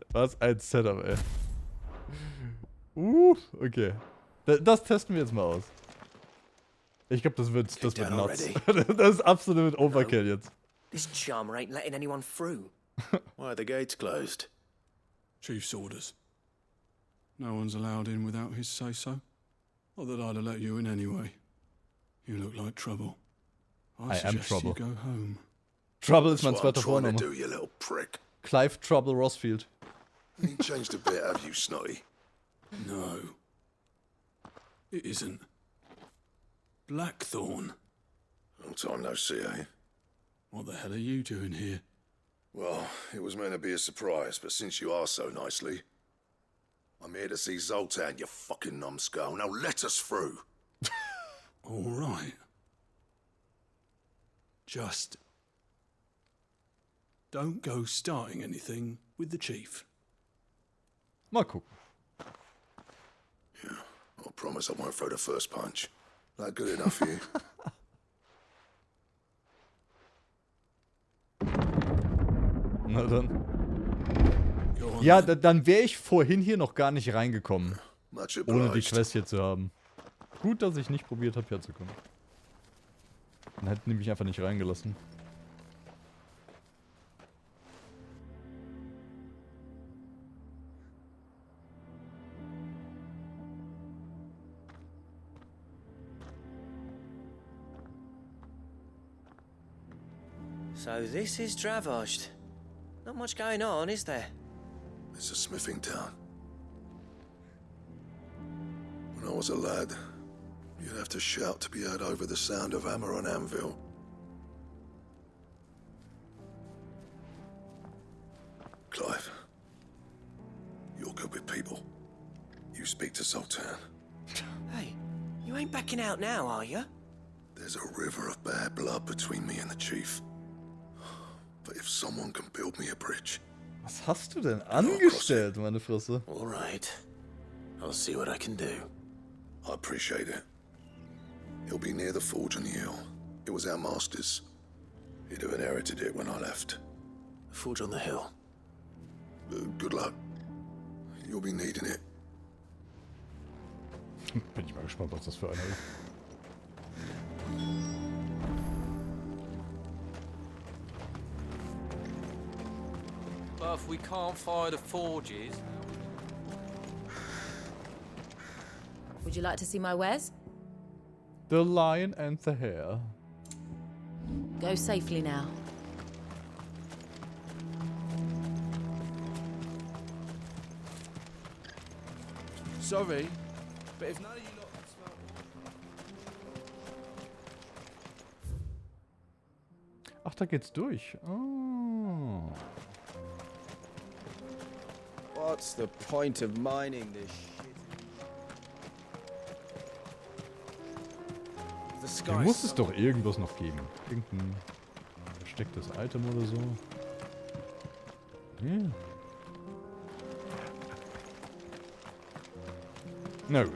Was ein Setup, ey. Okay. Das testen wir jetzt mal aus. Ich glaube, das wird nuts. Das ist absolut Overkill jetzt. This charmer ain't letting anyone through. Why are the gates closed? Chief's orders. No one's allowed in without his say-so. Not that I'd have let you in anyway. You look like trouble. I am trouble. You go home. Trouble ist mein That's what zweiter I'm trying Vorname. to do, you little prick. Clive Trouble Rossfield. Ain't changed a bit, have you, Snotty? No. It isn't. Blackthorn. Long time no see, eh? What the hell are you doing here? Well, it was meant to be a surprise, but since you are so nicely, I'm here to see Zoltan, you fucking numbskull. Now let us through. All right. Just don't go starting anything with the chief. Mal gucken. Yeah, I promise I won't throw the first punch. That good enough for you? Na dann. Ja, dann wäre ich vorhin hier noch gar nicht reingekommen. Ohne die Quest hier zu haben. Gut, dass ich nicht probiert habe, herzukommen. Dann hätten die mich einfach nicht reingelassen. So this is Dravost. Not much going on, is there? It's a smithing town. When I was a lad, you'd have to shout to be heard over the sound of hammer on anvil. Clive, you're good with people. You speak to Zoltan. Hey, you ain't backing out now, are you? There's a river of bad blood between me and the chief. But if someone can build me a bridge... Was hast du denn angestellt, meine Fresse? All right. I'll see what I can do. I appreciate it. He'll be near the forge on the hill. It was our master's. He'd have inherited it when I left. The forge on the hill. Good luck. You'll be needing it. Bin ich mal gespannt, was das für einer ist. But if we can't fire the forges... Would you like to see my wares? The Lion and the Hare. Go safely now. Sorry, but if none of you lot can smell... Ach, da geht's durch. Oh. What's the point of mining this shit? Hier muss es doch irgendwas noch geben. Irgendein verstecktes Item oder so. Ja. Na gut.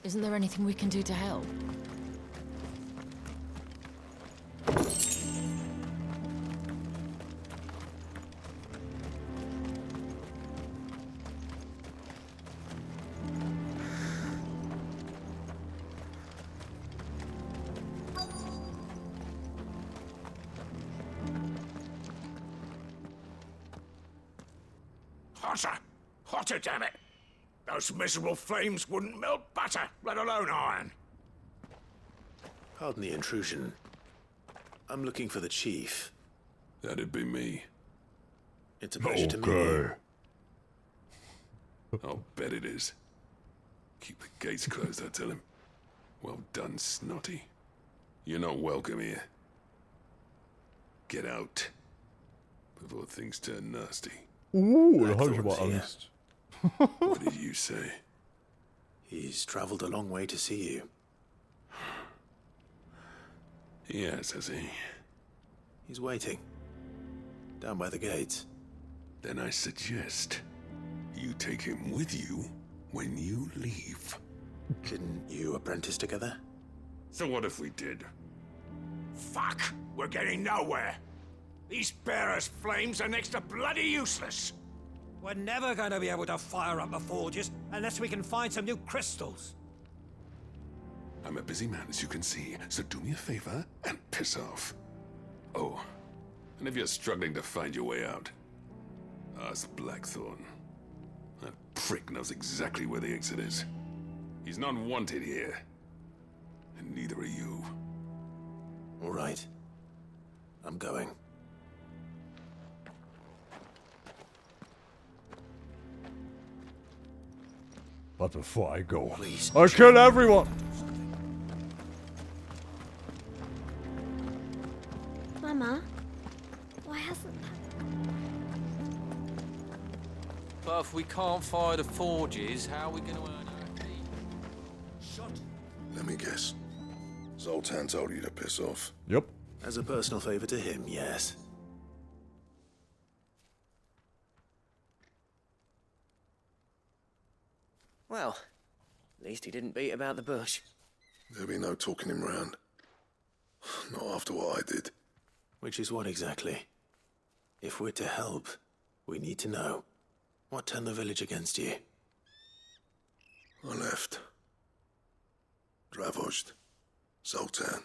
Isn't there anything we can do to help? Hotter! Hotter, damn it! Those miserable flames wouldn't melt butter, let alone iron. Pardon the intrusion. I'm looking for the chief. That'd be me. It's a pleasure to meet you. I'll bet it is. Keep the gates closed, I tell him. Well done, Snotty. You're not welcome here. Get out. Before things turn nasty. Da hab ich aber Angst. What did you say? He's traveled a long way to see you. Yes, has he? He's waiting. Down by the gates. Then I suggest you take him with you when you leave. Didn't you apprentice together? So what if we did? Fuck! We're getting nowhere. These bearers' flames are next to bloody useless. We're never going to be able to fire up the forges unless we can find some new crystals. I'm a busy man, as you can see, so do me a favor and piss off. Oh, and if you're struggling to find your way out, ask Blackthorn. That prick knows exactly where the exit is. He's not wanted here. And neither are you. All right. I'm going. But before I go, please, I kill everyone! Mama, why hasn't... But if we can't fire the forges, how are we going to earn our keep? Let me guess. Zoltan told you to piss off. Yep. As a personal favor to him, yes. Well, at least he didn't beat about the bush. There'll be no talking him round. Not after what I did. Which is what exactly? If we're to help, we need to know. What turned the village against you? I left. Dravozd. Zoltan.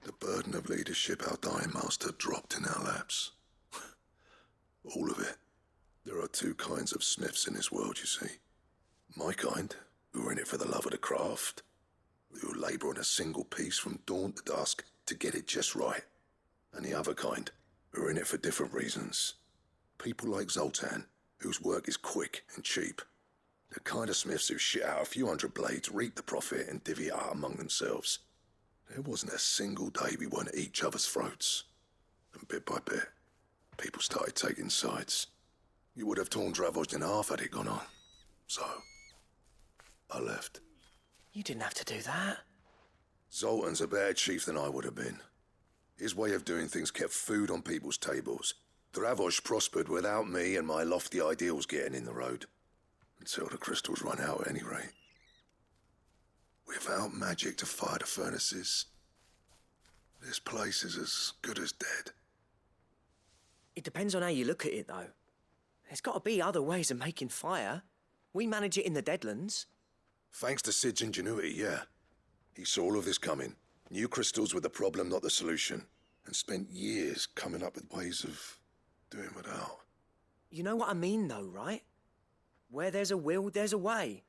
The burden of leadership our dying master dropped in our laps. All of it. There are two kinds of smiths in this world, you see. My kind, who are in it for the love of the craft, who labour on a single piece from dawn to dusk to get it just right. And the other kind, who are in it for different reasons. People like Zoltan, whose work is quick and cheap. The kind of smiths who shit out a few hundred blades, reap the profit, and divvy it out among themselves. There wasn't a single day we weren't at each other's throats. And bit by bit, people started taking sides. You would have torn Dravozd in half had it gone on. So, I left. You didn't have to do that. Zoltan's a better chief than I would have been. His way of doing things kept food on people's tables. Dravozd prospered without me and my lofty ideals getting in the road. Until the crystals run out at any rate. Without magic to fire the furnaces, this place is as good as dead. It depends on how you look at it, though. There's got to be other ways of making fire. We manage it in the Deadlands. Thanks to Sid's ingenuity, yeah. He saw all of this coming. Knew crystals were the problem, not the solution. And spent years coming up with ways of doing without. You know what I mean, though, right? Where there's a will, there's a way.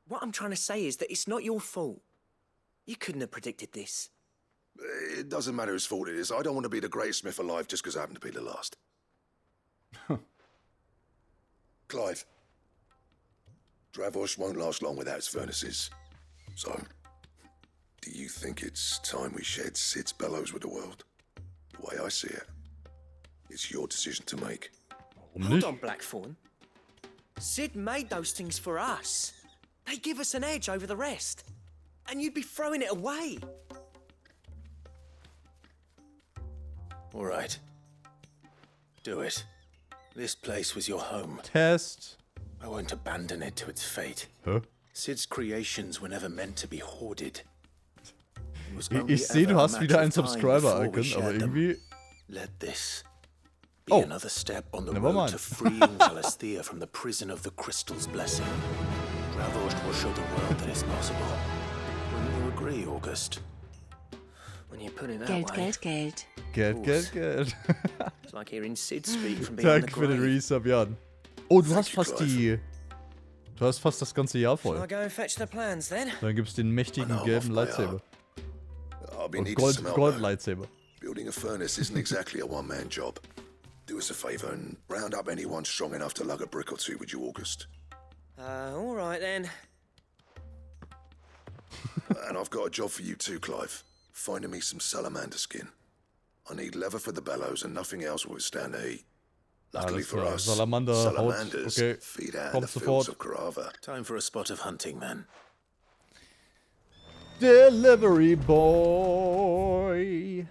What I'm trying to say is that it's not your fault. You couldn't have predicted this. It doesn't matter whose fault it is. I don't want to be the greatest smith alive just because I happen to be the last. Clive. Dravozd won't last long without its furnaces. So, do you think it's time we shared Sid's bellows with the world? The way I see it, it's your decision to make. Hold on, Blackthorn. Sid made those things for us. They give us an edge over the rest. And you'd be throwing it away. All right. Do it. This place was your home. Test. I won't abandon it to its fate. Huh? Sid's creations were never meant to be hoarded. Ich sehe, du hast wieder ein Subscriber-Icon, aber irgendwie... Let this be another step on the road to freeing Calesthea from the prison of the Crystal's blessing. Dravozd will show the world that it's possible. Wouldn't you agree, August? When you put it that way. Geld. Geld. It's like hearing Sid speak from beyond the Danke für den grave. Resub, Jan. Oh, du hast fast die... Du hast fast das ganze Jahr voll. Shall I go and fetch the plans then? Dann gibt's den mächtigen gelben Lightsaber. Und Gold-Lightsaber. Building a furnace isn't exactly a one-man job. Do us a favor and round up anyone strong enough to lug a brick or two, would you, August? All right then. And I've got a job for you too, Clive. Finding me some salamander skin. I need leather for the bellows and nothing else will withstand the heat. Luckily for us, salamanders feed out in the fields of Karava. Time for a spot of hunting, men. Delivery boy.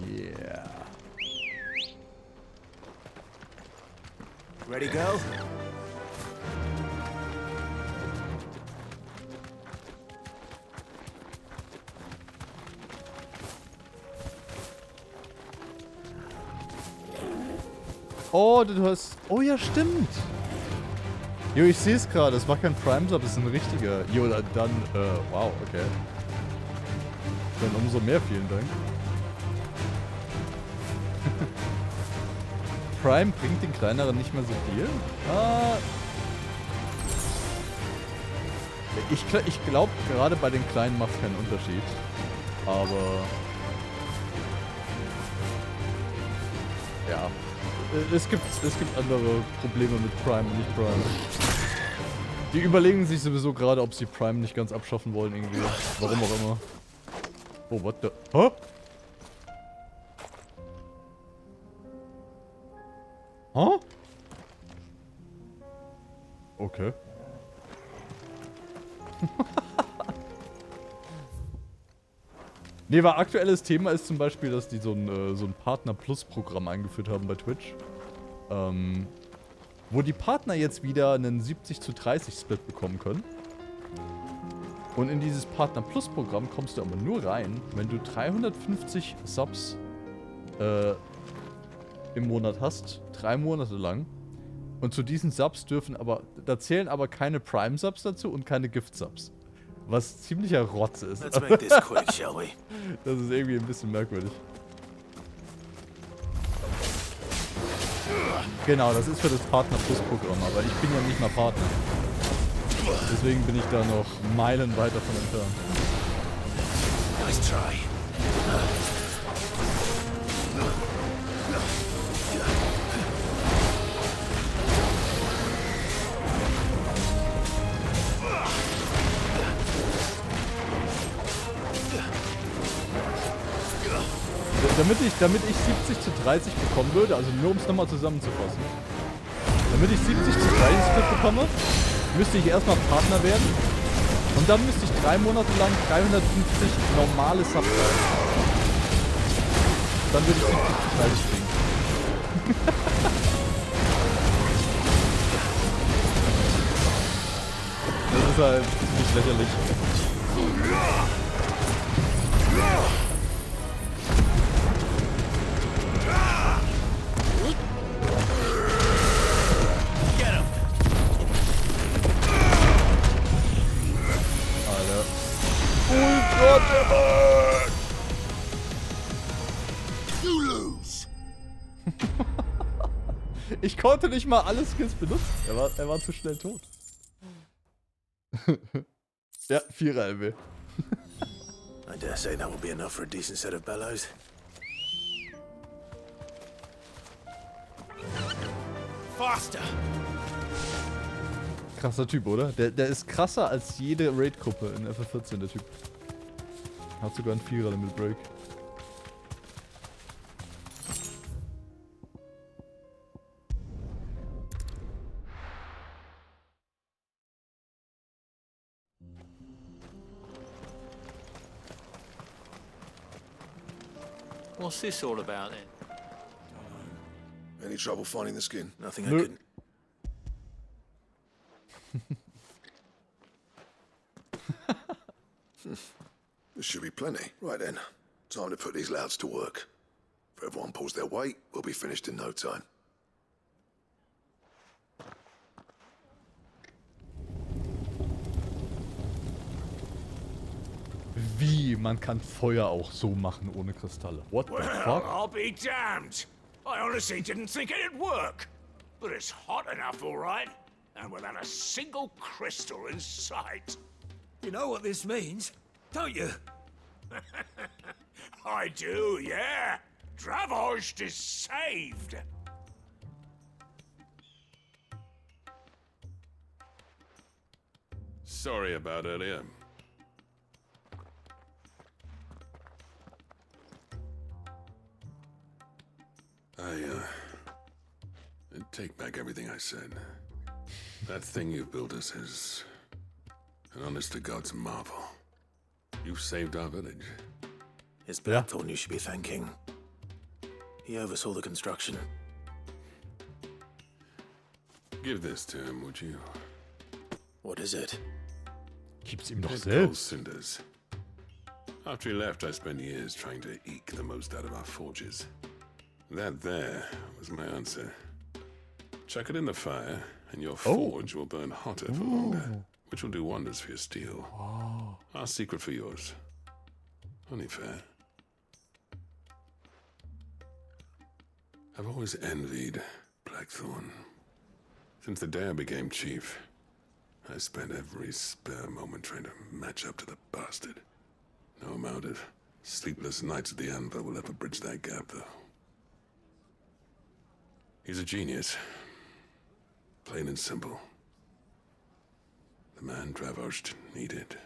Yeah. Ready, go? Oh, du hast... Oh ja, stimmt. Jo, ich sehe es gerade. Das war kein Prime-Sub, das ist ein richtiger. Jo, dann, wow, okay. Dann umso mehr vielen Dank. Prime bringt den kleineren nicht mehr so viel. Ich glaube, gerade bei den kleinen macht es keinen Unterschied. Aber... Ja. Es gibt andere Probleme mit Prime und nicht Prime. Die überlegen sich sowieso gerade, ob sie Prime nicht ganz abschaffen wollen irgendwie. Warum auch immer. Oh, what the... Hä? Hä? Okay. Nee, weil aktuelles Thema ist zum Beispiel, dass die so ein Partner-Plus-Programm eingeführt haben bei Twitch. Wo die Partner jetzt wieder einen 70:30 Split bekommen können. Und in dieses Partner-Plus-Programm kommst du aber nur rein, wenn du 350 Subs im Monat hast. 3 Monate lang. Und zu diesen Subs da zählen aber keine Prime-Subs dazu und keine Gift-Subs. Was ziemlicher Rotz ist. Let's make this quick, shall we? Das ist irgendwie ein bisschen merkwürdig. Genau, das ist für das Partner-Plus-Programm, aber ich bin ja nicht mal Partner. Deswegen bin ich da noch meilenweit davon entfernt. Nice try. Damit ich 70:30 bekommen würde, also nur um es nochmal zusammenzufassen. Damit ich 70:30 bekomme, müsste ich erstmal Partner werden. Und dann müsste ich 3 Monate lang 350 normale Subs haben. Dann würde ich 70:30 kriegen. Das ist halt ziemlich lächerlich. Ich konnte nicht mal alle Skills benutzen. Er war zu schnell tot. Ja, 4er LB. I dare say that will be enough for a decent set of bellows. Faster! Krasser Typ, oder? Der ist krasser als jede Raid-Gruppe in FF14, der Typ. Hat sogar einen 4er Limit Break. What's this all about then? Any trouble finding the skin? Nothing I couldn't. There should be plenty. Right then, time to put these louds to work. If everyone pulls their weight, we'll be finished in no time. Wie? Man kann Feuer auch so machen ohne Kristalle. What the fuck? I'll be damned. I honestly didn't think it'd work. But it's hot enough, all right. And without a single crystal in sight. You know what this means, don't you? I do, yeah. Dravost is saved. Sorry about earlier. I take back everything I said. That thing you built us is an honest-to-God's marvel. You've saved our village. It's Blackthorn you should be thanking. He oversaw the construction. Give this to him, would you? What is it? Gibt's ihm doch Coal selbst. cinders. After he left, I spent years trying to eke the most out of our forges. That there was my answer. Chuck it in the fire, and your forge will burn hotter for longer, which will do wonders for your steel. Our secret for yours. Only fair. I've always envied Blackthorn. Since the day I became chief, I spent every spare moment trying to match up to the bastard. No amount of sleepless nights at the Anvil will ever bridge that gap, though. He's a genius. Plain and simple. The man Dravosht needed.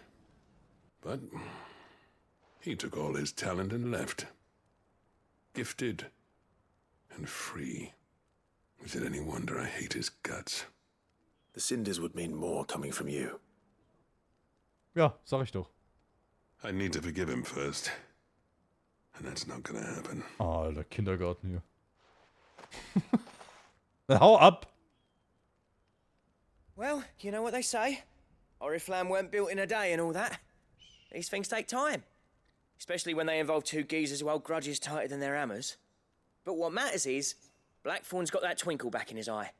But he took all his talent and left. Gifted and free. Is it any wonder I hate his guts? The cinders would mean more coming from you. Ja, sag ich doch. I need to forgive him first. And that's not gonna happen. Ah, Alter, Kindergarten hier. Hau ab! Well, you know what they say. Oriflamme weren't built in a day and all that. These things take time. Especially when they involve two geezers who hold grudges tighter than their hammers. But what matters is, Blackthorn's got that twinkle back in his eye.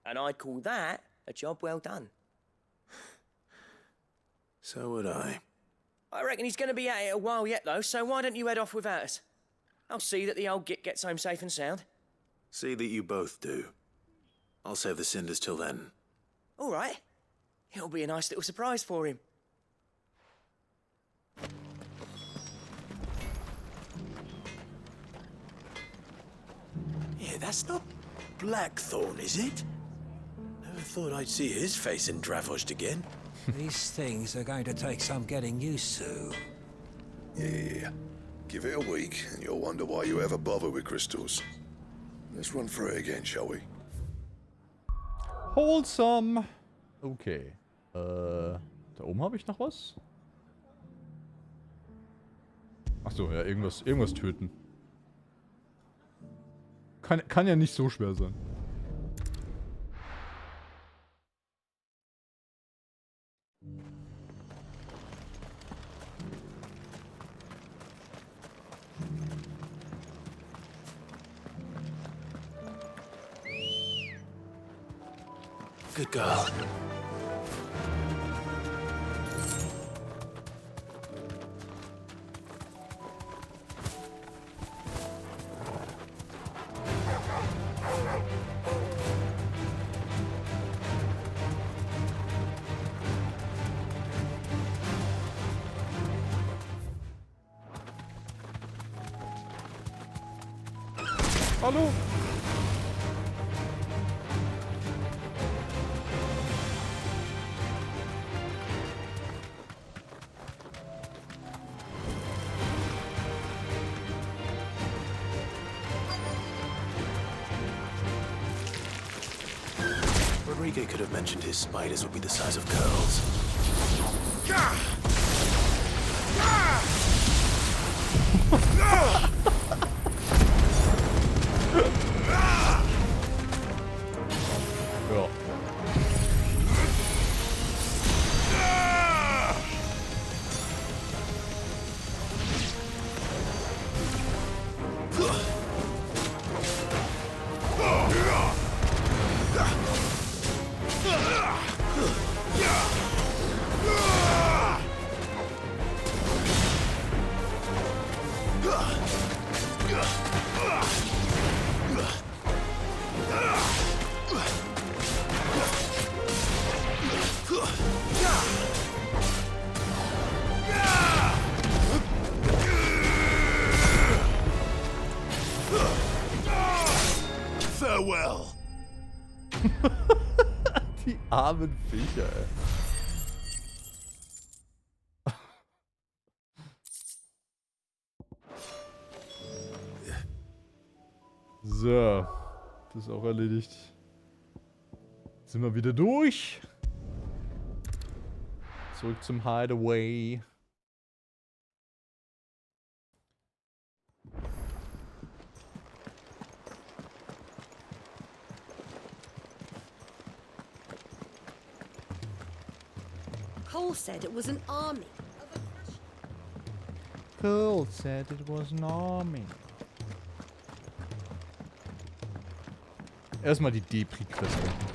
And I'd call that a job well done. So would I. I reckon he's going to be at it a while yet, though, so why don't you head off without us? I'll see that the old git gets home safe and sound. See that you both do. I'll save the cinders till then. All right. It'll be a nice little surprise for him. Yeah, that's not Blackthorn, is it? Never thought I'd see his face in Dravosht again. These things are going to take some getting used to. Yeah. Give it a week, and you'll wonder why you ever bother with crystals. Let's run through it again, shall we? Wholesome. Okay. Da oben habe ich noch was. Achso, ja, irgendwas töten. Kann ja nicht so schwer sein. Good girl. Hallo? Rodrigo could have mentioned his spiders would be the size of curls. Farewell. Die armen Viecher, ey. So. Das ist auch erledigt. Sind wir wieder durch. Zurück zum Hideaway. Cole said it was an army. Cole said it was an army. Erstmal die Depri-Quest machen.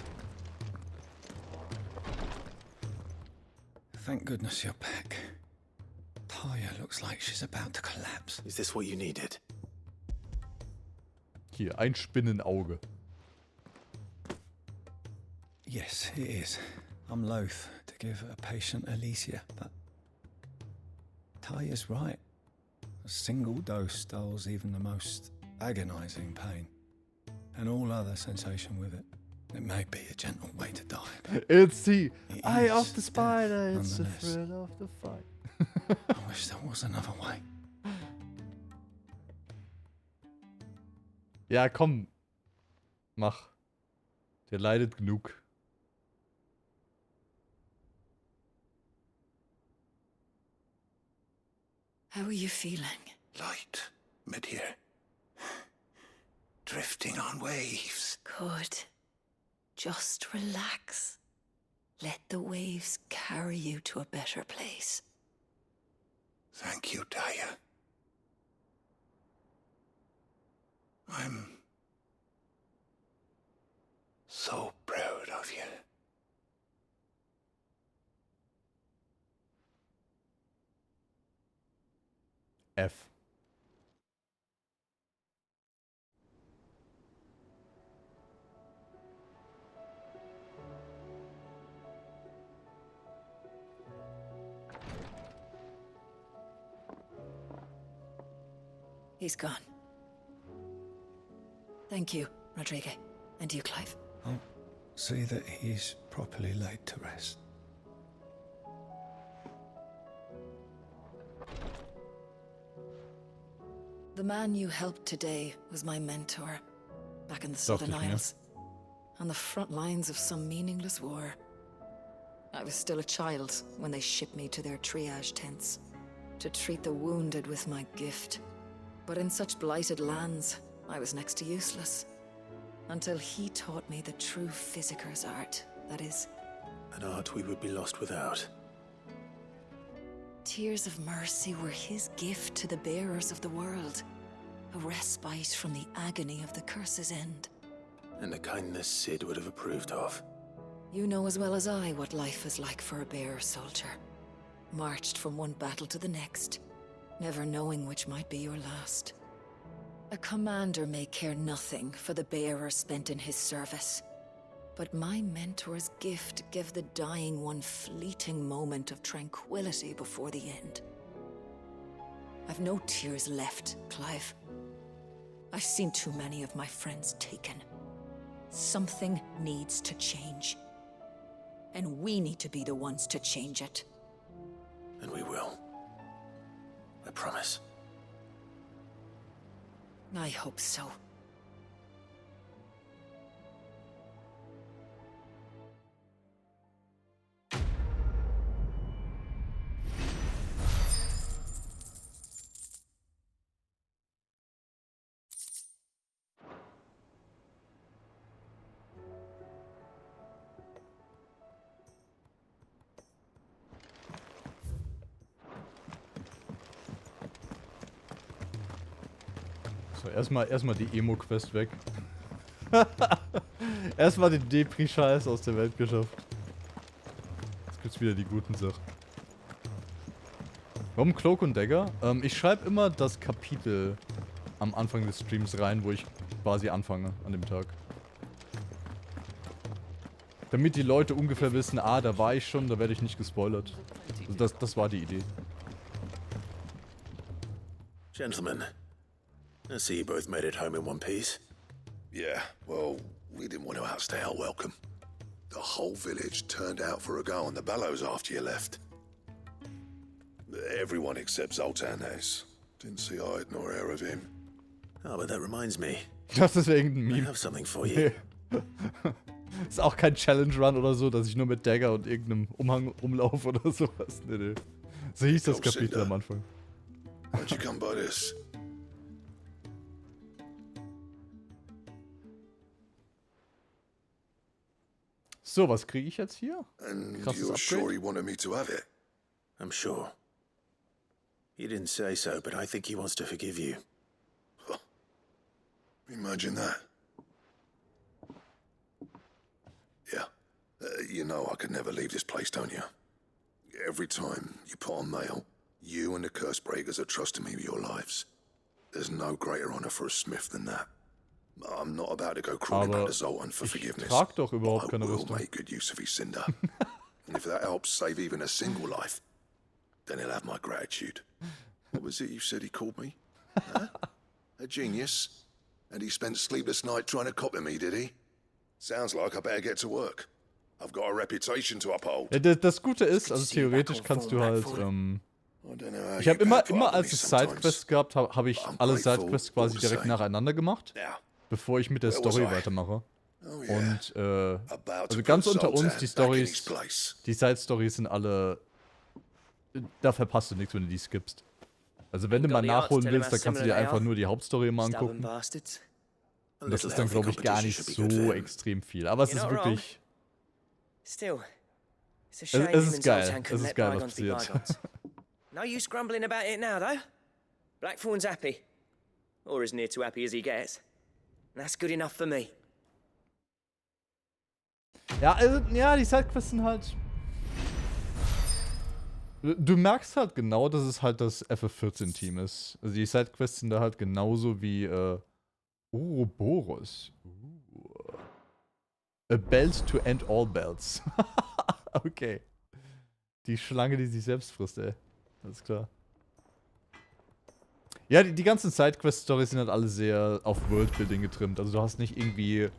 Thank goodness you're back. Taya looks like she's about to collapse. Is this what you needed? Hier, ein Spinnenauge. Yes, it is. I'm loath to give a patient Alicia, but Taya's right. A single dose dulls even the most agonizing pain, and all other sensation with it. It may be a gentle way to die. It's the eye of the spider, it's the thrill of the fight. I wish there was another way. Ja, komm. Mach. Der leidet genug. How are you feeling? Light, mid-here. Drifting on waves. Good. Just relax. Let the waves carry you to a better place. Thank you, Taya. I'm so proud of you. F. He's gone. Thank you, Rodrigo. And you, Clive. I'll see that he's properly laid to rest. The man you helped today was my mentor, back in the Southern Isles, on the front lines of some meaningless war. I was still a child when they shipped me to their triage tents, to treat the wounded with my gift. But in such blighted lands, I was next to useless, until he taught me the true physicker's art, that is... An art we would be lost without. Tears of mercy were his gift to the bearers of the world. A respite from the agony of the curse's end. And a kindness Sid would have approved of. You know as well as I what life is like for a bearer soldier. Marched from one battle to the next, never knowing which might be your last. A commander may care nothing for the bearer spent in his service. But my mentor's gift gave the dying one fleeting moment of tranquility before the end. I've no tears left, Clive. I've seen too many of my friends taken. Something needs to change. And we need to be the ones to change it. And we will. I promise. I hope so. So, erstmal die Emo-Quest weg. Erstmal den Depri-Scheiß aus der Welt geschafft. Jetzt gibt's wieder die guten Sachen. Warum Cloak und Dagger? Ich schreibe immer das Kapitel am Anfang des Streams rein, wo ich quasi anfange an dem Tag. Damit die Leute ungefähr wissen, ah, da war ich schon, da werde ich nicht gespoilert. Also das war die Idee. Gentlemen, I see you both made it home in one piece. Yeah, well, we didn't want to outstay our welcome. The whole village turned out for a go on the bellows after you left. Everyone except Zoltan has. Didn't see hide nor hair of him. Oh, but that reminds me. Das ist irgendein Meme. I have something for you. Ist auch kein Challenge Run oder so, dass ich nur mit Dagger und irgendeinem Umhang rumlaufe oder sowas. Nee. So hieß das Kapitel am Anfang. How'd you come by this? So, was kriege ich jetzt hier? And Krasses you're Upgrade. sure he wanted me to have it? I'm sure. He didn't say so, but I think he wants to forgive you. Imagine that. You know I could never leave this place, don't you? Every time you put on mail, you and the curse breakers are trusting me with your lives. There's no greater honor for a smith than that. I'm not about to go crawling back to Zoltan for forgiveness. Trag doch überhaupt I keine will Rüstung. make good use of his cinder. And if that helps save even a single life, then he'll have my gratitude. What was it you said he called me? Huh? A genius? And he spent sleepless night trying to copy me, did he? Sounds like I better get to work. I've got a reputation to uphold. Ja, das Gute ist, also theoretisch kannst du halt, ich habe immer als ich Sidequests gehabt habe, habe ich alle Sidequests quasi direkt nacheinander gemacht, bevor ich mit der Story weitermache. Und, also ganz unter uns, die Storys, die Side-Stories sind alle, da verpasst du nichts, wenn du die skippst. Also wenn du mal nachholen willst, dann kannst du dir einfach nur die Hauptstory mal angucken. Und das ist dann, glaube ich, gar nicht so extrem viel. Aber es ist wirklich... Es ist geil. Es ist geil, was passiert. No use grumbling about it now, though. Blackthorn's happy. Or as near to happy as he gets. And that's good enough for me. Ja, also, ja, die Sidequests sind halt... Du merkst halt genau, dass es halt das FF14-Team ist. Also die Sidequests sind da halt genauso wie, Ouroboros. A belt to end all belts. Okay. Die Schlange, die sich selbst frisst, ey. Alles klar. Ja, die ganzen Sidequest-Storys sind halt alle sehr auf Worldbuilding getrimmt. Also du hast nicht irgendwie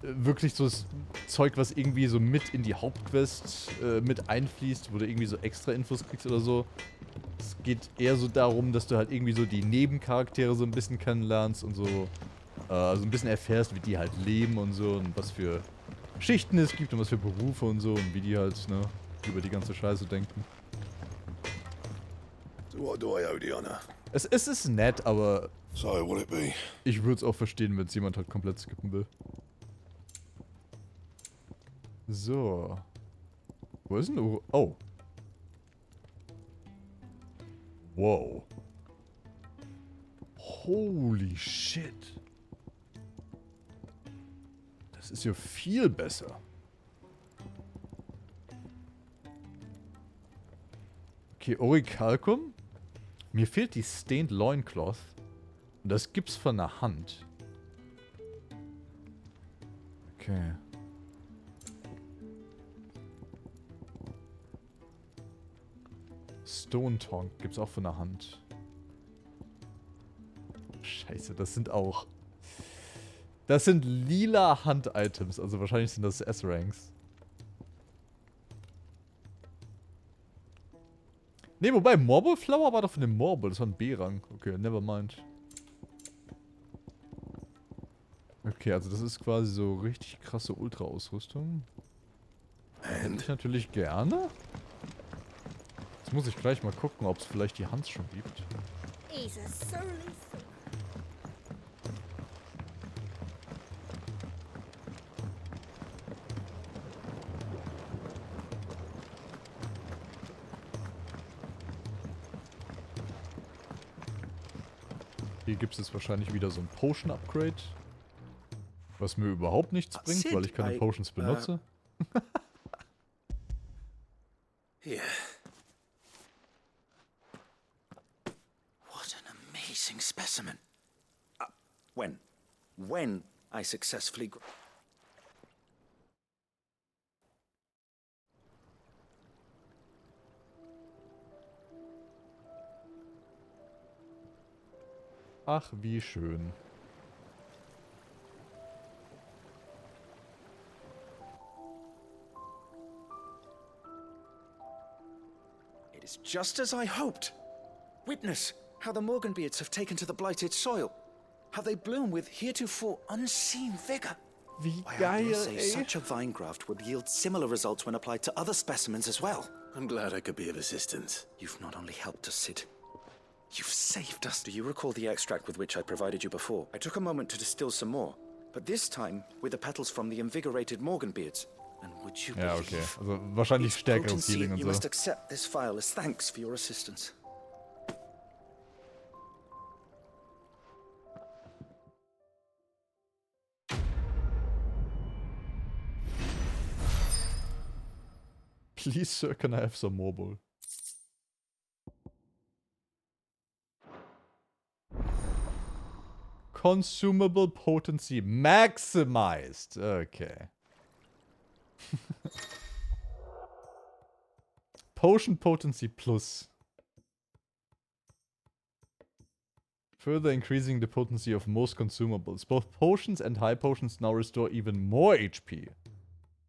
wirklich so das Zeug, was irgendwie so mit in die Hauptquest mit einfließt, wo du irgendwie so extra Infos kriegst oder so. Es geht eher so darum, dass du halt irgendwie so die Nebencharaktere so ein bisschen kennenlernst und so ein bisschen erfährst, wie die halt leben und so und was für Schichten es gibt und was für Berufe und so und wie die halt, ne, über die ganze Scheiße denken. Es ist nett, aber ich würde es auch verstehen, wenn es jemand halt komplett skippen will. So. Wo ist denn Uro? Oh. Wow. Holy shit. Das ist ja viel besser. Okay, Orichalcum. Mir fehlt die Stained Loincloth. Und das gibt's von der Hand. Okay. Stone Tonk gibt's auch von der Hand. Scheiße, das sind auch... Das sind lila Hand-Items, also wahrscheinlich sind das S-Ranks. Ne, wobei, Marble Flower war doch von dem Marble, das war ein B-Rang. Okay, never mind. Okay, also das ist quasi so richtig krasse Ultra-Ausrüstung. Hätte ich natürlich gerne. Jetzt muss ich gleich mal gucken, ob es vielleicht die Hans schon gibt. Hier gibt es wahrscheinlich wieder so ein Potion-Upgrade. Was mir überhaupt nichts bringt, weil ich keine Potions benutze. Here. What an amazing specimen. When I successfully... Ach, wie schön. It is just as I hoped. Witness how the Morganbeards have taken to the blighted soil. How they bloom with heretofore unseen vigor. Wie I geil, say ey. such a vine graft would yield similar results when applied to other specimens as well. I'm glad I could be of assistance. You've not only helped us, Sid. You've saved us. Do you recall the extract with which I provided you before? I took a moment to distill some more, but this time with the petals from the invigorated Morganbeards. And would you Ja, believe okay. Also wahrscheinlich stärkeres potency, Healing und you so. must accept this file as thanks for your assistance. Please, sir, can I have some more bull? Consumable potency maximized. Okay. Potion potency plus. Further increasing the potency of most consumables. Both potions and high potions now restore even more HP.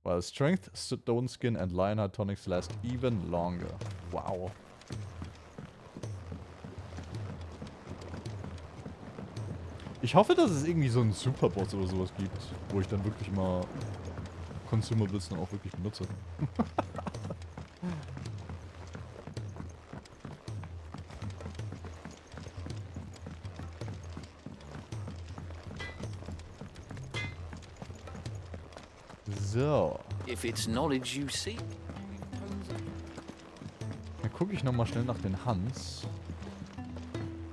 While strength, stone skin and lionheart tonics last even longer. Wow. Ich hoffe, dass es irgendwie so einen Superboss oder sowas gibt, wo ich dann wirklich mal Consumables dann auch wirklich benutze. So. If it's knowledge you seek. Dann gucke ich nochmal schnell nach den Hans.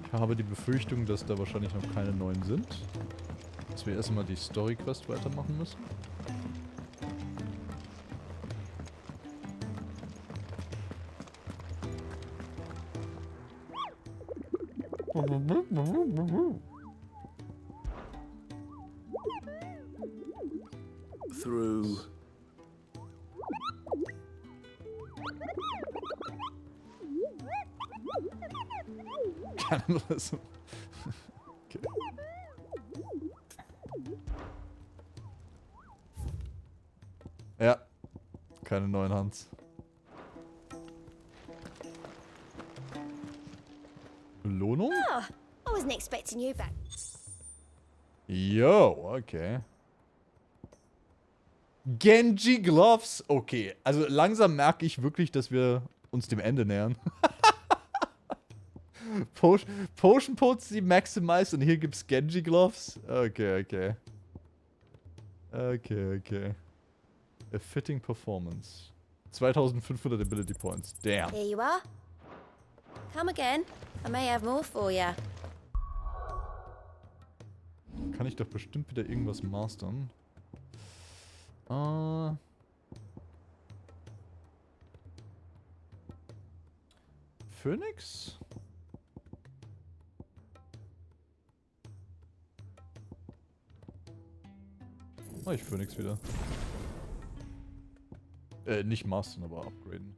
Ich habe die Befürchtung, dass da wahrscheinlich noch keine neuen sind. Dass wir erstmal die Story-Quest weitermachen müssen. Through. Cannibalism. Okay. Ja. Keine neuen Hans. Belohnung? Oh, I wasn't expecting you back. Yo, okay. Genji Gloves. Okay, also langsam merke ich wirklich, dass wir uns dem Ende nähern. Potion Potency Maximized und hier gibt's Genji Gloves. Okay, okay. Okay, okay. A fitting Performance. 2500 Ability Points. Damn. Here you are. Come again. I may have more for you. Kann ich doch bestimmt wieder irgendwas mastern. Phoenix? Mach ich Phoenix wieder. Nicht mastern, aber upgraden.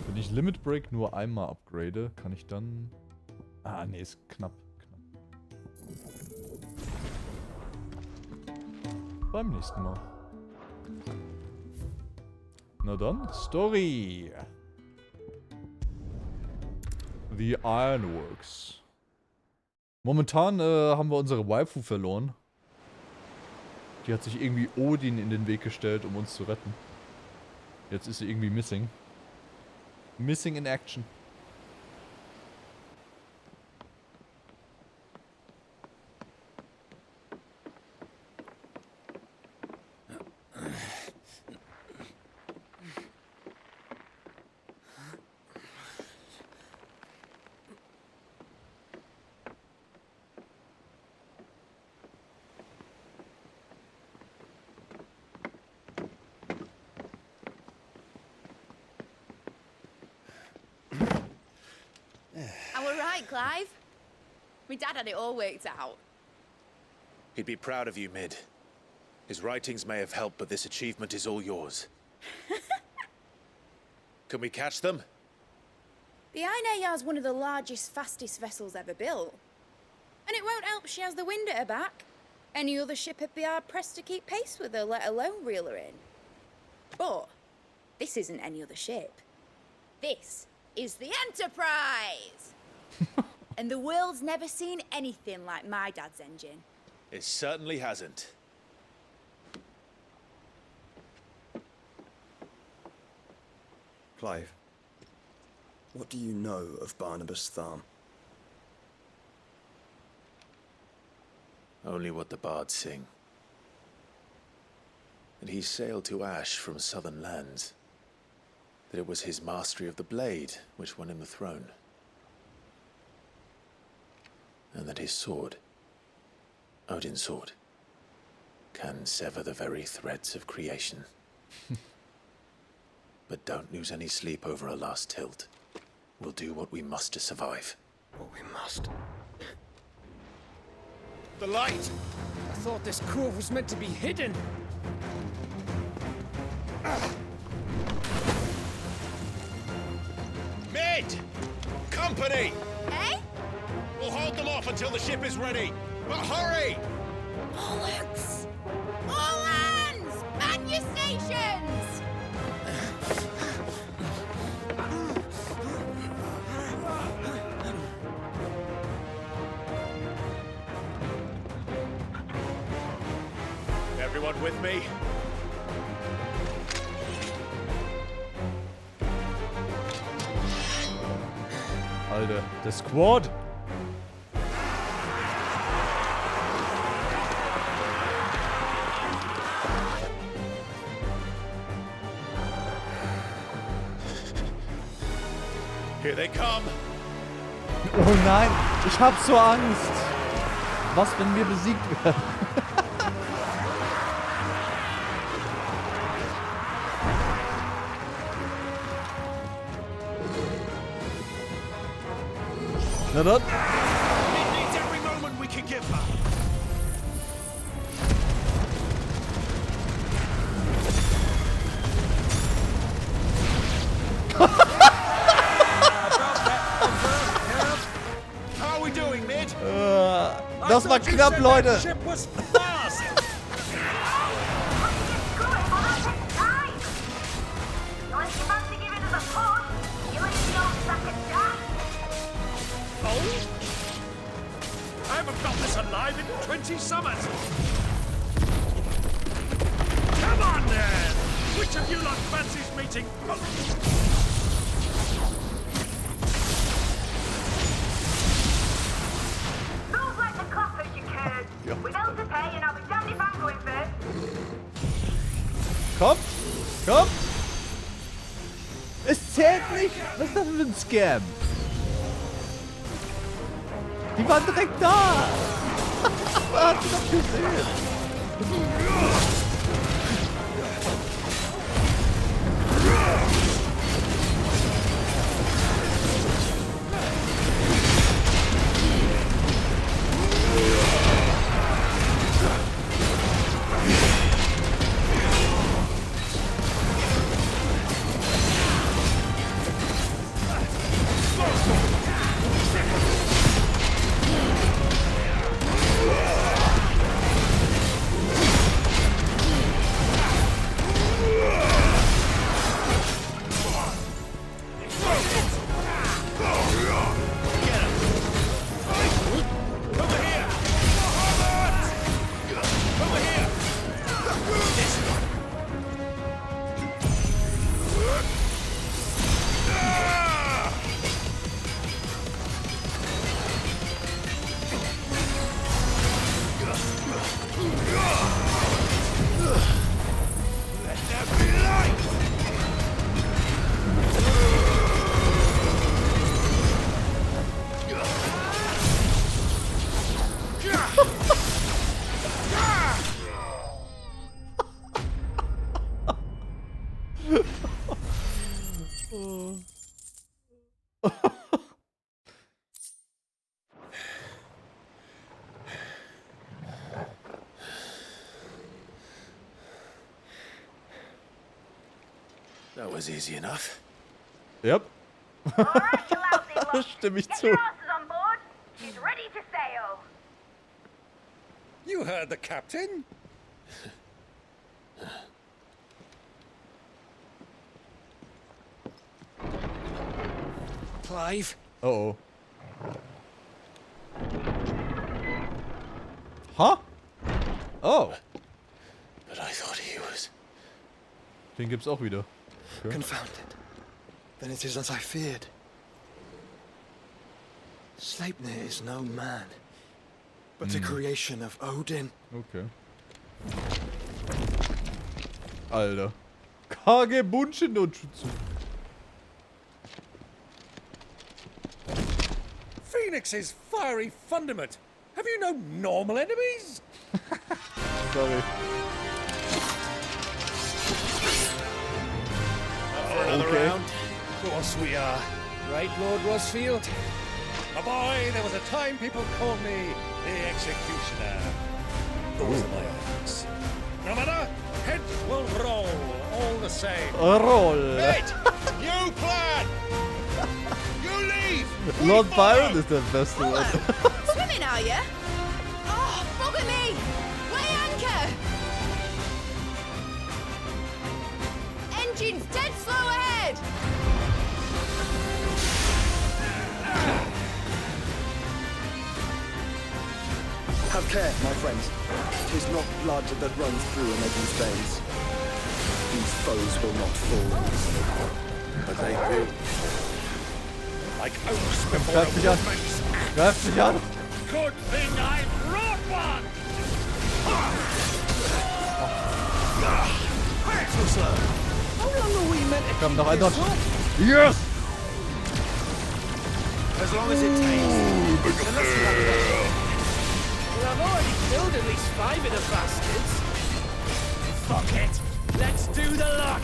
Wenn ich Limit Break nur einmal upgrade, kann ich dann... Ah, nee, ist knapp. Beim nächsten Mal. Na dann, Story. The Ironworks. Momentan haben wir unsere Waifu verloren. Die hat sich irgendwie Odin in den Weg gestellt, um uns zu retten. Jetzt ist sie irgendwie missing. Missing in action. Clive? My dad had it all worked out. He'd be proud of you, Mid. His writings may have helped, but this achievement is all yours. Can we catch them? The Aina is one of the largest, fastest vessels ever built. And it won't help she has the wind at her back. Any other ship would be hard-pressed to keep pace with her, let alone reel her in. But this isn't any other ship. This is the Enterprise! And the world's never seen anything like my dad's engine. It certainly hasn't. Clive, what do you know of Barnabas Tharm? Only what the bards sing. That he sailed to Ash from southern lands. That it was his mastery of the blade which won him the throne. and that his sword, Odin's sword, can sever the very threads of creation. But don't lose any sleep over a last tilt. We'll do what we must to survive. What we must. The light! I thought this cove was meant to be hidden. Mid! Company! Eh? We'll hold them off until the ship is ready. But hurry! Bollocks! All hands! Man your stations! Everyone with me? Alter, der Squad. Here they come. Oh nein, ich hab so Angst. Was, wenn wir besiegt werden? Na dann. It needs every moment we can give her. How are we doing, Mid? Das war knapp, Leute. Ship was fast. Oh? I haven't felt this alive in 20 summers. Come on, then. Which of you lot fancies meeting? Feels like the clappers, you curd. With bills to pay, and I'll be damned if I'm going first. Komm, komm. Es zählt nicht. Was ist das für ein Scam? Die waren direkt da. Man hat sie doch gesehen. That was easy enough. Yep. Stimme ich zu. On board. She's ready to sail. You heard the captain? Clive? Uh-oh. Huh? Oh. But I thought he was... Den gibt's auch wieder. Okay. Confounded. Then it is as I feared. Sleipnir is no man, but a creation of Odin. Okay. Alter. Kage Bunshin no Jutsu. Phoenix's fiery fundament. Have you no normal enemies? Sorry. For another Okay. round? Of course we are. Right, Lord Rosfield? My boy, there was a time people called me the Executioner. Those are my orders. No matter, heads will roll all the same. Roll. Mate, you plan! You leave! Lord Byron is der beste. Swimming, are you? Oh, bugger me! Weigh anchor! Engines dead slow ahead! Have care, my friends. 'Tis not blood that runs through a maiden's veins. These foes will not fall, but they will. Like oaks before Greif a mich an. woodman's axe. Greif mich an. Good thing I brought one! So slow. How long are we meant to Komm, keep noch ein this Dodge. up? Yes! As long as it takes. Well, I've already killed at least 5 of the bastards. Fuck it! Let's do the lot!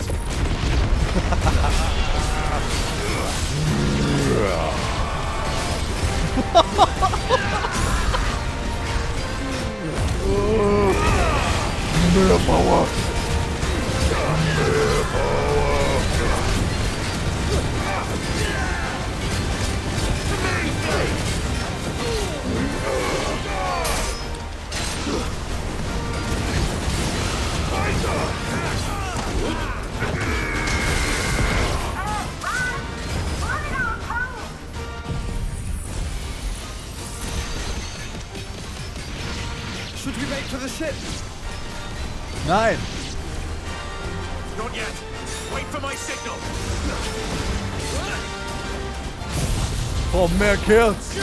Mehr Power! Should we make for the ship? Nein! Not yet! Wait for my signal! Oh, mehr Kills!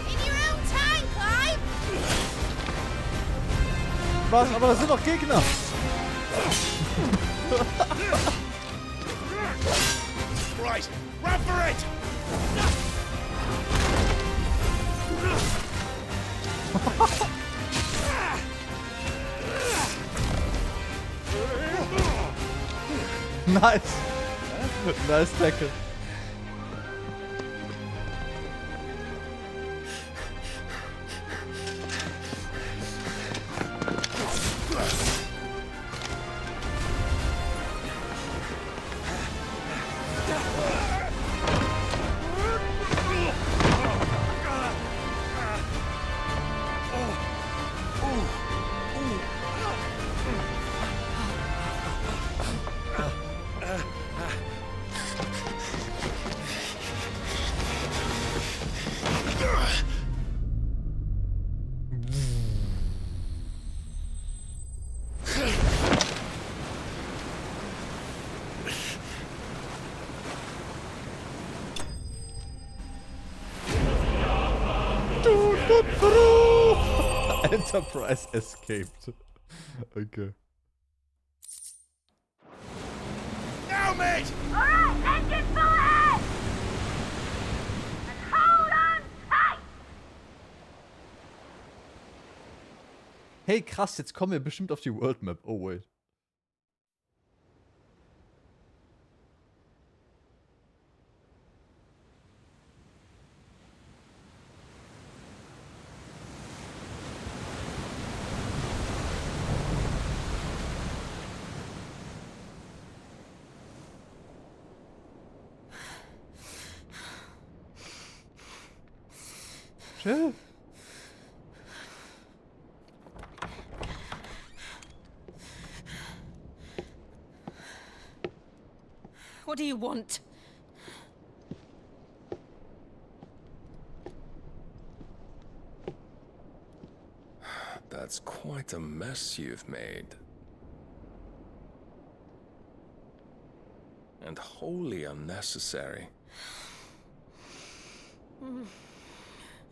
In your own time, Clive! Was? Aber das sind doch Gegner! Right! Run for it! Nice! Nice tackle. Enterprise escaped. Okay. Now, mate! Alright, engine full ahead! And hold on tight! Hey, krass, jetzt kommen wir bestimmt auf die World Map. Oh, wait. Chill. What do you want? Quite a mess you've made. And wholly unnecessary.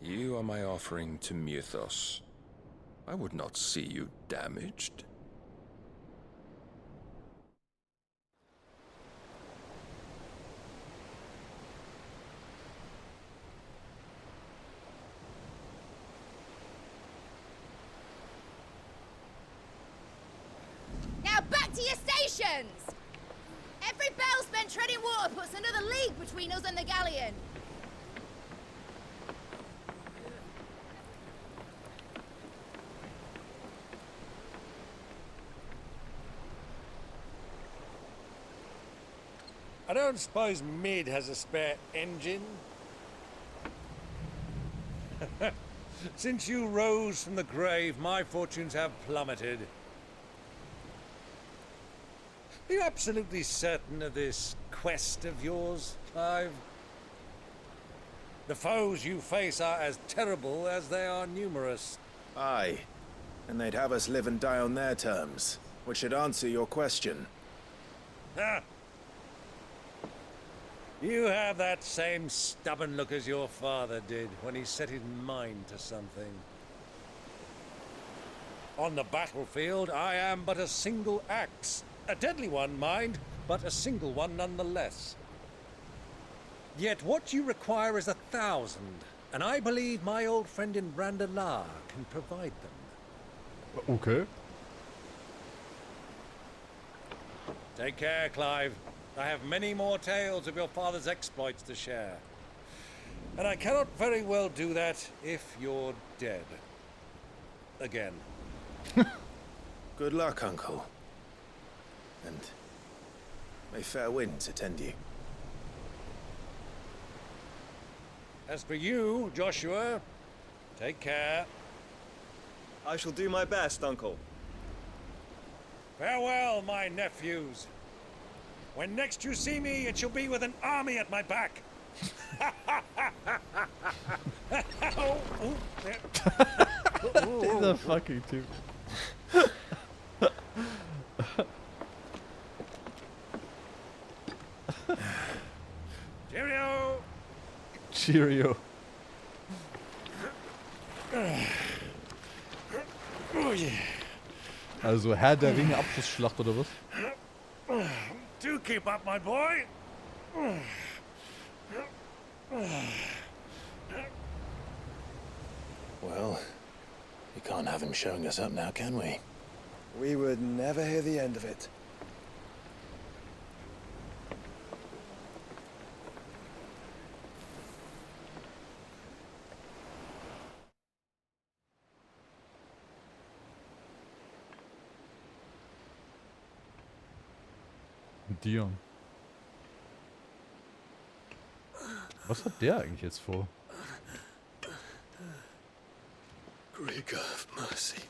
You are my offering to Mythos. I would not see you damaged. Now back to your stations! Every bell spent treading water puts another league between us and the galleon. I don't suppose Mid has a spare engine? Since you rose from the grave, my fortunes have plummeted. Are you absolutely certain of this quest of yours, Clive? The foes you face are as terrible as they are numerous. Aye, and they'd have us live and die on their terms, which should answer your question. Ha! You have that same stubborn look as your father did when he set his mind to something. On the battlefield, I am but a single axe. A deadly one, mind, but a single one nonetheless. Yet what you require is 1,000, and I believe my old friend in Brandalar can provide them. Okay. Take care, Clive. I have many more tales of your father's exploits to share. And I cannot very well do that if you're dead. Again. Good luck, Uncle. And may fair winds attend you. As for you, Joshua, take care. I shall do my best, Uncle. Farewell, my nephews. When next you see me, it shall be with an army at my back. Oh, oh, He's a fucking dude. Cheerio! Cheerio. Oh, yeah. Also Herr der Ringe Abschlussschlacht oder was? Do keep up, my boy. Well, we can't have him showing us up now, can we? We would never hear the end of it. Dion. Was hat der eigentlich jetzt vor? Great God of mercy.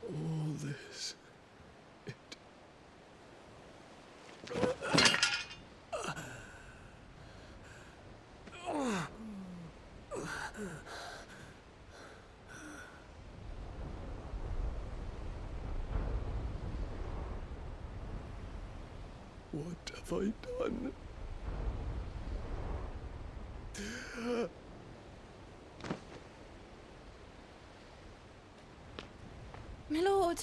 All this. What have I done? My lord.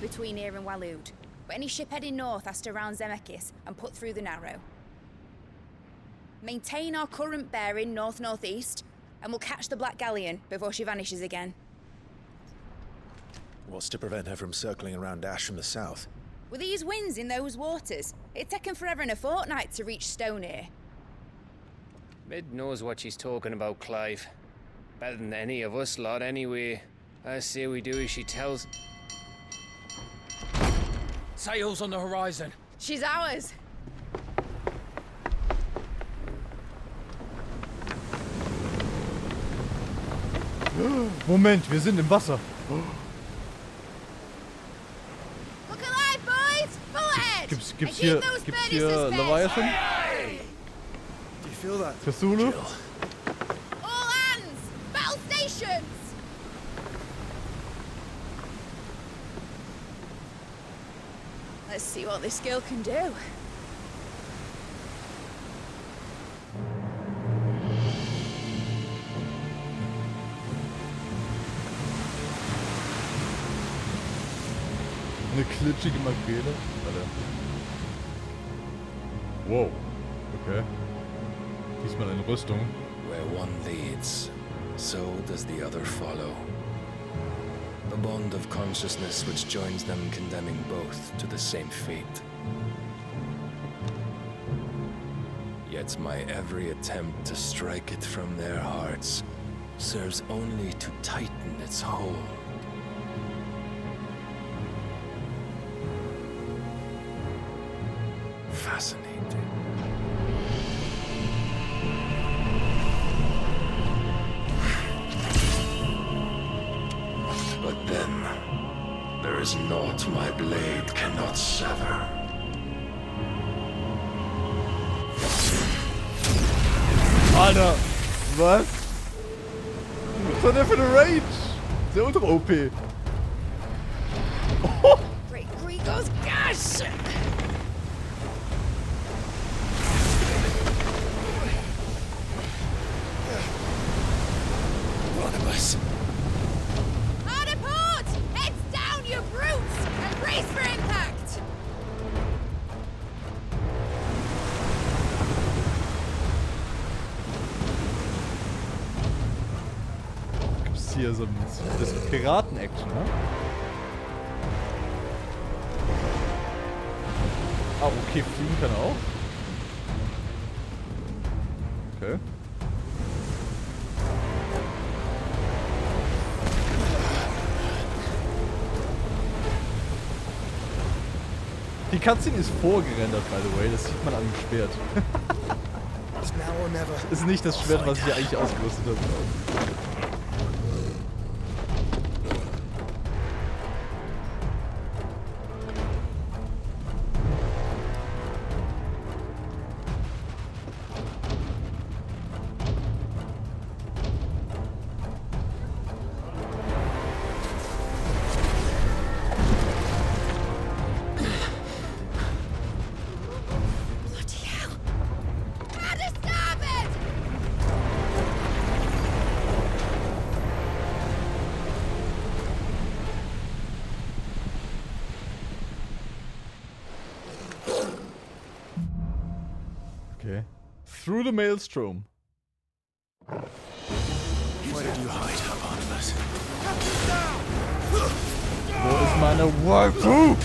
between here and Waloed, but any ship heading north has to round Zemeckis and put through the Narrow. Maintain our current bearing north-northeast, and we'll catch the Black Galleon before she vanishes again. What's to prevent her from circling around Ash from the south? With these winds in those waters, it'd taken forever and a fortnight to reach Stonehere. Mid knows what she's talking about, Clive. Better than any of us lot, anyway. I say we do as she tells. Sails on the horizon. She's ours. Moment, wir sind im Wasser. Look alive, boys! Full ahead! Gibt's hier Leviathan? Do you feel that? Cthulhu? All hands! Battle stations! Let's see what this girl can do. Eine klitschige Makrele? Alter. Wow. Okay. Diesmal in Rüstung. Where one leads, so does the other follow. The bond of consciousness which joins them condemning both to the same fate. Yet my every attempt to strike it from their hearts serves only to tighten its hold. Fascinating. But then, there is naught my blade cannot sever. Alter, was? Was war der für eine Range? Sehr ultra OP. Oh. Great Gregor's gas! Barnabas! Hard a port! Heads down, you brutes! And brace for impact! Gibt's hier so das Piraten-Action, ne? Ah, okay, fliegen kann er auch. Okay. Die Cutscene ist vorgerendert, by the way. Das sieht man an dem Schwert. Ist nicht das Schwert, was ich hier eigentlich ausgerüstet habe. Okay. Through the maelstrom. Why did you hide her, Barnabas? Wo ist meine Waifu?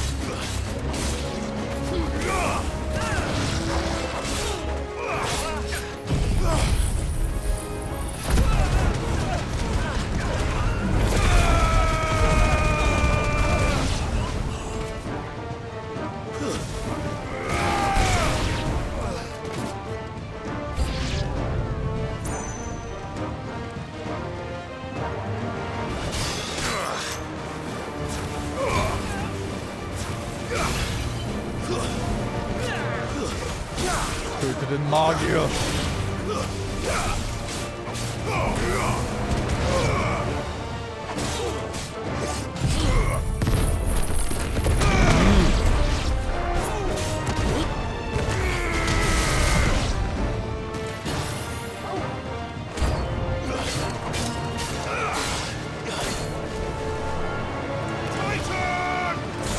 Töte den Magier!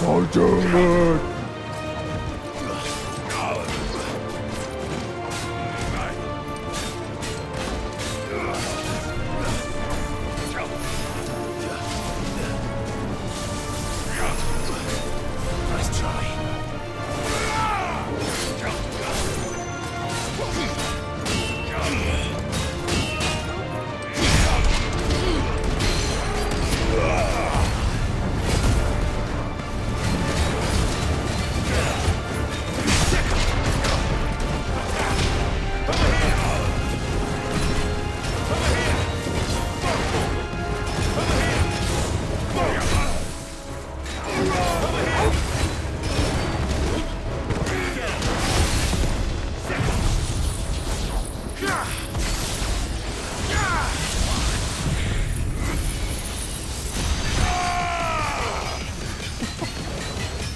God damn it! Nice try.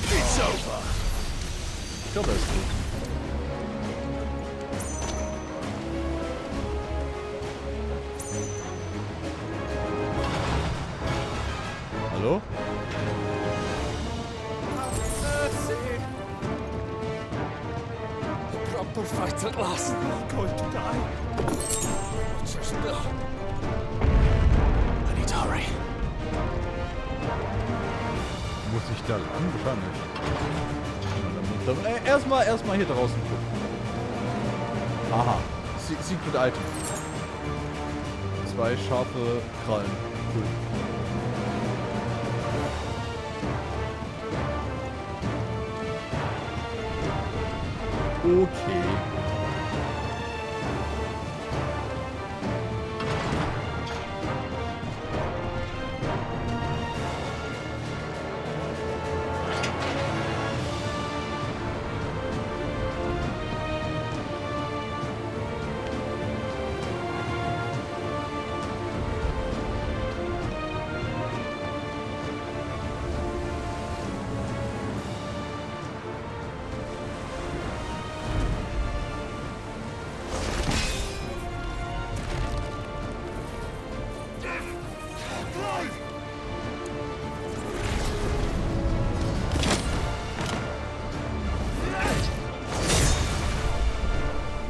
It's over. Kill those two. Hallo? The proper fight at last. I'm going to die. What's your spell? I need to hurry. Muss ich da lang? Wahrscheinlich. Erstmal hier draußen gucken. Aha. Secret Item. 2 scharfe Krallen. Cool. Okay.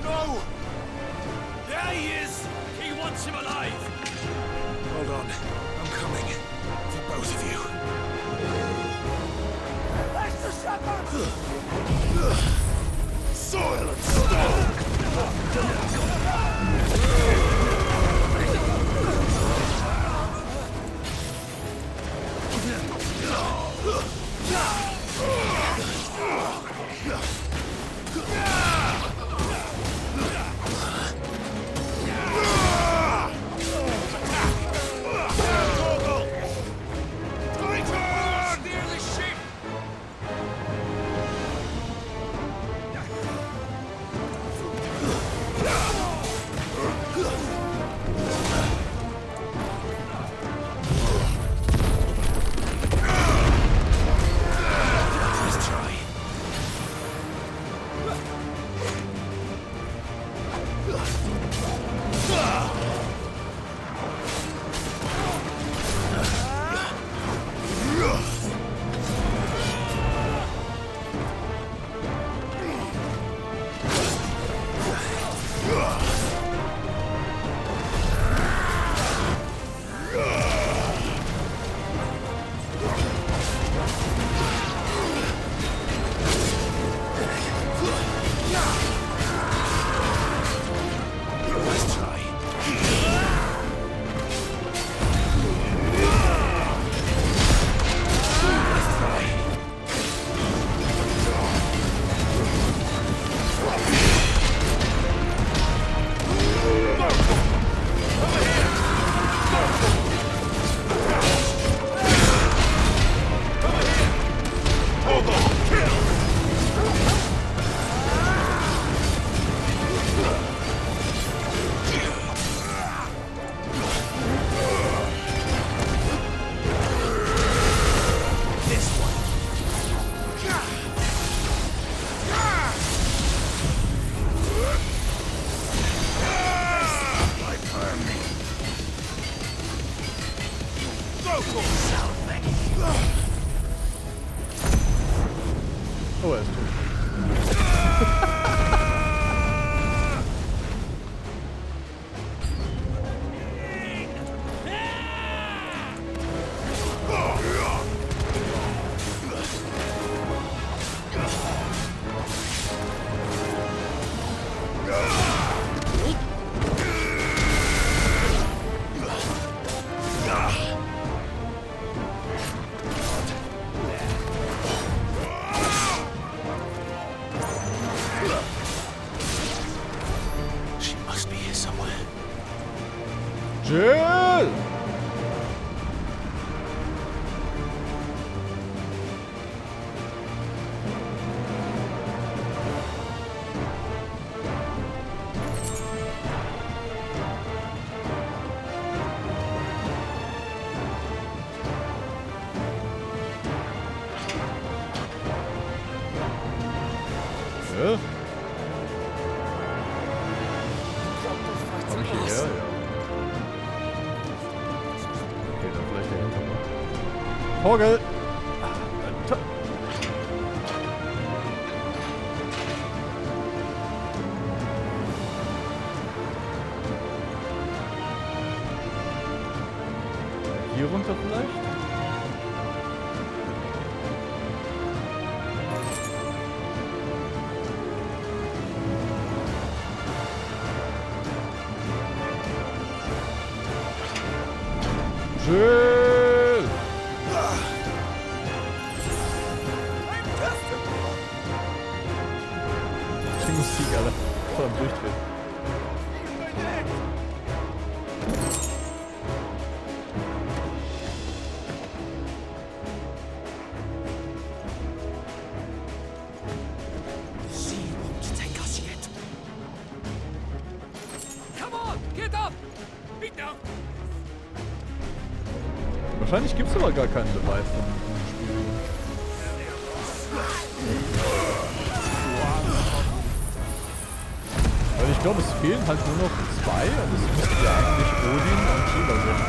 No! There he is! He wants him alive! Hold on. I'm coming. For both of you. That's the shepherd! Silence! Steer the ship! Jill! Ja. Komm ich hierher? Ja. Okay, dann vielleicht dahinter noch. Vogel! Hier runter vielleicht? Jill! Die Musik, Alter. Voll am Durchdrehen. She won't take us yet. Come on, get up! Beat down! Wahrscheinlich gibt es aber gar keinen Leviathan im Spiel. Weil ich glaube, es fehlen halt nur noch 2 und es müsste ja eigentlich Odin und Shiva sein.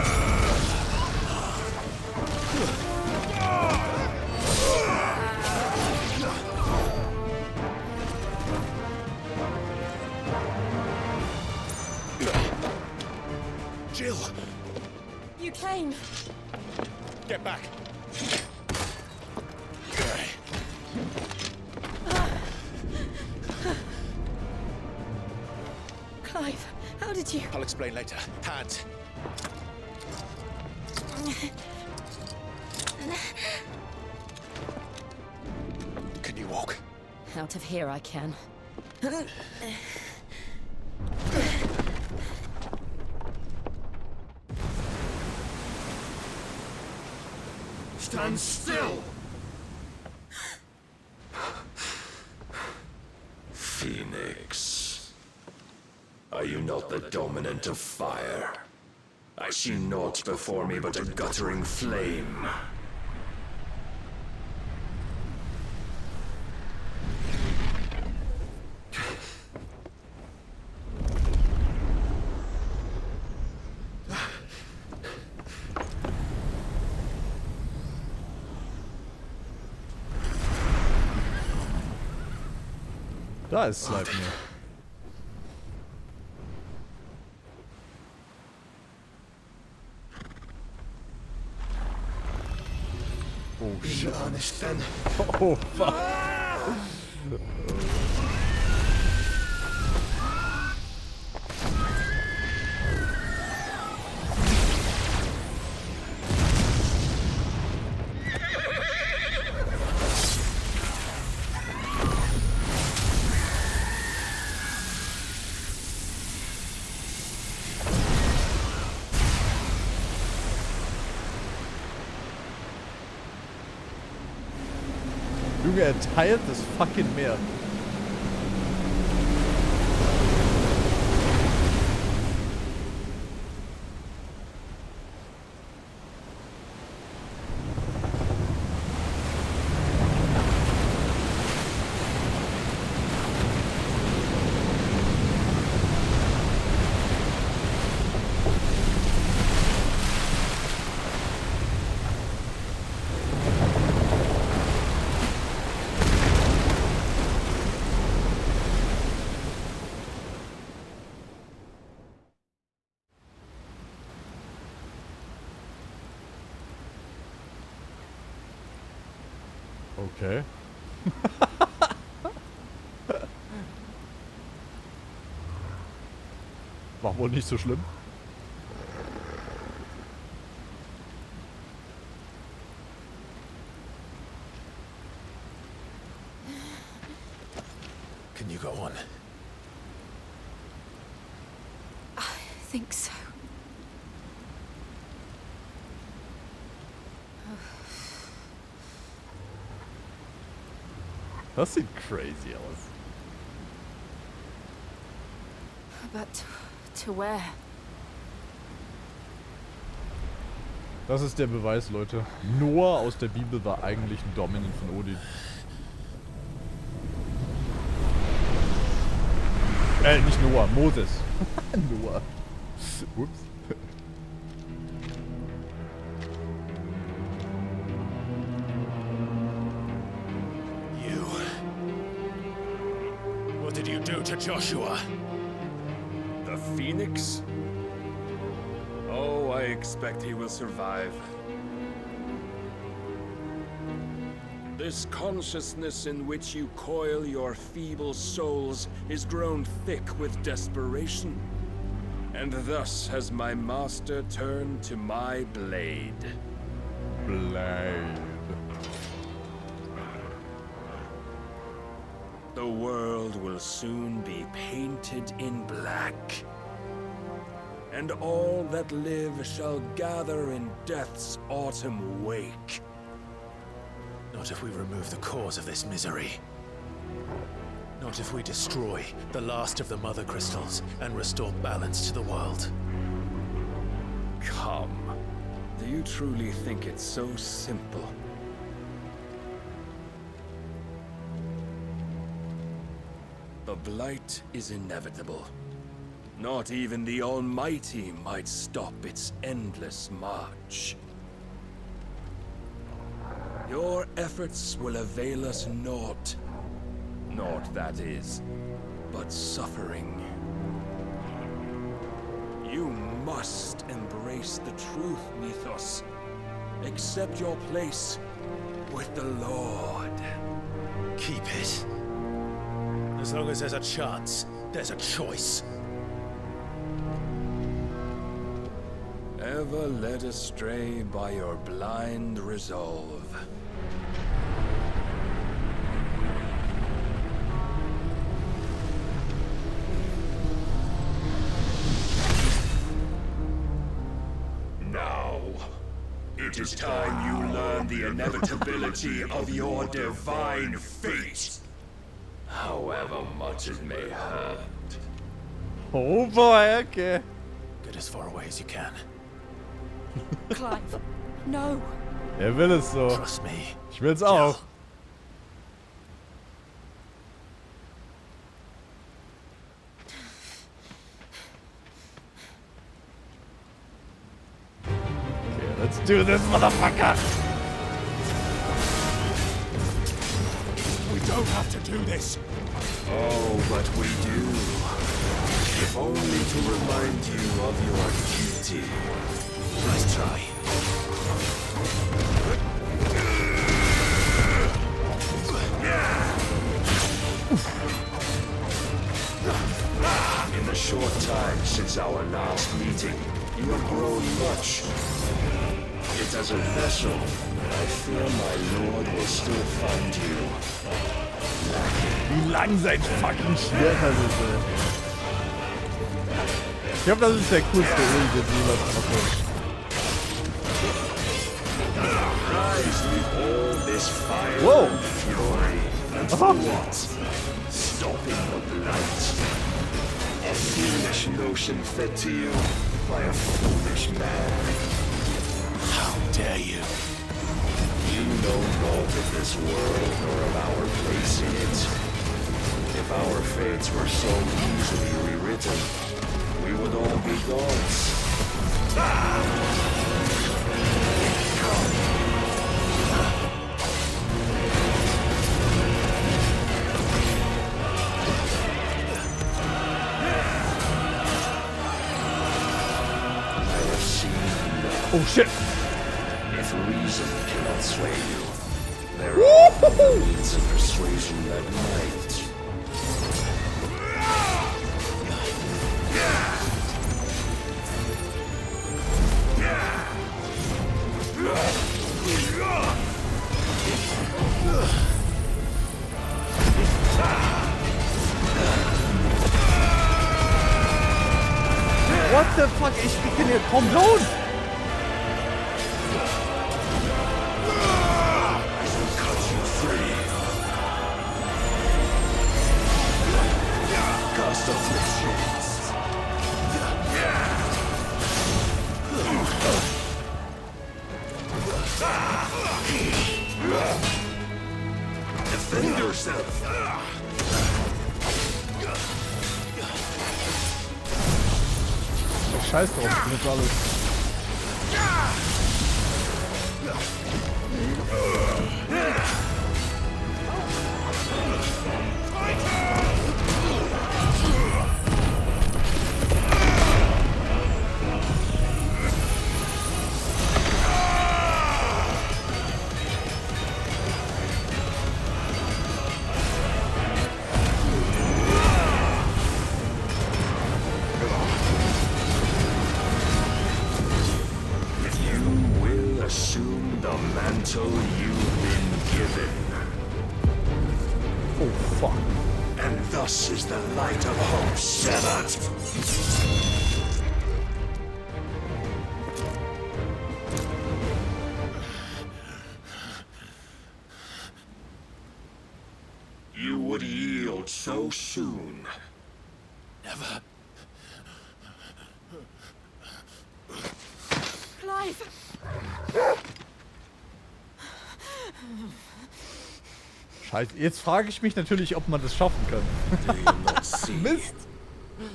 Jill! You came. Get back! Clive, how did you... I'll explain later. Hands. Can you walk? Out of here I can. Stand still! Phoenix. Are you not the dominant of fire? I see naught before me but a guttering flame. Da ist Sleipnir. Oh shit. Oh fuck. Junge, er teilt das fucking Meer. Okay. War wohl nicht so schlimm. Can you go on? I think so. Das sieht crazy aus. But to where? Das ist der Beweis, Leute. Noah aus der Bibel war eigentlich ein Dominant von Odin. Nicht Noah, Moses. Noah. Ups. You. What did you do to Joshua? The Phoenix? Oh, I expect he will survive. This consciousness in which you coil your feeble souls is grown thick with desperation. And thus has my master turned to my blade. Blade. The world will soon be painted in black. And all that live shall gather in death's autumn wake. Not if we remove the cause of this misery. Not if we destroy the last of the Mother Crystals and restore balance to the world. Come. Do you truly think it's so simple? The blight is inevitable. Not even the Almighty might stop its endless march. Your efforts will avail us naught. Naught, that is, but suffering. You must embrace the truth, Mythos. Accept your place with the Lord. Keep it. As long as there's a chance, there's a choice. Ever led astray by your blind resolve. Now, it is time you learn the inevitability of your divine fate. However much it may hurt. Oh boy, okay. Get as far away as you can. Clive, no. Er will es so. Trust me. Ich will's auch. Okay, let's do this, motherfucker. We don't have to do this. Oh, but we do. If only to remind you of your duty. Nice try. In the short time since our last meeting, you have grown much. Yet as a vessel, I fear my lord will still find you lacking. Wie lang sein fucking Schwert hat es, ey. Ich glaube, das ist der coolste Öl, den wir jemals machen. Rise with all this fire Whoa. and fury. And for what? Stopping the blight. A foolish notion fed to you by a foolish man. How dare you? You know naught of this world nor of our place in it. If our fates were so easily rewritten, we would all be gods. Oh shit! If reason cannot sway you, there are other means of persuasion that might. What the fuck? Ich krieg den hier kaum los! yourself. Scheiß drauf, das ist alles. Assume the mantle you've been given. Oh, fuck. And thus is the light of hope severed. You would yield so soon. Never. Clive! Scheiße, jetzt frage ich mich natürlich, ob man das schaffen kann. Do you not see? Mist!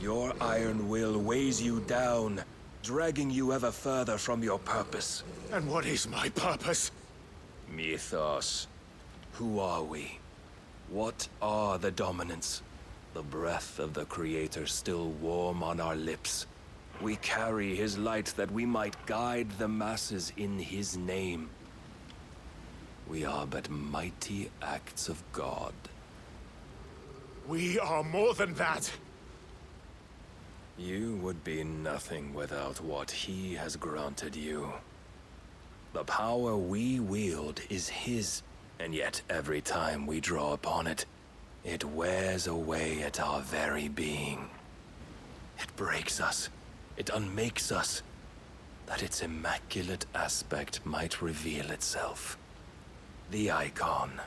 Your iron will weighs you down, dragging you ever further from your purpose. And what is my purpose? Mythos. Who are we? What are the dominants? The breath of the Creator still warm on our lips. We carry his light that we might guide the masses in his name. We are but mighty acts of God. We are more than that. You would be nothing without what he has granted you. The power we wield is his, and yet every time we draw upon it, it wears away at our very being. It breaks us. It unmakes us, that its immaculate aspect might reveal itself. The icon.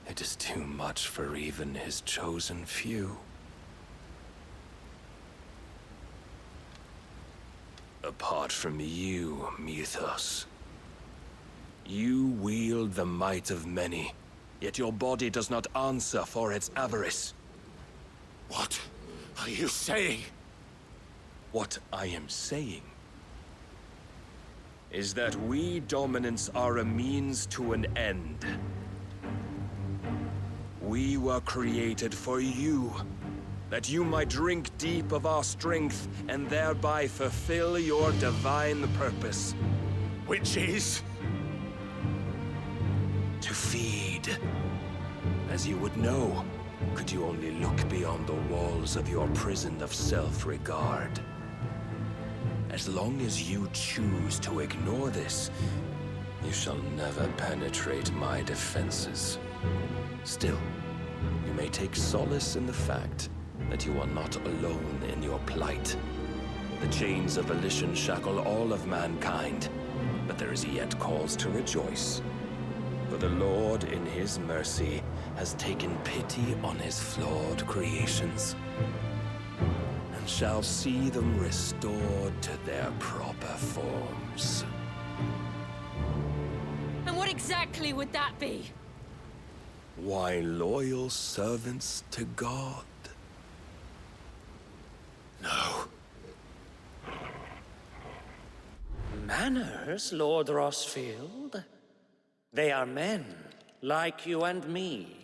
It is too much for even his chosen few. Apart from you, Mythos, you wield the might of many, yet your body does not answer for its avarice. What are you saying? What I am saying is that we dominants are a means to an end. We were created for you, that you might drink deep of our strength and thereby fulfill your divine purpose. Which is? To feed. As you would know, could you only look beyond the walls of your prison of self-regard. As long as you choose to ignore this, you shall never penetrate my defenses. Still, you may take solace in the fact that you are not alone in your plight. The chains of volition shackle all of mankind, but there is yet cause to rejoice. For the Lord, in his mercy, has taken pity on his flawed creations, and shall see them restored to their proper forms. And what exactly would that be? Why, loyal servants to God. No. Manners, Lord Rossfield? They are men, like you and me.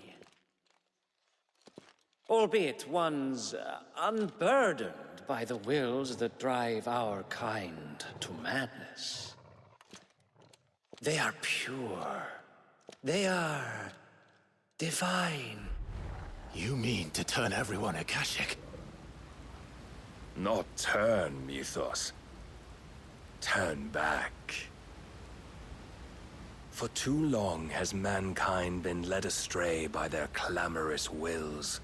Albeit ones unburdened by the wills that drive our kind to madness. They are pure. They are divine. You mean to turn everyone Akashic? Not turn, Mythos. Turn back. For too long has mankind been led astray by their clamorous wills.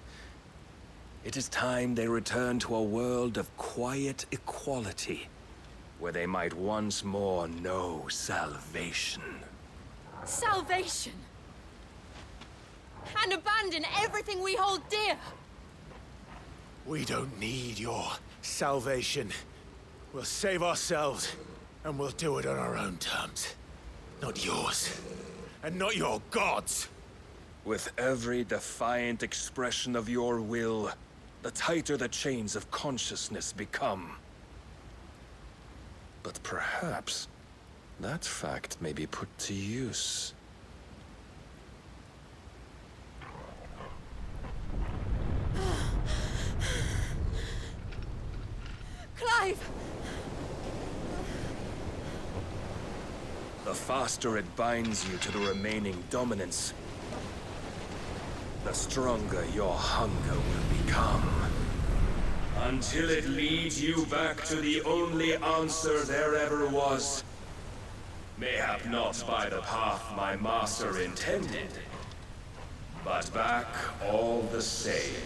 It is time they return to a world of quiet equality, where they might once more know salvation. Salvation! And abandon everything we hold dear! We don't need your salvation. We'll save ourselves, and we'll do it on our own terms. Not yours. And not your gods. With every defiant expression of your will, the tighter the chains of consciousness become. But perhaps that fact may be put to use. Clive! The faster it binds you to the remaining dominance, the stronger your hunger will become. Until it leads you back to the only answer there ever was. Mayhap not by the path my master intended, but back all the same.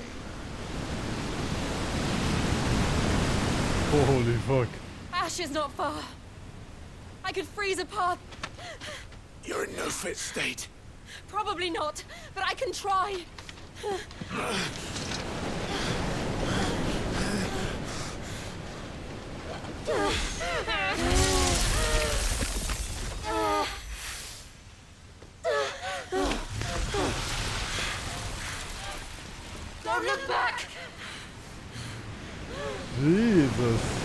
Holy fuck. Ash is not far. I could freeze a path. You're in no fit state. Probably not, but I can try. Don't look back! Jesus.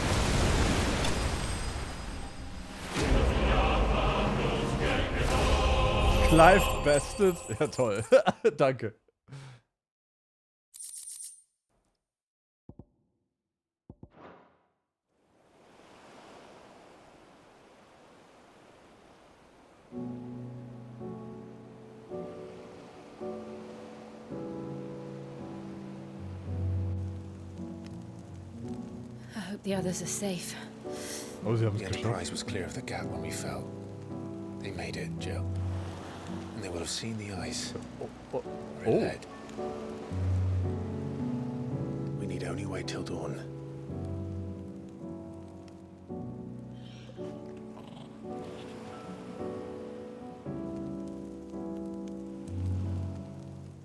Clive bested. Ja, toll. Danke. I hope the others are safe. Oh, sie haben es The geschafft. Enterprise was clear of the gap when we fell. They made it, Jill. And they will have seen the ice. Where it led. We need only wait till dawn.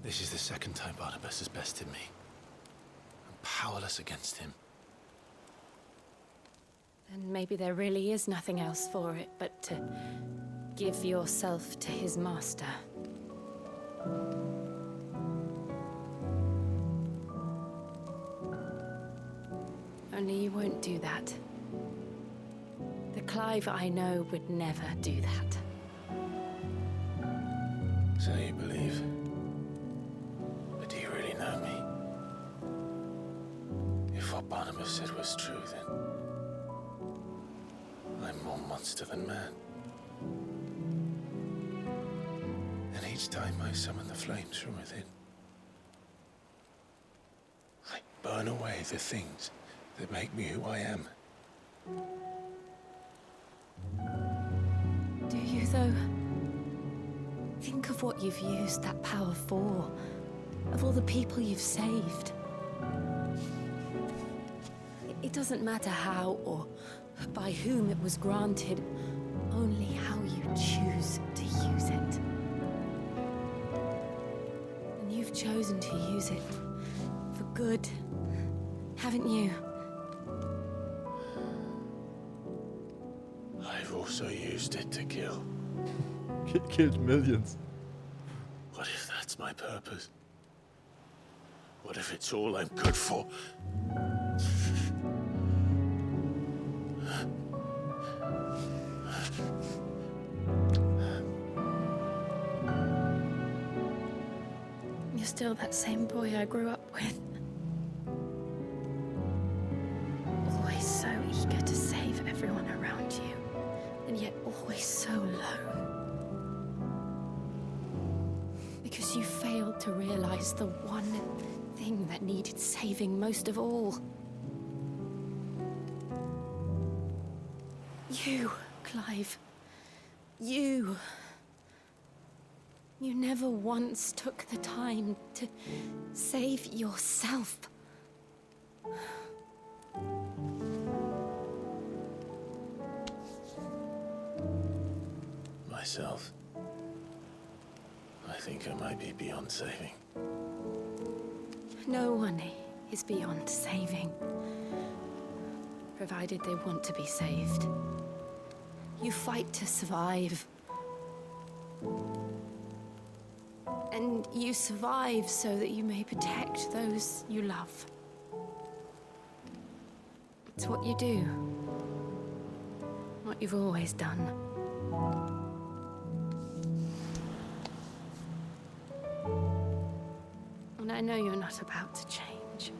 This is the second time Barnabas has bested me. I'm powerless against him. And maybe there really is nothing else for it but to give yourself to his master. Only you won't do that. The Clive I know would never do that. So you believe? But do you really know me? If what Barnabas said was true, then I'm more monster than man. And each time I summon the flames from within, I burn away the things that make me who I am. Do you, though? Think of what you've used that power for. Of all the people you've saved. It doesn't matter how or by whom it was granted, only how you choose to use it. And you've chosen to use it for good, haven't you? I've also used it to kill. Killed millions. What if that's my purpose? What if it's all I'm good for? You're still that same boy I grew up with. Always so eager to save everyone around you, and yet always so alone. Because you failed to realize the one thing that needed saving most of all. You, Clive. You. You never once took the time to save yourself. Myself. I think I might be beyond saving. No one is beyond saving. Provided they want to be saved. You fight to survive. And you survive so that you may protect those you love. It's what you do. What you've always done. And I know you're not about to change.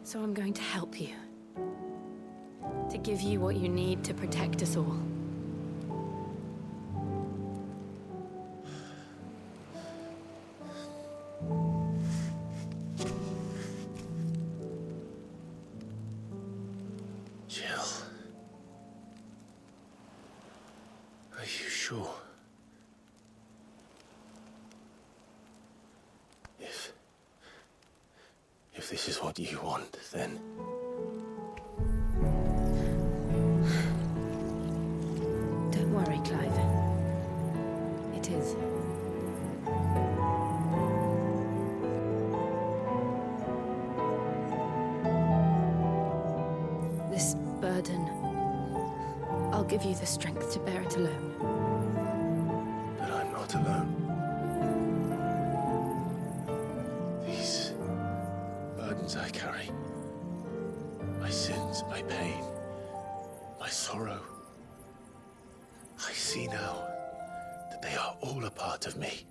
So I'm going to help you. To give you what you need to protect us all. Jill. Are you sure? If this is what you want, then... Don't worry, Clive. It is. This burden, I'll give you the strength to bear it alone. But I'm not alone. These burdens I carry, my sins, my pain, my sorrow, I see now that they are all a part of me.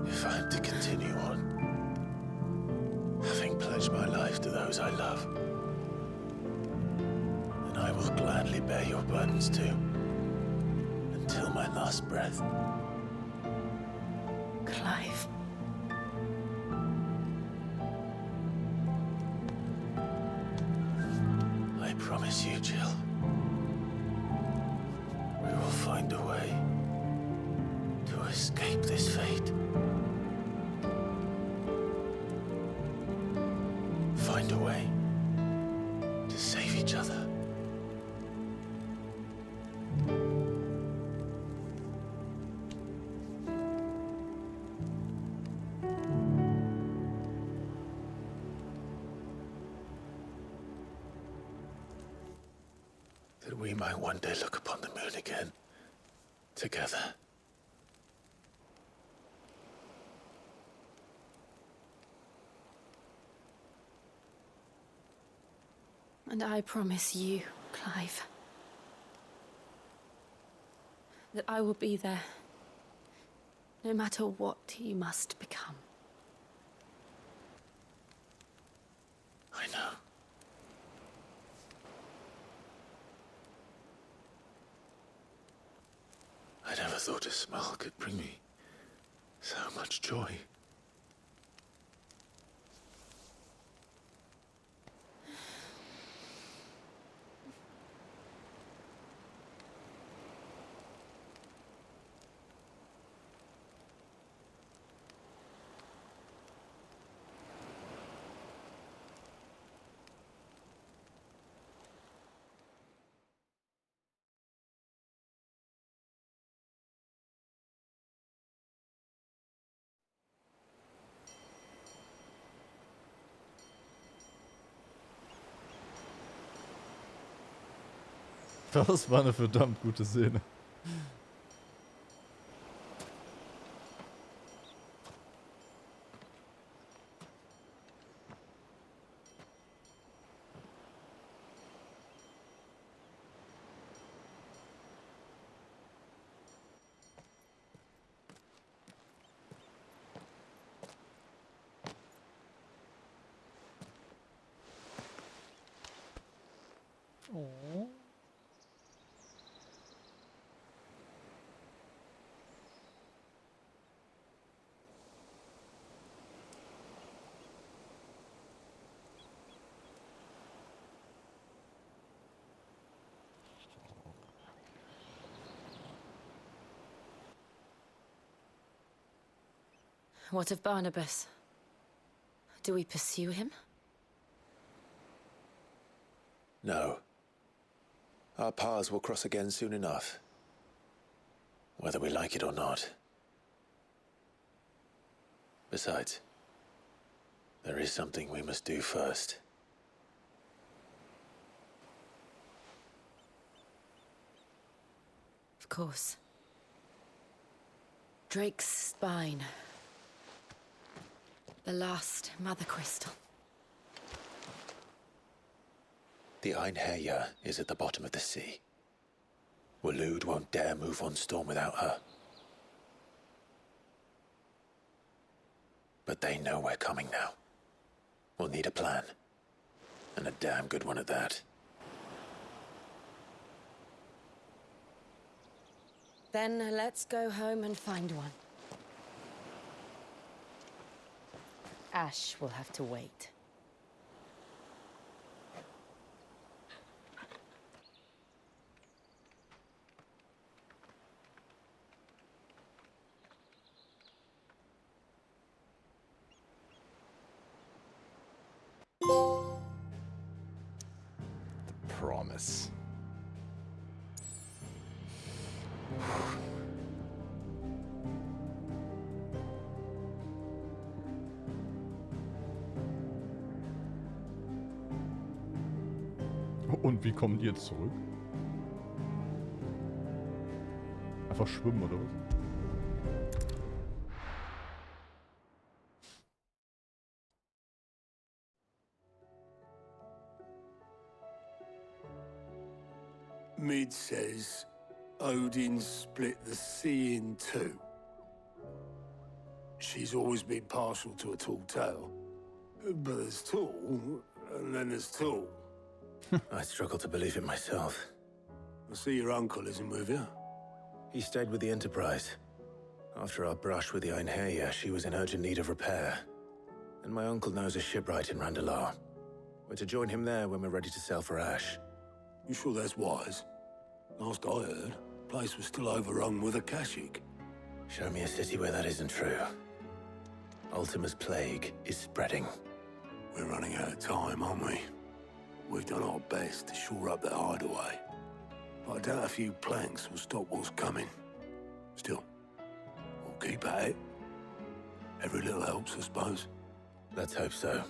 If I'm to continue on, having pledged my life to those I love, then I will gladly bear your burdens too, until my last breath. Clive. I promise you, Jill, we will find a way to escape this fate. Find a way to save each other. That we might one day look upon the moon again, together. And I promise you, Clive, that I will be there, no matter what you must become. I know. I never thought a smile could bring me so much joy. Das war eine verdammt gute Szene. Oh. What of Barnabas? Do we pursue him? No. Our paths will cross again soon enough. Whether we like it or not. Besides, there is something we must do first. Of course. Drake's spine. The last Mother Crystal. The Einherja is at the bottom of the sea. Waloed won't dare move on Storm without her. But they know we're coming now. We'll need a plan. And a damn good one at that. Then let's go home and find one. Ash will have to wait. The promise. Und wie kommen die jetzt zurück? Einfach schwimmen oder was? Mid says Odin split the sea in two. She's always been partial to a tall tale. But there's tall, and then there's tall. I struggle to believe it myself. I see your uncle isn't with you. He stayed with the Enterprise. After our brush with the Einherja, she was in urgent need of repair. And my uncle knows a shipwright in Randalar. We're to join him there when we're ready to sail for Ash. You sure that's wise? Last I heard, the place was still overrun with a Kashyyyk. Show me a city where that isn't true. Ultima's plague is spreading. We're running out of time, aren't we? We've done our best to shore up that hideaway. But I doubt a few planks will stop what's coming. Still, we'll keep at it. Every little helps, I suppose. Let's hope so.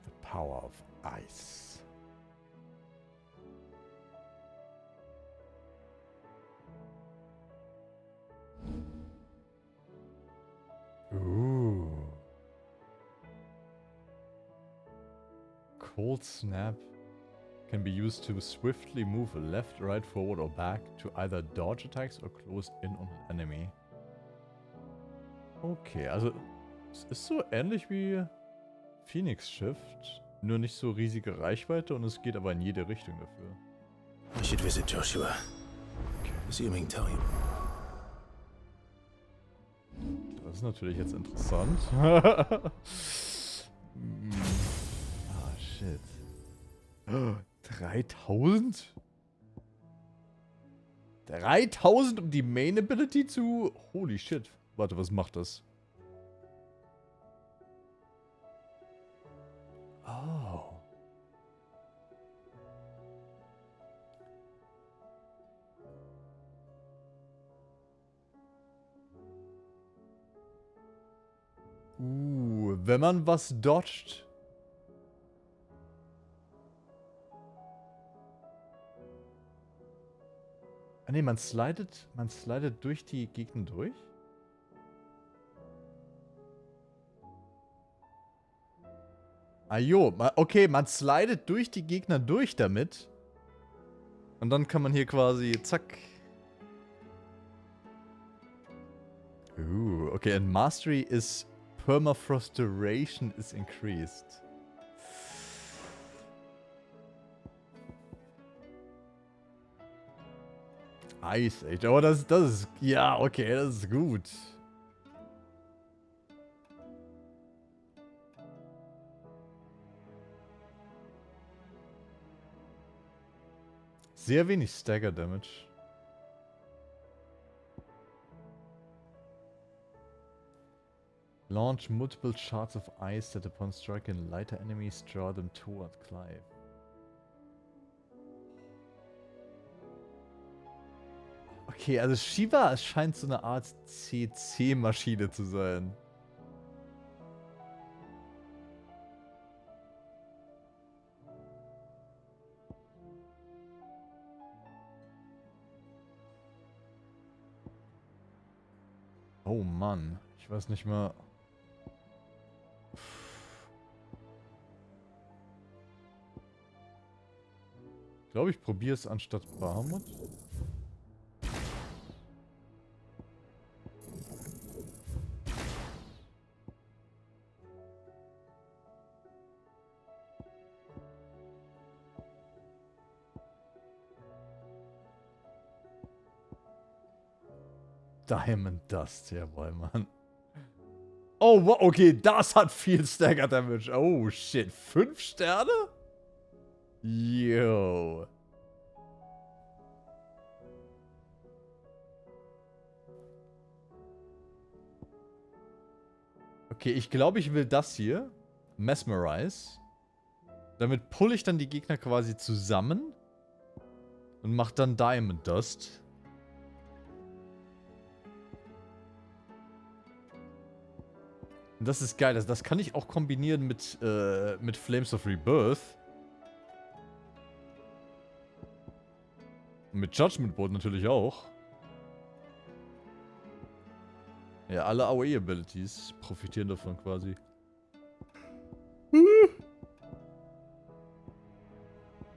The power of ice. Ooh. Cold Snap can be used to swiftly move left, right, forward or back to either dodge attacks or close in on an enemy. Okay, also es ist so ähnlich wie Phoenix Shift, nur nicht so riesige Reichweite und es geht aber in jede Richtung dafür. We should visit Joshua. Assuming time. Das ist natürlich jetzt interessant. Ah, shit. 3000? 3000 um die Main Ability zu... Holy shit. Warte, was macht das? Oh. Wenn man was dodgt. Ah ne, man slidet durch die Gegner durch? Ah jo, okay, man slidet durch die Gegner durch damit. Und dann kann man hier quasi, zack. Okay, and Mastery is Permafrost duration is increased. Ice Age, aber das ist, ja, okay, das ist gut. sehr wenig Stagger Damage. Launch multiple shards of ice that upon striking lighter enemies draw them toward Clive. Okay, also Shiva scheint so eine Art CC-Maschine zu sein. Oh Mann, ich weiß nicht mehr. Ich glaube, ich probiere es anstatt Bahamut. Diamond Dust, jawohl, Mann. Oh, wow, okay, das hat viel Stagger Damage. Oh, shit. 5 Sterne? Yo. Okay, ich glaube, ich will das hier. Mesmerize. Damit pulle ich dann die Gegner quasi zusammen. Und mache dann Diamond Dust. Und das ist geil. Das kann ich auch kombinieren mit Flames of Rebirth. Und mit Judgment Bolt natürlich auch. Ja, alle AOE-Abilities profitieren davon quasi.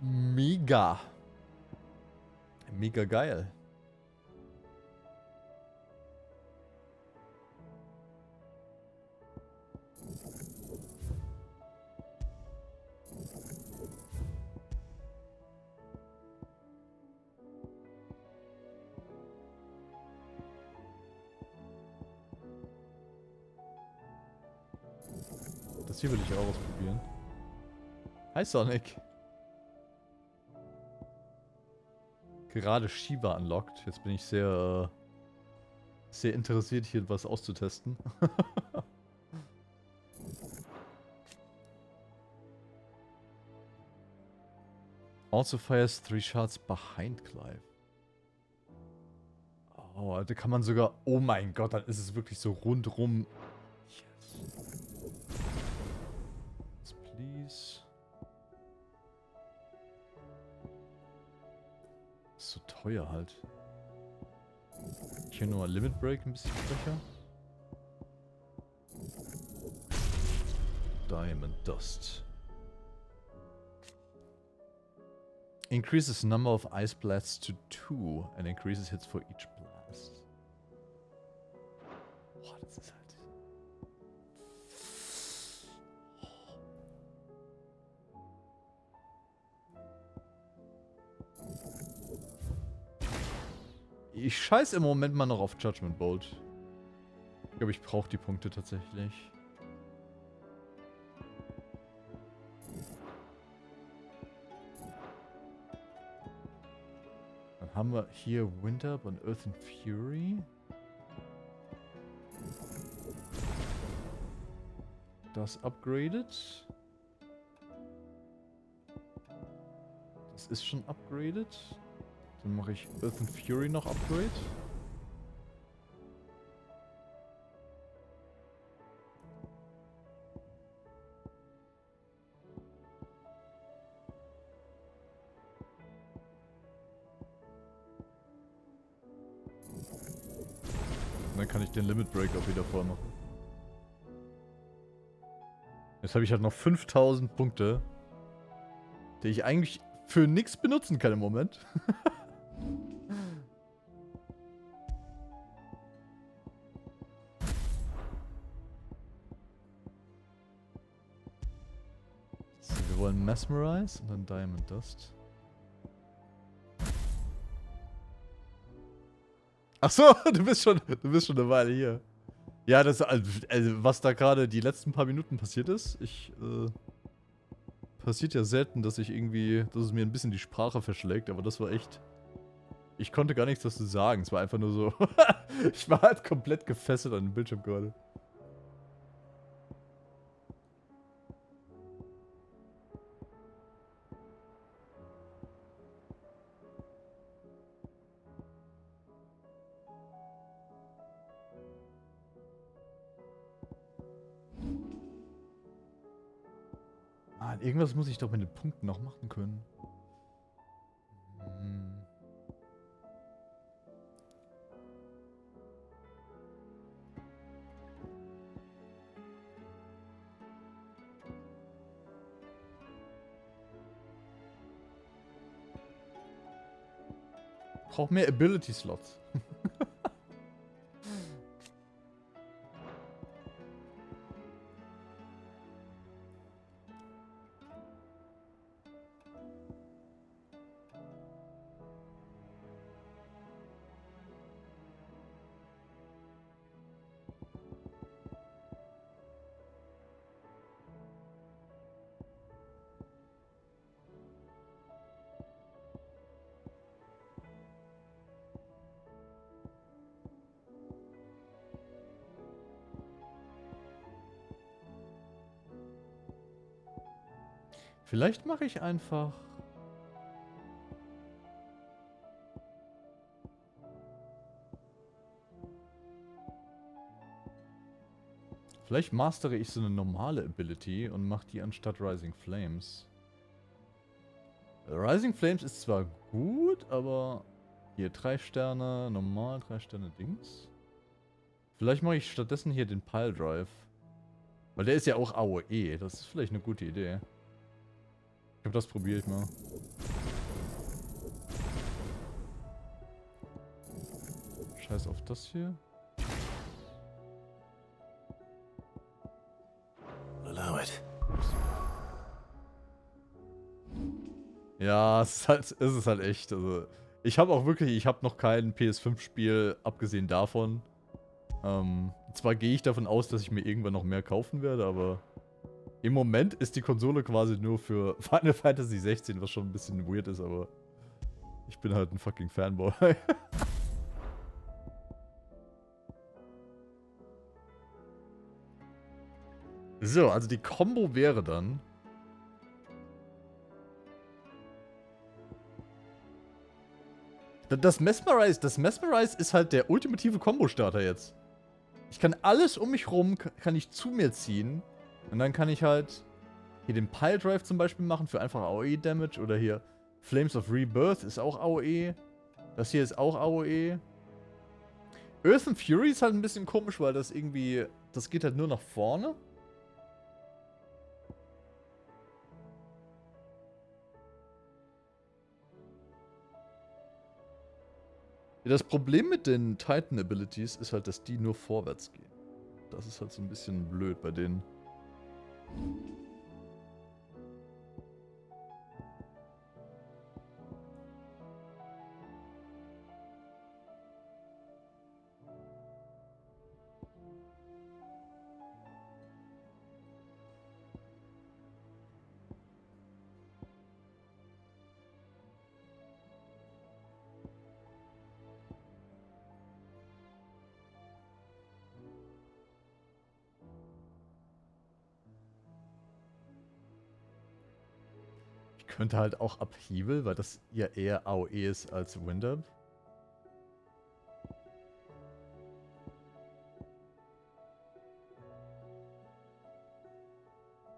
Mega. Mega geil. Das hier will ich auch ausprobieren. Hi Sonic. Gerade Shiva unlocked. Jetzt bin ich sehr interessiert, hier was auszutesten. Also fires 3 shots behind Clive. Oh, da kann man sogar... Oh mein Gott, dann ist es wirklich so rundrum... Yes. Please. Ist so teuer halt. Hier nur Limit Break ein bisschen schwächer. Diamond Dust. Increases number of ice blasts to 2 and increases hits for each blast. Boah, das ist halt... Ich scheiß im Moment mal noch auf Judgment Bolt. Ich glaube, ich brauche die Punkte tatsächlich. Dann haben wir hier Winter und Earth and Fury. Das upgraded. Das ist schon upgraded. Dann mache ich Earth and Fury noch Upgrade. Und dann kann ich den Limit Break auch wieder vormachen. Jetzt habe ich halt noch 5000 Punkte, die ich eigentlich für nichts benutzen kann im Moment. So, wir wollen Mesmerize und dann Diamond Dust. Achso, du bist schon eine Weile hier. Ja, das, also was da gerade die letzten paar Minuten passiert ist, passiert ja selten, dass ich irgendwie, dass es mir ein bisschen die Sprache verschlägt, aber das war echt... Ich konnte gar nichts dazu sagen, es war einfach nur so... Ich war halt komplett gefesselt an den Bildschirm gerade. Ah, irgendwas muss ich doch mit den Punkten noch machen können. Hm. Brauch mehr Ability Slots. Vielleicht mache ich einfach... Vielleicht mastere ich so eine normale Ability und mache die anstatt Rising Flames. Rising Flames ist zwar gut, aber... Hier 3 Sterne, normal 3 Sterne Dings. Vielleicht mache ich stattdessen hier den Pile Drive. Weil der ist ja auch AOE, das ist vielleicht eine gute Idee. Ich glaube, das probiere ich mal. Scheiß auf das hier. Allow it. Ja, es ist halt echt. Also, ich habe auch wirklich, ich habe noch kein PS5-Spiel, abgesehen davon. Zwar gehe ich davon aus, dass ich mir irgendwann noch mehr kaufen werde, aber im Moment ist die Konsole quasi nur für Final Fantasy 16, was schon ein bisschen weird ist, aber ich bin halt ein fucking Fanboy. So, also die Combo wäre dann... Das Mesmerize ist halt der ultimative Combo-Starter jetzt. Ich kann alles um mich rum, kann ich zu mir ziehen. Und dann kann ich halt hier den Pile Drive zum Beispiel machen für einfach AOE-Damage. Oder hier Flames of Rebirth ist auch AOE. Das hier ist auch AOE. Earth and Fury ist halt ein bisschen komisch, weil das irgendwie... Das geht halt nur nach vorne. Das Problem mit den Titan Abilities ist halt, dass die nur vorwärts gehen. Das ist halt so ein bisschen blöd bei denen. Könnte halt auch Upheaval, weil das ja eher AOE ist als Wind-Up.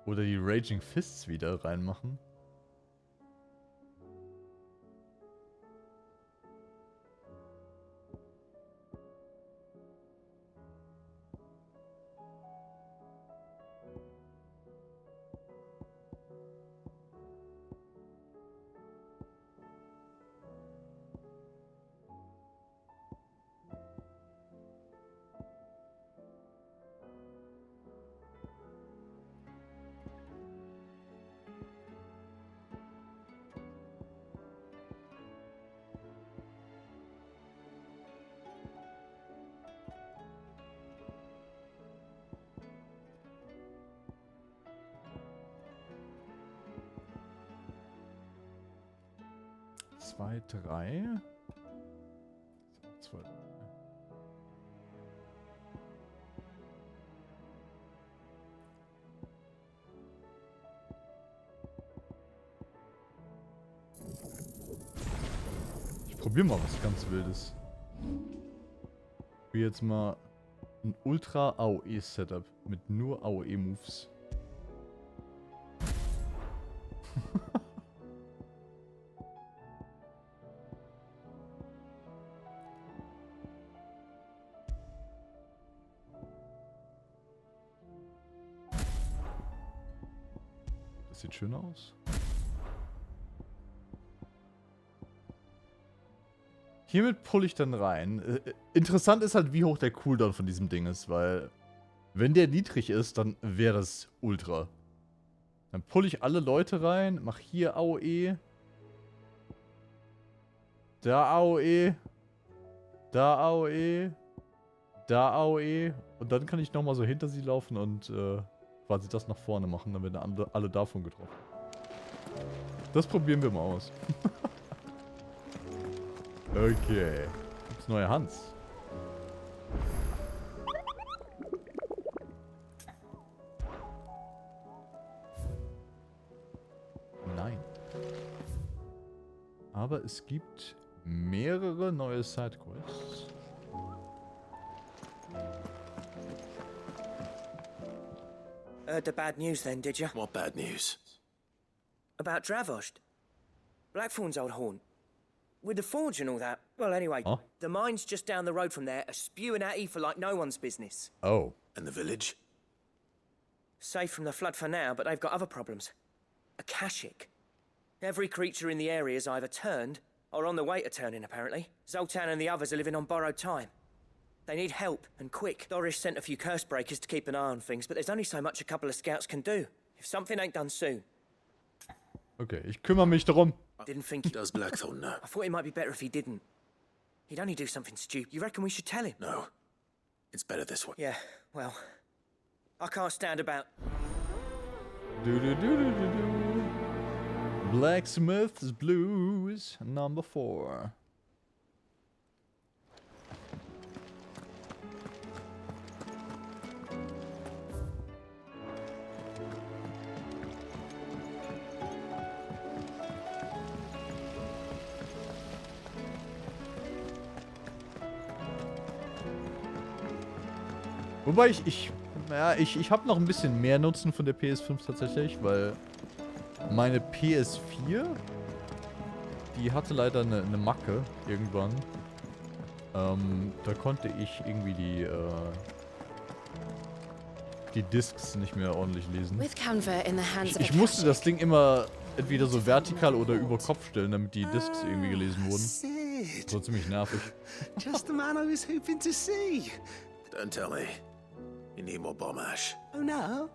Oder die Raging Fists wieder reinmachen. 2, 3. 2. Ich probiere mal was ganz Wildes. Ich probiere jetzt mal ein Ultra AOE Setup mit nur AOE Moves. Das sieht schön aus. Hiermit pull ich dann rein. Interessant ist halt, wie hoch der Cooldown von diesem Ding ist, weil wenn der niedrig ist, dann wäre das Ultra. Dann pull ich alle Leute rein, mach hier AOE. Da AOE. Da AOE. Da AOE. Und dann kann ich nochmal so hinter sie laufen und quasi das nach vorne machen. Dann werden alle davon getroffen. Das probieren wir mal aus. Okay. Gibt's neue Hans? Nein. Aber es gibt mehrere neue Sidequests. Heard the bad news then, did you? What bad news? About Dravost. Blackthorn's old haunt. With the forge and all that. Well, anyway, Huh? the mines just down the road from there are spewing out ether like no one's business. Oh. And the village? Safe from the flood for now, but they've got other problems. Akashic. Every creature in the area is either turned or on the way to turning, apparently. Zoltan and the others are living on borrowed time. They need help, and quick. Doris sent a few curse breakers to keep an eye on things, but there's only so much a couple of scouts can do. If something ain't done soon. Okay, ich kümmere mich darum. Didn't think he does. Blackthorn know? I thought it might be better if he didn't. He'd only do something stupid. You reckon we should tell him? No. It's better this way. Yeah, well, I can't stand about. Blacksmith's Blues, number 4. Wobei ich habe noch ein bisschen mehr Nutzen von der PS5 tatsächlich, weil meine PS4, die hatte leider eine Macke irgendwann. Da konnte ich irgendwie die Discs nicht mehr ordentlich lesen. Ich musste das Ding immer entweder so vertikal oder über Kopf stellen, damit die Discs irgendwie gelesen wurden. Das war ziemlich nervig. Just the man I was hoping to see. Don't tell me. You need more bomb ash. Oh no,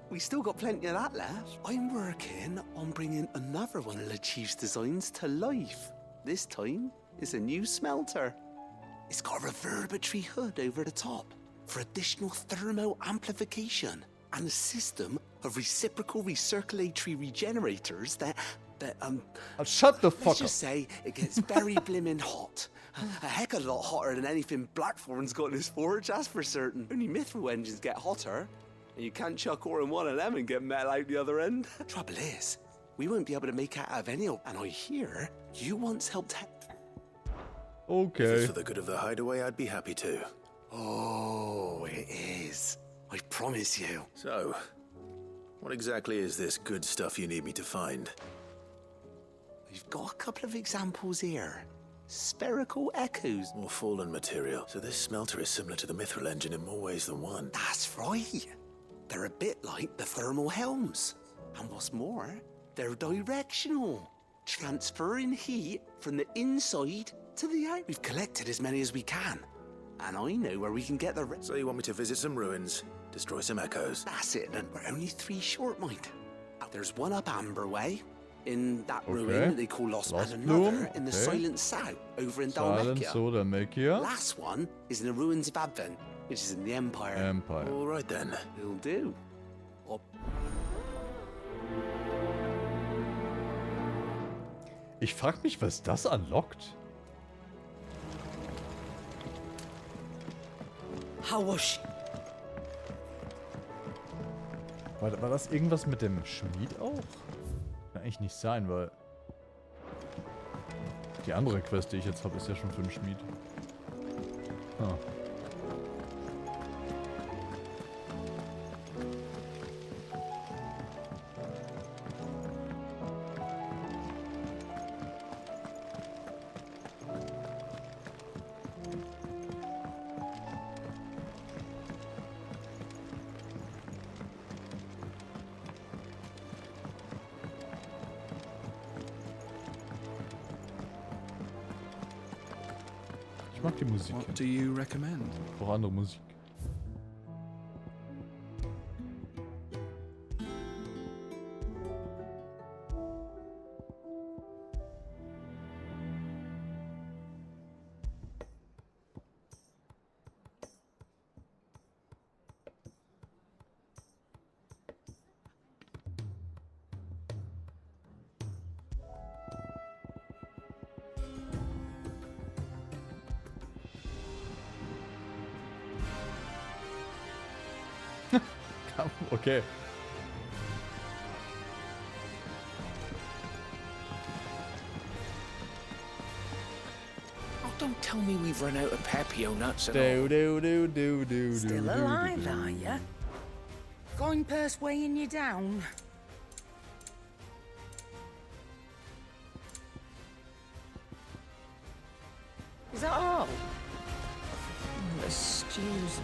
we still got plenty of that left. I'm working on bringing another one of the chief's designs to life. This time, it's a new smelter. It's got a reverberatory hood over the top for additional thermal amplification and a system of reciprocal recirculatory regenerators that shut the fuck let's up. just say it gets very blimmin' hot. A heck of a lot hotter than anything Blackthorn's got in his forge, that's for certain. Only mithril engines get hotter, and you can't chuck ore in one of them and get metal out the other end. Trouble is, we won't be able to make out of any of. And I hear you once helped. Okay. If it's for the good of the hideaway, I'd be happy to. Oh, it is. I promise you. So, what exactly is this good stuff you need me to find? We've got a couple of examples here. Spherical echoes. More fallen material. So this smelter is similar to the mithril engine in more ways than one. That's right. They're a bit like the thermal helms. And what's more, they're directional, transferring heat from the inside to the out. We've collected as many as we can. And I know where we can get the rest. So you want me to visit some ruins, destroy some echoes? That's it, and we're only 3 short, mind. There's one up Amber Way, in that ruin that they call Lost, and another in the Silent South, over in Dalmekia. Last one is in the ruins of Advent, which is in the Empire. All right then. Will do. Ich frag mich, was das anlockt. How was she? War das irgendwas mit dem Schmied auch? Kann eigentlich nicht sein, weil die andere Quest, die ich jetzt habe, ist ja schon für den Schmied. Ah. Ich mag die Musik. What do you recommend? Auch andere Musik. Okay. Oh, don't tell me we've run out of Pepio nuts and Do. Still alive, are ya? Going purse weighing you down? Is that all? The stews.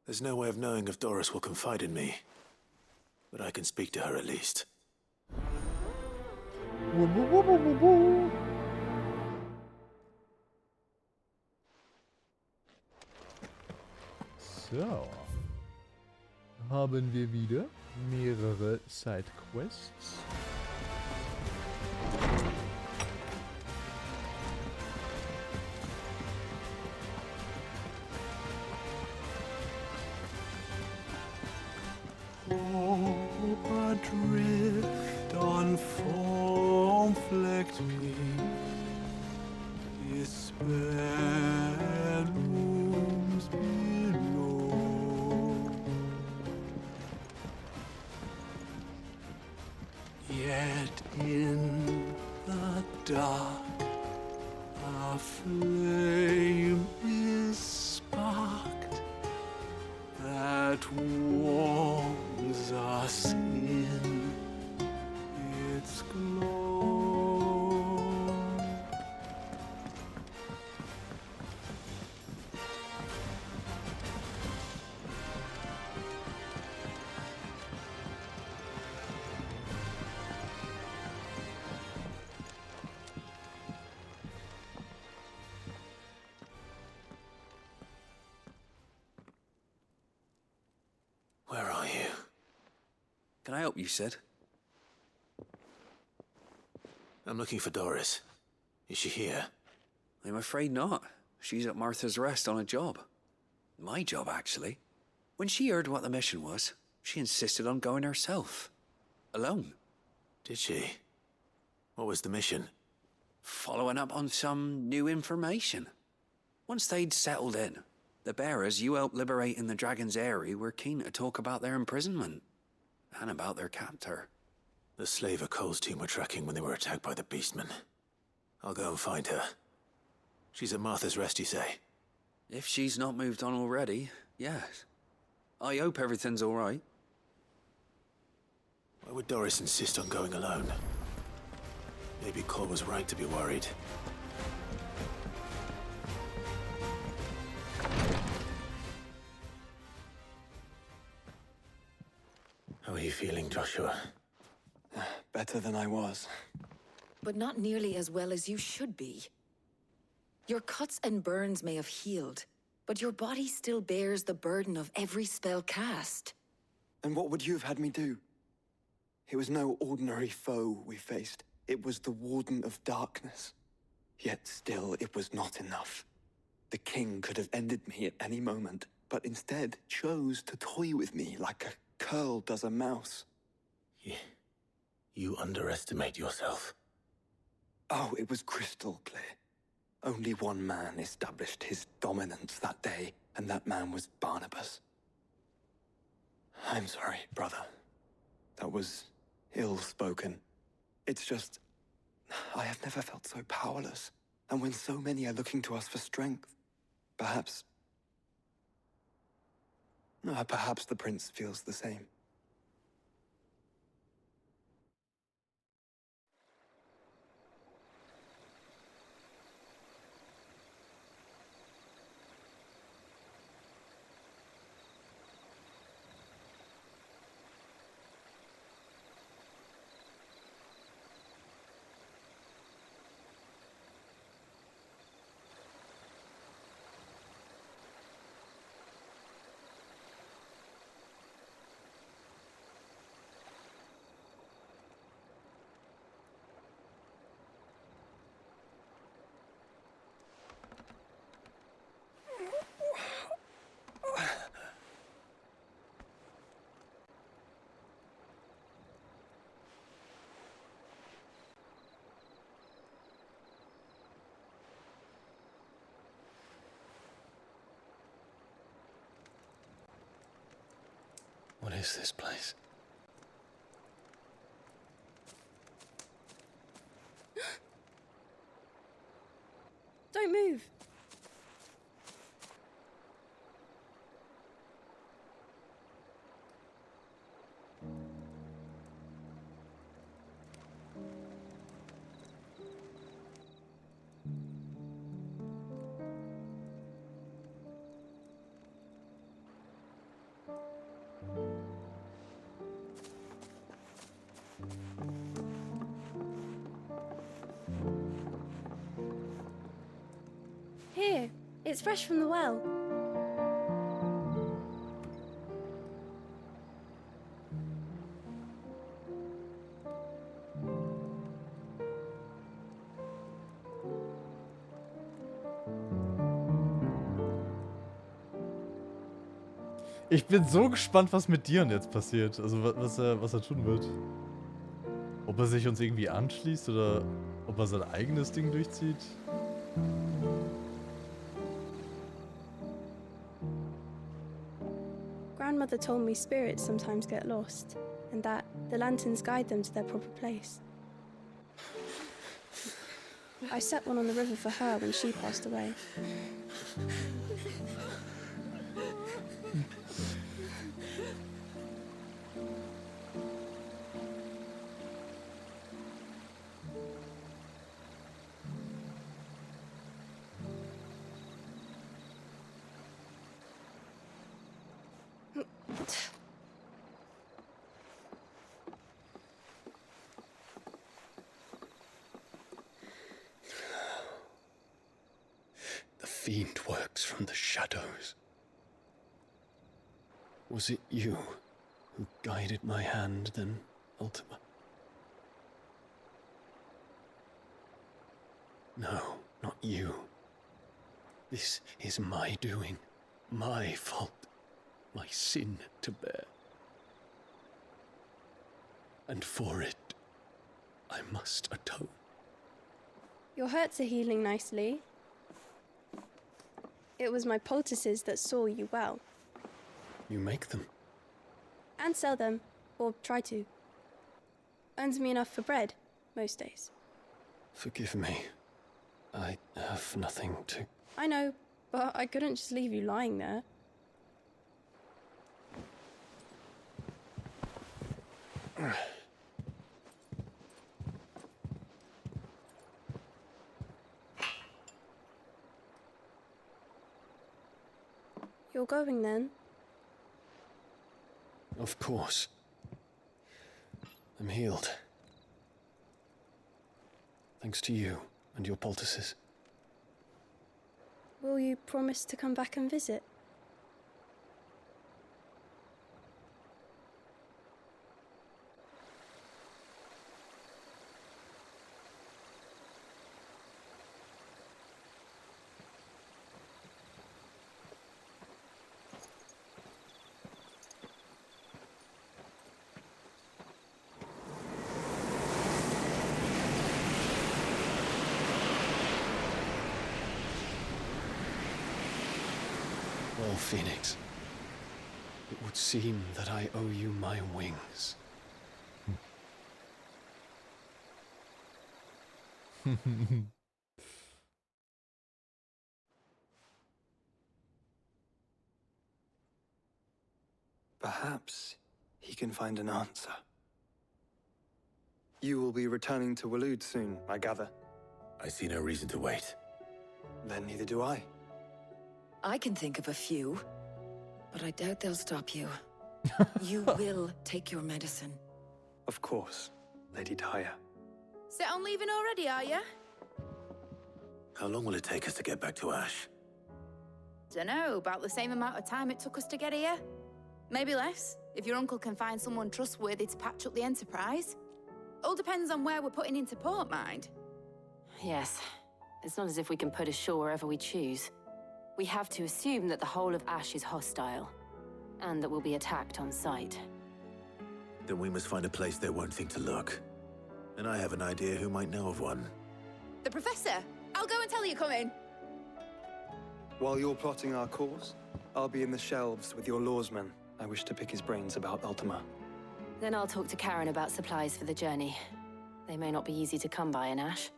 There's no way of knowing if Doris will confide in me. But I can speak to her at least. So. Haben wir wieder mehrere Sidequests. Adrift on foam-flecked peak, despair looms below. Yet in the dark, a flame is sparked that warms us in its glow. Where are you? Can I help you, Sid? I'm looking for Doris. Is she here? I'm afraid not. She's at Martha's Rest on a job. My job, actually. When she heard what the mission was, she insisted on going herself. Alone. Did she? What was the mission? Following up on some new information. Once they'd settled in, the bearers you helped liberate in the Dragon's Eyrie were keen to talk about their imprisonment. And about their captor. The slaver Cole's team were tracking when they were attacked by the Beastmen. I'll go and find her. She's at Martha's Rest, you say? If she's not moved on already, yes. I hope everything's all right. Why would Doris insist on going alone? Maybe Cole was right to be worried. How are you feeling, Joshua? Better than I was. But not nearly as well as you should be. Your cuts and burns may have healed, but your body still bears the burden of every spell cast. And what would you have had me do? It was no ordinary foe we faced. It was the Warden of Darkness. Yet still, it was not enough. The king could have ended me at any moment, but instead chose to toy with me like a curl does a mouse. You underestimate yourself. Oh, it was crystal clear. Only one man established his dominance that day, and that man was Barnabas. I'm sorry, brother. That was ill-spoken. It's just, I have never felt so powerless. And when so many are looking to us for strength, perhaps the prince feels the same. What is this place? Don't move. Here, it's fresh from the well. Ich bin so gespannt, was mit Dion jetzt passiert. Also was er tun wird. Ob er sich uns irgendwie anschließt oder ob er sein eigenes Ding durchzieht. Grandmother told me spirits sometimes get lost, and that the lanterns guide them to their proper place. I set one on the river for her when she passed away. The fiend works from the shadows. Was it you who guided my hand then, Ultima? No, not you. This is my doing, my fault, my sin to bear. And for it, I must atone. Your hurts are healing nicely. It was my poultices that saw you well. You make them? And sell them, or try to. Earns me enough for bread, most days. Forgive me. I have nothing to... I know, but I couldn't just leave you lying there. You're going then? Of course. I'm healed. Thanks to you and your poultices. Will you promise to come back and visit? Well, Phoenix, it would seem that I owe you my wings. Perhaps he can find an answer. You will be returning to Waloed soon, I gather. I see no reason to wait. Then neither do I. I can think of a few, but I doubt they'll stop you. You will take your medicine. Of course, Lady Daya. Set on leaving already, are you? How long will it take us to get back to Ash? Dunno, about the same amount of time it took us to get here. Maybe less, if your uncle can find someone trustworthy to patch up the Enterprise. All depends on where we're putting into port, mind. Yes. It's not as if we can put ashore wherever we choose. We have to assume that the whole of Ash is hostile, and that we'll be attacked on sight. Then we must find a place they won't think to look. And I have an idea who might know of one. The Professor! I'll go and tell you come in. While you're plotting our course, I'll be in the shelves with your lawsman. I wish to pick his brains about Ultima. Then I'll talk to Karen about supplies for the journey. They may not be easy to come by in Ash.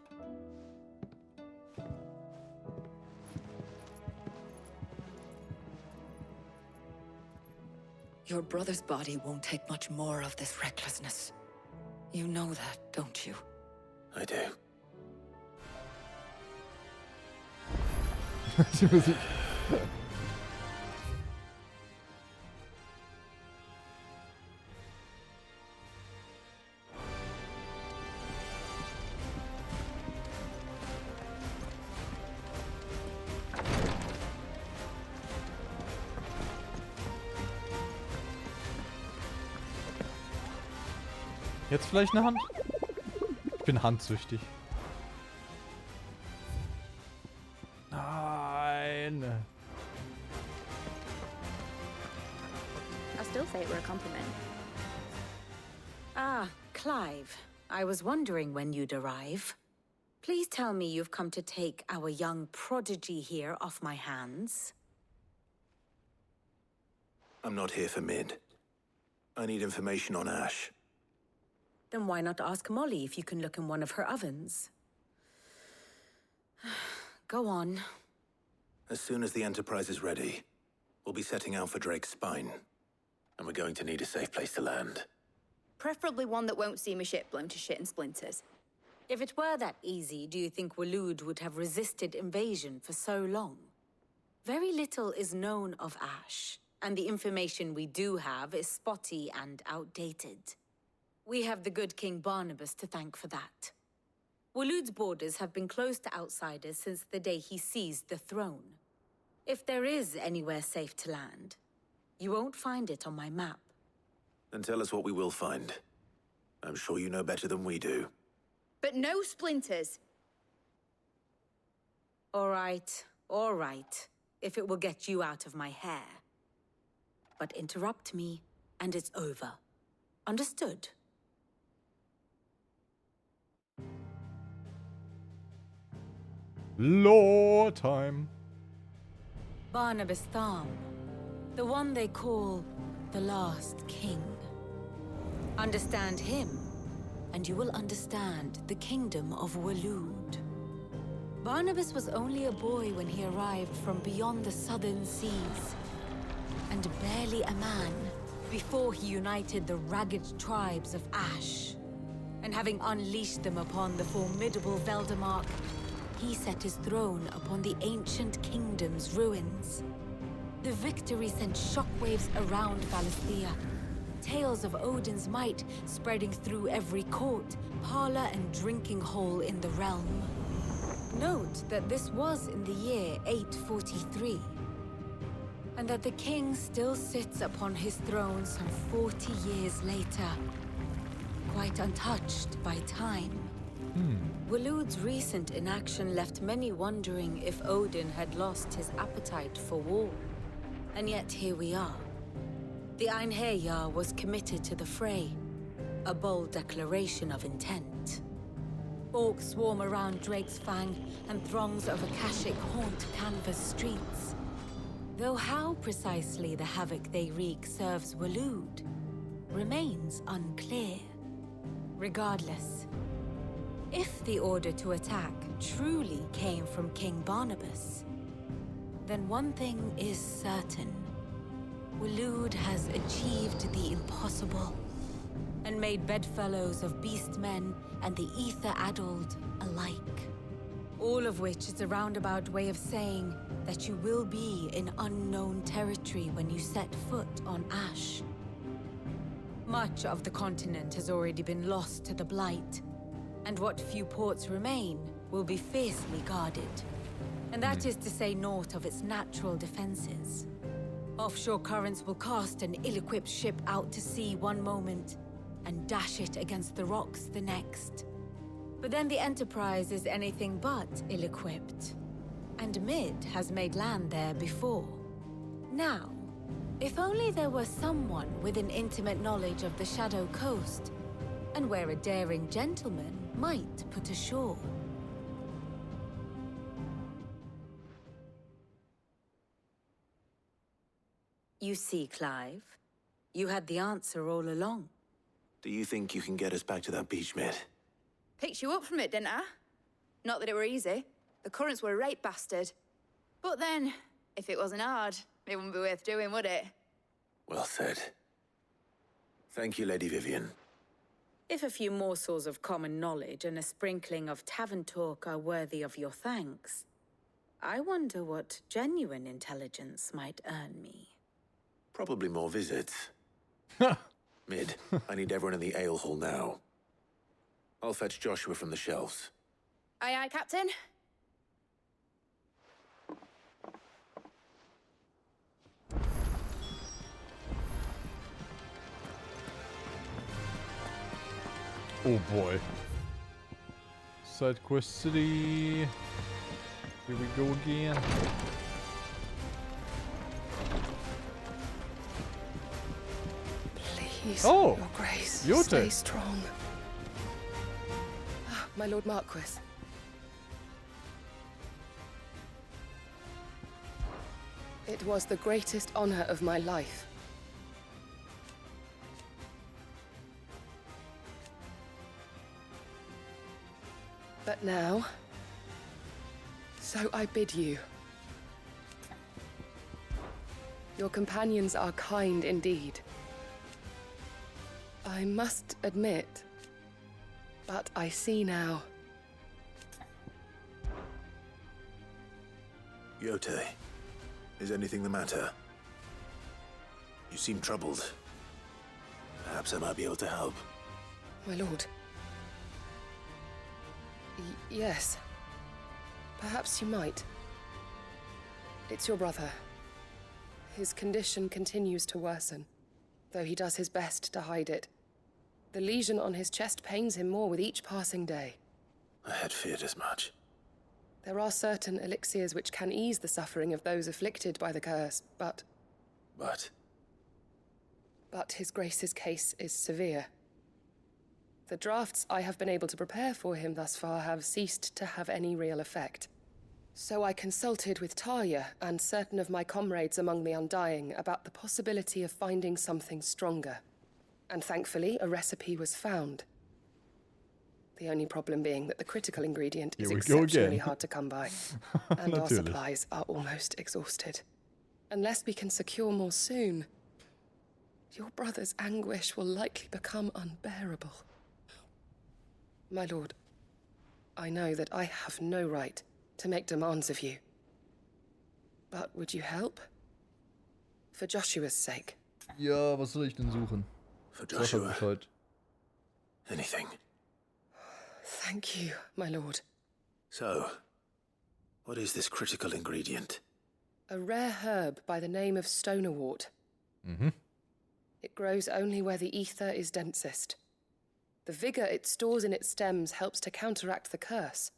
Your brother's body won't take much more of this recklessness. You know that, don't you? I do. Die Musik. Jetzt vielleicht eine Hand? Ich bin handsüchtig. Nein. I still say it were a compliment. Ah, Clive. I was wondering when you'd arrive. Please tell me you've come to take our young prodigy here off my hands. I'm not here for Mid. I need information on Ash. Then why not ask Molly if you can look in one of her ovens? Go on. As soon as the Enterprise is ready, we'll be setting out for Drake's Spine. And we're going to need a safe place to land. Preferably one that won't see my ship blown to shit and splinters. If it were that easy, do you think Waloed would have resisted invasion for so long? Very little is known of Ash, and the information we do have is spotty and outdated. We have the good King Barnabas to thank for that. Waloed's borders have been closed to outsiders since the day he seized the throne. If there is anywhere safe to land, you won't find it on my map. Then tell us what we will find. I'm sure you know better than we do. But no splinters. All right, if it will get you out of my hair. But interrupt me, and it's over. Understood? Lore time. Barnabas Tham, the one they call the Last King. Understand him, and you will understand the kingdom of Waloed. Barnabas was only a boy when he arrived from beyond the southern seas, and barely a man before he united the ragged tribes of Ash. And having unleashed them upon the formidable Veldamark, he set his throne upon the ancient kingdom's ruins. The victory sent shockwaves around Valisthea. Tales of Odin's might spreading through every court, parlor, and drinking hole in the realm. Note that this was in the year 843, and that the king still sits upon his throne some 40 years later, quite untouched by time. Waloed's recent inaction left many wondering if Odin had lost his appetite for war. And yet here we are. The Einherjar was committed to the fray, a bold declaration of intent. Orcs swarm around Drake's Fang, and throngs of Akashic haunt Canva's streets. Though how precisely the havoc they wreak serves Waloed remains unclear. Regardless, if the order to attack truly came from King Barnabas, then one thing is certain. Waloed has achieved the impossible, and made bedfellows of beastmen and the ether-addled alike. All of which is a roundabout way of saying that you will be in unknown territory when you set foot on Ash. Much of the continent has already been lost to the Blight, and what few ports remain will be fiercely guarded. And that is to say naught of its natural defenses. Offshore currents will cast an ill-equipped ship out to sea one moment, and dash it against the rocks the next. But then the Enterprise is anything but ill-equipped, and Mid has made land there before. Now, if only there were someone with an intimate knowledge of the Shadow Coast, and where a daring gentleman might put ashore. You see, Clive, you had the answer all along. Do you think you can get us back to that beach, Mid? Picked you up from it, didn't I? Not that it were easy. The currents were a right bastard. But then, if it wasn't hard, it wouldn't be worth doing, would it? Well said. Thank you, Lady Vivian. If a few morsels of common knowledge and a sprinkling of tavern talk are worthy of your thanks, I wonder what genuine intelligence might earn me. Probably more visits. Mid, I need everyone in the ale hall now. I'll fetch Joshua from the shelves. Aye, aye, Captain. Oh boy. Side quest city. Here we go again. Please, oh, Your Grace, Yote. stay strong. Ah, my Lord Marquis. It was the greatest honor of my life. But now, so I bid you. Your companions are kind indeed. I must admit, but I see now. Yote, is anything the matter? You seem troubled. Perhaps I might be able to help. My lord. Yes. Perhaps you might. It's your brother. His condition continues to worsen, though he does his best to hide it. The lesion on his chest pains him more with each passing day. I had feared as much. There are certain elixirs which can ease the suffering of those afflicted by the curse, but... But His Grace's case is severe. The drafts I have been able to prepare for him thus far have ceased to have any real effect. So I consulted with Talia and certain of my comrades among the Undying about the possibility of finding something stronger. And thankfully, a recipe was found. The only problem being that the critical ingredient is exceptionally hard to come by. And our supplies are almost exhausted. Unless we can secure more soon, your brother's anguish will likely become unbearable. My lord, I know that I have no right to make demands of you. But would you help? For Joshua's sake. Ja, was soll ich denn suchen? For Sag halt Joshua. Bescheid. Anything. Thank you, my lord. So, what is this critical ingredient? A rare herb by the name of stonerwort. Mm-hmm. It grows only where the ether is densest. The vigor it stores in its stems helps to counteract the curse.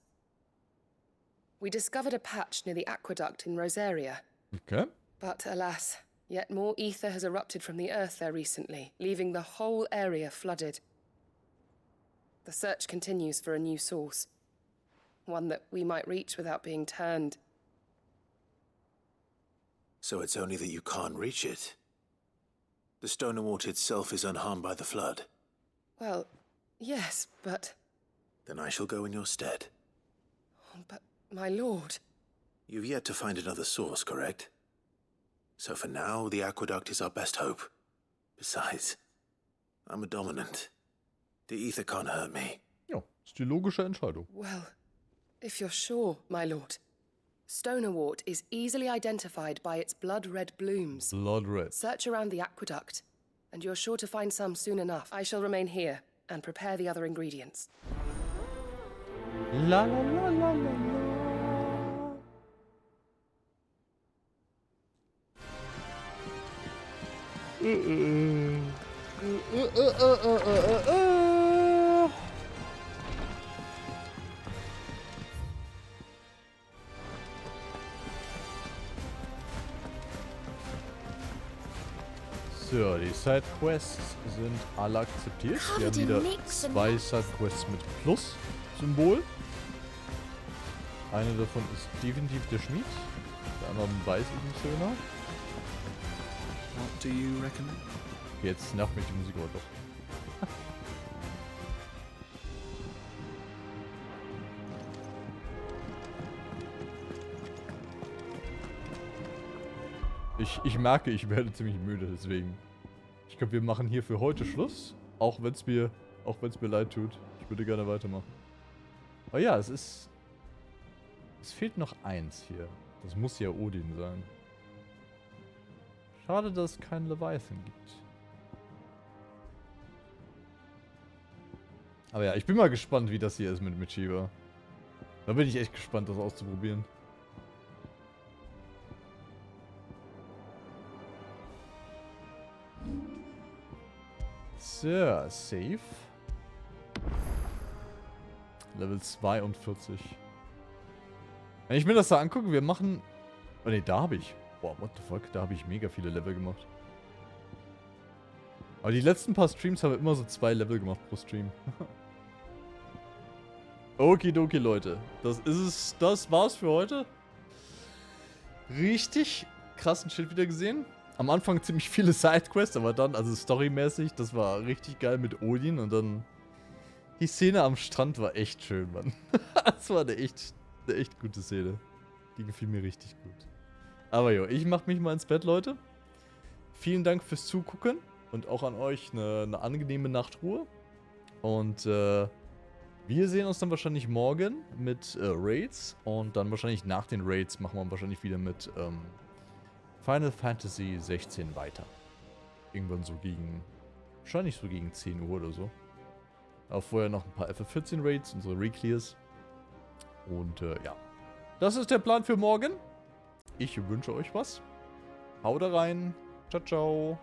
We discovered a patch near the aqueduct in Rosaria. Okay. But alas, yet more ether has erupted from the earth there recently, leaving the whole area flooded. The search continues for a new source. One that we might reach without being turned. So it's only that you can't reach it. The Stonerwort itself is unharmed by the flood. Well, yes, but... Then I shall go in your stead. But, my lord... You've yet to find another source, correct? So for now, the aqueduct is our best hope. Besides, I'm a dominant. The ether can't hurt me. Ja, ist die logische Entscheidung. Well, if you're sure, my lord. Stonerwort is easily identified by its blood-red blooms. Blood red. Search around the aqueduct, and you're sure to find some soon enough. I shall remain here and prepare the other ingredients. La la la la la la. So, die Sidequests sind alle akzeptiert. Wir haben wieder 2 Sidequests mit Plus-Symbol. Eine davon ist definitiv der Schmied. Der andere weiß ich nicht so genau. What do you recommend? Jetzt nervt mich die Musik aber doch. Ich merke, ich werde ziemlich müde, deswegen. Ich glaube, wir machen hier für heute Schluss. Auch wenn es mir leid tut. Ich würde gerne weitermachen. Aber ja, es fehlt noch eins hier. Das muss ja Odin sein. Schade, dass es keinen Leviathan gibt. Aber ja, ich bin mal gespannt, wie das hier ist mit Shiva. Da bin ich echt gespannt, das auszuprobieren. So, Save. Level 42. Wenn ich mir das da angucke, wir machen... Oh ne, da habe ich... Boah, what the fuck? Da habe ich mega viele Level gemacht. Aber die letzten paar Streams haben wir immer so 2 Level gemacht pro Stream. Okidoki, Leute. Das ist es. Das war's für heute. Richtig krassen Shit wieder gesehen. Am Anfang ziemlich viele Sidequests, aber dann, also storymäßig, das war richtig geil mit Odin. Und dann die Szene am Strand war echt schön, Mann. Das war eine echt gute Szene. Die gefiel mir richtig gut. Aber jo, ich mach mich mal ins Bett, Leute. Vielen Dank fürs Zugucken. Und auch an euch eine angenehme Nachtruhe. Und wir sehen uns dann wahrscheinlich morgen mit Raids. Und dann wahrscheinlich nach den Raids machen wir wahrscheinlich wieder mit Final Fantasy 16 weiter. Irgendwann so gegen... Wahrscheinlich so gegen 10 Uhr oder so. Aber vorher noch ein paar FF14 Raids, unsere Reclears. Und ja. Das ist der Plan für morgen. Ich wünsche euch was. Haut rein. Ciao, ciao.